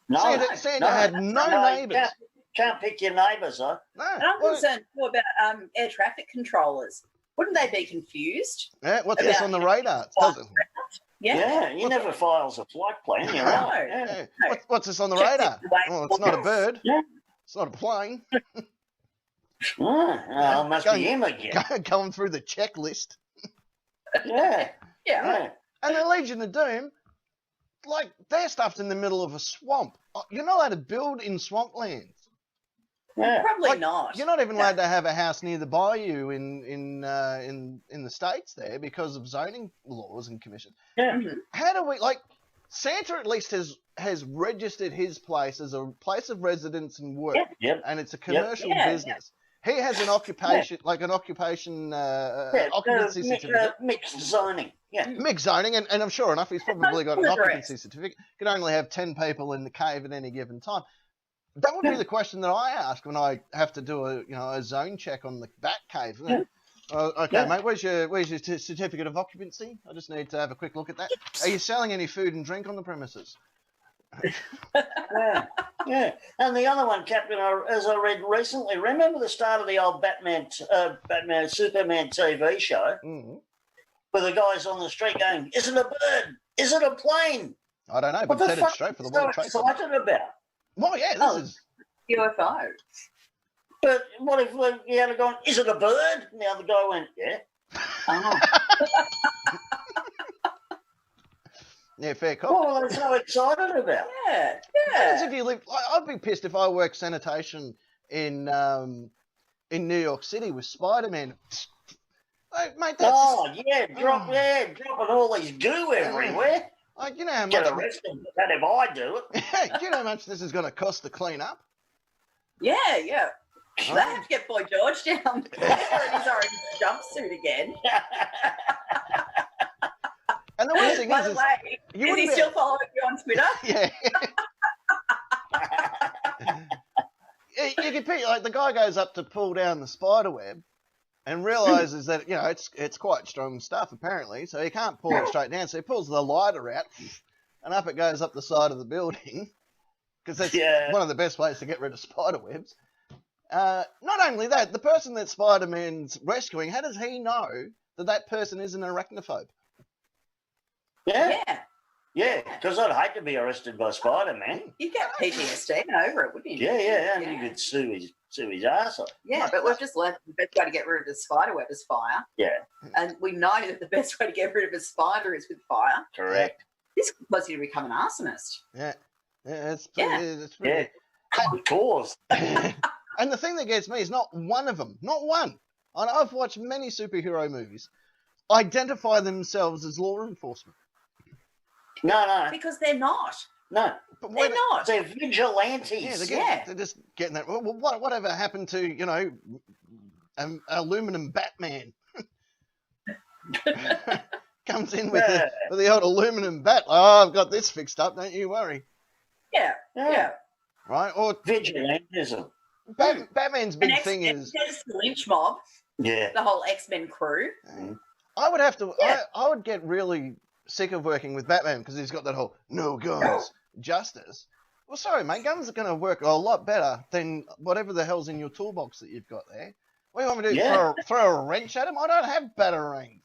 Speaker 2: No,
Speaker 5: Santa had no
Speaker 2: you
Speaker 5: neighbours.
Speaker 2: Can't pick your neighbours, though.
Speaker 5: No.
Speaker 3: And I'm
Speaker 5: Well,
Speaker 3: concerned too about air traffic controllers. Wouldn't they be confused?
Speaker 5: yeah, what's this on the radar? It
Speaker 3: Well,
Speaker 5: doesn't.
Speaker 3: Yeah.
Speaker 2: He never files a flight plan. You're
Speaker 3: No.
Speaker 2: right. Yeah.
Speaker 5: Yeah. What's this on the
Speaker 3: Checks
Speaker 5: radar?
Speaker 3: it away.
Speaker 5: Well, it's not a bird.
Speaker 2: Yeah.
Speaker 5: It's not a plane.
Speaker 2: Oh, must
Speaker 5: Going-
Speaker 2: be him again.
Speaker 5: Going through the checklist.
Speaker 2: Yeah.
Speaker 3: Yeah.
Speaker 2: Yeah.
Speaker 5: And the Legion of Doom, like, they're stuffed in the middle of a swamp. You're not allowed to build in swamplands.
Speaker 2: Yeah.
Speaker 3: Probably
Speaker 5: Like,
Speaker 3: not.
Speaker 5: You're not even allowed to have a house near the bayou in the States there because of zoning laws and commissions.
Speaker 2: Yeah.
Speaker 3: Mhm.
Speaker 5: How do we, like, Santa at least has registered his place as a place of residence and work,
Speaker 2: Yep.
Speaker 5: and it's a commercial
Speaker 3: Yeah.
Speaker 5: business. He has an occupation, like an occupation occupancy certificate.
Speaker 2: Mixed zoning. Yeah.
Speaker 5: Mixed zoning, and I'm sure enough, he's probably got an
Speaker 3: Address.
Speaker 5: occupancy certificate. Can only have 10 people in the cave at any given time. That would be the question that I ask when I have to do a zone check on the Bat Cave.
Speaker 2: Yeah.
Speaker 5: Okay,
Speaker 2: Yeah.
Speaker 5: mate, where's your certificate of occupancy? I just need to have a quick look at that. Are you selling any food and drink on the premises?
Speaker 2: Yeah. Yeah. And the other one, Captain, as I read recently, remember the start of the old Batman Superman TV show
Speaker 5: Mm.
Speaker 2: where the guys on the street going, "Is it a bird? Is it a plane?"
Speaker 5: I don't know,
Speaker 2: What
Speaker 5: but
Speaker 2: the
Speaker 5: said it
Speaker 2: fuck
Speaker 5: straight for the
Speaker 2: are you
Speaker 5: World
Speaker 2: so
Speaker 5: Trade Center.
Speaker 2: excited about?
Speaker 5: Well, yeah, this
Speaker 3: Oh.
Speaker 5: is.
Speaker 3: UFO.
Speaker 2: But what if you had gone, "Is it a bird?" And the other guy went, "Yeah."
Speaker 3: Oh.
Speaker 5: Yeah, fair call.
Speaker 2: What were they so excited about?
Speaker 3: Yeah.
Speaker 5: As
Speaker 3: Yeah.
Speaker 5: if you live, I'd be pissed if I worked sanitation in New York City with Spider-Man. Like, mate, that's
Speaker 2: Oh, yeah, dropping all these goo everywhere.
Speaker 5: like, you know how
Speaker 2: Get
Speaker 5: much.
Speaker 2: arrested for that if I do it.
Speaker 5: Do you know how much this is going to cost to clean up?
Speaker 3: Yeah. Yeah. They have to get Boy George down there in his orange jumpsuit again.
Speaker 5: And the worst thing
Speaker 3: By
Speaker 5: is,
Speaker 3: the way,
Speaker 5: you
Speaker 3: is he
Speaker 5: wouldn't be-
Speaker 3: still following you on Twitter?
Speaker 5: yeah. You can picture, like, the guy goes up to pull down the spider web and realizes that it's quite strong stuff apparently, so he can't pull it straight down. So he pulls the lighter out, and up it goes up the side of the building because that's
Speaker 2: Yeah.
Speaker 5: one of the best ways to get rid of spider webs. Not only that, the person that Spider-Man's rescuing, how does he know that person is an arachnophobe?
Speaker 2: Yeah,
Speaker 3: Yeah.
Speaker 2: yeah, because I'd hate to be arrested by Spider-Man.
Speaker 3: You'd get PTSD over it, wouldn't you?
Speaker 2: Yeah, and you could sue his ass off.
Speaker 3: Yeah, but we've just learned the best way to get rid of a spider web is fire.
Speaker 2: Yeah,
Speaker 3: And we know that the best way to get rid of a spider is with fire.
Speaker 2: correct.
Speaker 3: This could cause you to become an arsonist.
Speaker 5: Yeah, it's
Speaker 3: Yeah.
Speaker 5: it's
Speaker 2: Yeah,
Speaker 5: pretty.
Speaker 2: of course.
Speaker 5: And the thing that gets me is not one of them, not one. And I've watched many superhero movies identify themselves as law enforcement.
Speaker 2: No,
Speaker 3: Because they're not.
Speaker 2: no.
Speaker 5: But
Speaker 3: They're
Speaker 5: wait,
Speaker 3: not.
Speaker 2: They're vigilantes.
Speaker 5: they're just getting that. Well, whatever happened to aluminum Batman? Comes in with the old aluminum bat. Oh, I've got this fixed up. Don't you worry.
Speaker 3: Yeah. Yeah.
Speaker 5: Right? Or
Speaker 2: Vigilantism.
Speaker 5: Batman's big thing is.
Speaker 3: There's the lynch mob,
Speaker 2: Yeah.
Speaker 3: the whole X-Men crew.
Speaker 5: I would have to.
Speaker 3: Yeah.
Speaker 5: I would get really sick of working with Batman because he's got that whole no guns justice. Well, sorry, mate. Guns are going to work a lot better than whatever the hell's in your toolbox that you've got there. What do you want me to do?
Speaker 2: Yeah.
Speaker 5: Throw a wrench at him? I don't have batarangs.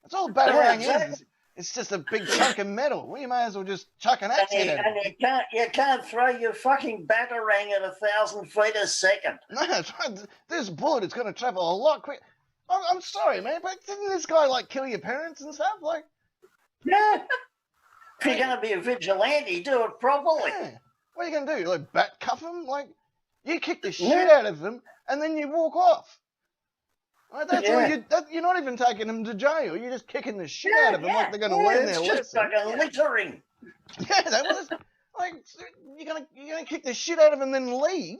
Speaker 5: That's all batarang
Speaker 2: exactly.
Speaker 5: is. It's just a big chunk of metal. Well, you may as well just chuck an axe
Speaker 2: And,
Speaker 5: in at him.
Speaker 2: you can't throw your fucking batarang at 1,000 feet a second.
Speaker 5: No, that's right. This bullet is going to travel a lot quicker. I'm sorry, man, but didn't this guy like kill your parents and stuff? Like,
Speaker 2: Yeah. If you're going to be a vigilante, do it properly.
Speaker 5: yeah. What are you going to do? Like, bat cuff him? Like, you kick the shit
Speaker 2: Yeah.
Speaker 5: out of them and then you walk off. Like, that's all you're not even taking them to jail. You're just kicking the shit out of them like they're going to learn
Speaker 2: it's
Speaker 5: their
Speaker 2: just
Speaker 5: lesson.
Speaker 2: like a littering.
Speaker 5: Yeah, that was like you're gonna kick the shit out of them and then leave.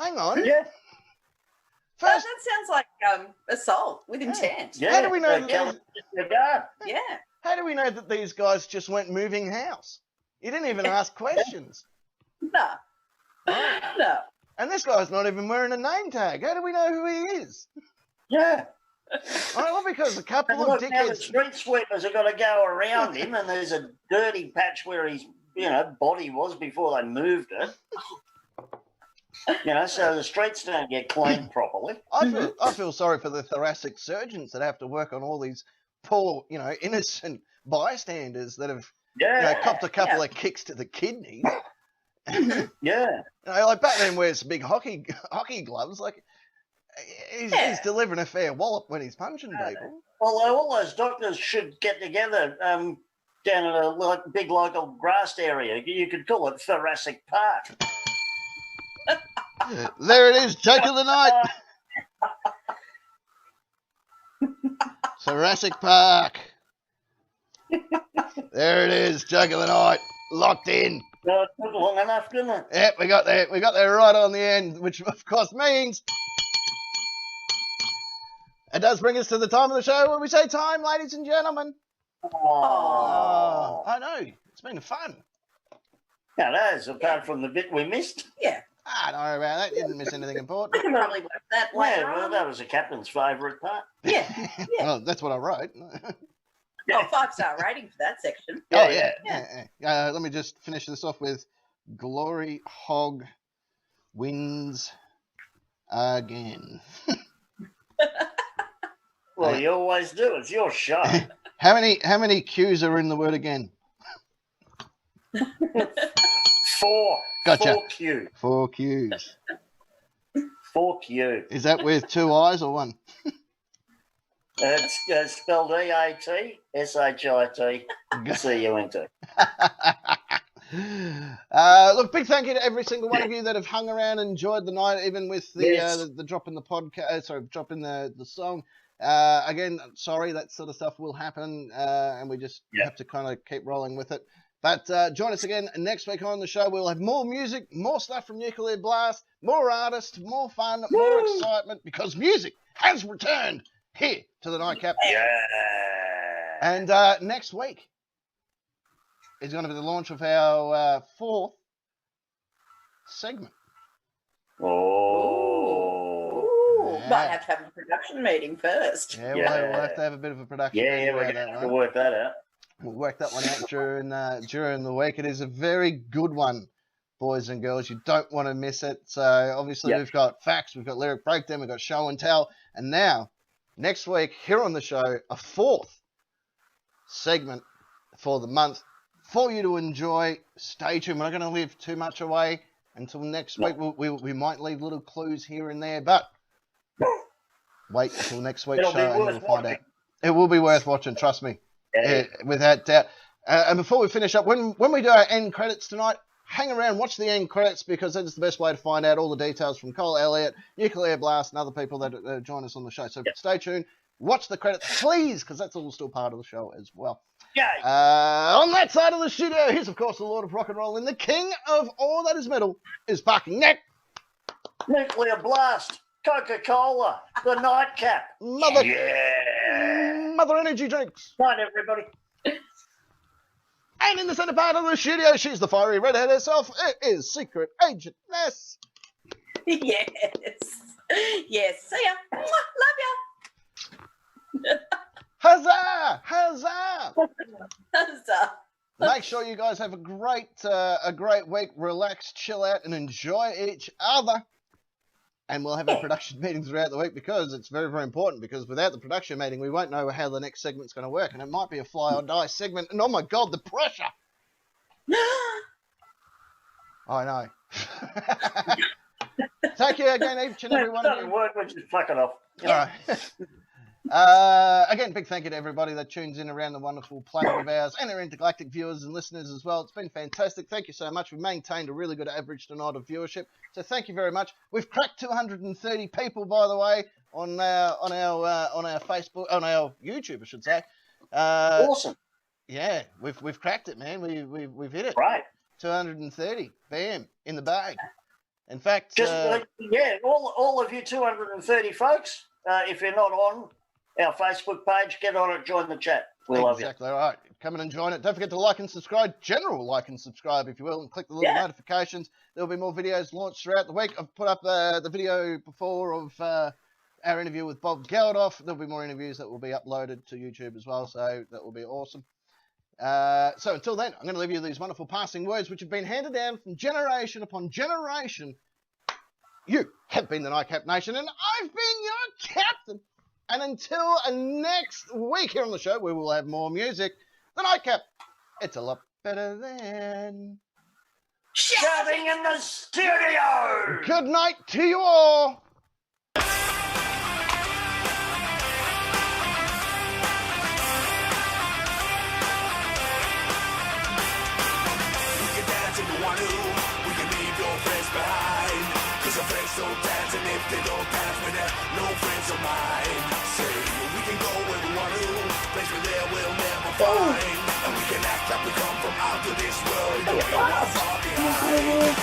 Speaker 5: Hang on.
Speaker 2: Yeah.
Speaker 3: That
Speaker 5: First,
Speaker 3: sounds like assault with intent.
Speaker 2: Yeah.
Speaker 5: How do we know
Speaker 2: they
Speaker 5: that
Speaker 2: kill
Speaker 5: those-
Speaker 2: the guard.
Speaker 3: Yeah.
Speaker 5: how do we know that these guys just went moving house? You didn't even ask questions.
Speaker 3: No. No.
Speaker 5: And this guy's not even wearing a name tag. How do we know who he is?
Speaker 2: Yeah.
Speaker 5: Well, because a couple
Speaker 2: And
Speaker 5: of
Speaker 2: look, now the
Speaker 5: dickheads.
Speaker 2: street sweepers have got to go around him, and there's a dirty patch where his, body was before they moved it. So the streets don't get cleaned properly.
Speaker 5: I feel sorry for the thoracic surgeons that have to work on all these poor, innocent bystanders that have copped a couple of kicks to the kidneys.
Speaker 2: Yeah.
Speaker 5: Like Batman wears big hockey gloves. Like he's delivering a fair wallop when he's punching people.
Speaker 2: Although all those doctors should get together down at a big local grassed area. You could call it Thoracic Park.
Speaker 5: There it is, joke of the night. Thoracic Park. There it is, joke of the night. Locked in.
Speaker 2: No, it took long enough, didn't it?
Speaker 5: Yep, we got there. We got there right on the end, which of course means it does bring us to the time of the show where we say time, ladies and gentlemen.
Speaker 2: Oh.
Speaker 5: I know. It's been fun.
Speaker 2: Now that is, apart from the bit we missed.
Speaker 3: Yeah.
Speaker 5: Don't worry about that. Didn't miss anything important.
Speaker 3: I can probably work that
Speaker 2: Yeah,
Speaker 3: later
Speaker 2: well,
Speaker 3: on.
Speaker 2: that was the captain's favourite part.
Speaker 3: Yeah.
Speaker 5: Well, that's what I wrote.
Speaker 3: Oh, 5-star rating for that section.
Speaker 5: Yeah. Let me just finish this off with Glory Hog wins again.
Speaker 2: Well, you always do. It's your show.
Speaker 5: How many Q's are in the word again?
Speaker 2: 4.
Speaker 5: Gotcha.
Speaker 2: 4 Q.
Speaker 5: 4 Q's.
Speaker 2: 4 Q.
Speaker 5: Is that with 2 I's or 1?
Speaker 2: It's spelled EATSHIT.
Speaker 5: Look, big thank you to every single one of you that have hung around and enjoyed the night, even with the the drop in the podcast. Drop in the song. Again, sorry, that sort of stuff will happen, and we just have to kind of keep rolling with it. But join us again next week on the show. We'll have more music, more stuff from Nuclear Blast, more artists, more fun, more excitement, because music has returned here to the Nightcap.
Speaker 2: Yeah.
Speaker 5: And next week is going to be the launch of our 4th segment.
Speaker 2: Oh.
Speaker 3: Ooh. Might have to have a production meeting first.
Speaker 5: Yeah, we'll have to have a bit of a production.
Speaker 2: Yeah, we're going to have to work that out.
Speaker 5: We'll work that one out during the week. It is a very good one, boys and girls. You don't want to miss it. So obviously we've got facts, we've got lyric breakdown, we've got show and tell, and now next week here on the show, a 4th segment for the month for you to enjoy. Stay tuned. We're not going to leave too much away until next week. We might leave little clues here and there, but wait until next week's show and you'll find out. It will be worth watching, trust me. Yeah, without doubt. And before we finish up, when we do our end credits tonight, hang around, watch the end credits, because that is the best way to find out all the details from Cole Elliott, Nuclear Blast, and other people that join us on the show. So stay tuned, watch the credits, please, because that's all still part of the show as well. On that side of the studio, here's, of course, the Lord of Rock and Roll, and the king of all that is metal is barking neck.
Speaker 2: Nuclear Blast, Coca-Cola, the Nightcap.
Speaker 5: Mother energy drinks.
Speaker 2: Night, everybody.
Speaker 5: And in the center part of the studio, she's the fiery redhead herself. It is Secret Agent Ness.
Speaker 3: Yes. Yes. See ya. Love ya.
Speaker 5: Huzzah! Huzzah!
Speaker 3: Huzzah.
Speaker 5: Make sure you guys have a great week. Relax, chill out, and enjoy each other. And we'll have a production meeting throughout the week, because it's very, very important, because without the production meeting, we won't know how the next segment's going to work. And it might be a fly or die segment. And oh my God, the pressure. I know. Thank you again, each and every one of you.
Speaker 2: Doesn't work, we'll just fuck it off.
Speaker 5: All right. Again, big thank you to everybody that tunes in around the wonderful planet of ours, and our intergalactic viewers and listeners as well. It's been fantastic. Thank you so much. We've maintained a really good average tonight of viewership, so thank you very much. We've cracked 230 people, by the way, on our Facebook, on our YouTube, I should say.
Speaker 2: Awesome.
Speaker 5: Yeah, we've cracked it, man. We've hit it.
Speaker 2: Right.
Speaker 5: 230. Bam, in the bag. In fact,
Speaker 2: just all of you 230 folks, if you're not on our Facebook page, get on it, join the chat. We love you.
Speaker 5: Exactly right. Come in and join it. Don't forget to like and subscribe. General like and subscribe, if you will, and click the little notifications. There'll be more videos launched throughout the week. I've put up the video before of our interview with Bob Geldof. There'll be more interviews that will be uploaded to YouTube as well, so that will be awesome. So until then, I'm going to leave you these wonderful passing words which have been handed down from generation upon generation. You have been the Nightcap Nation, and I've been your captain. And until next week here on the show, we will have more music. The Nightcap, it's a lot better than
Speaker 2: Shouting in the studio!
Speaker 5: Good night to you all.
Speaker 6: So dance, and if they don't dance with that, no friends of mine. Say we can go where we want to, place we're there we'll never find. And we can act like we come from out of this world, and we are far behind.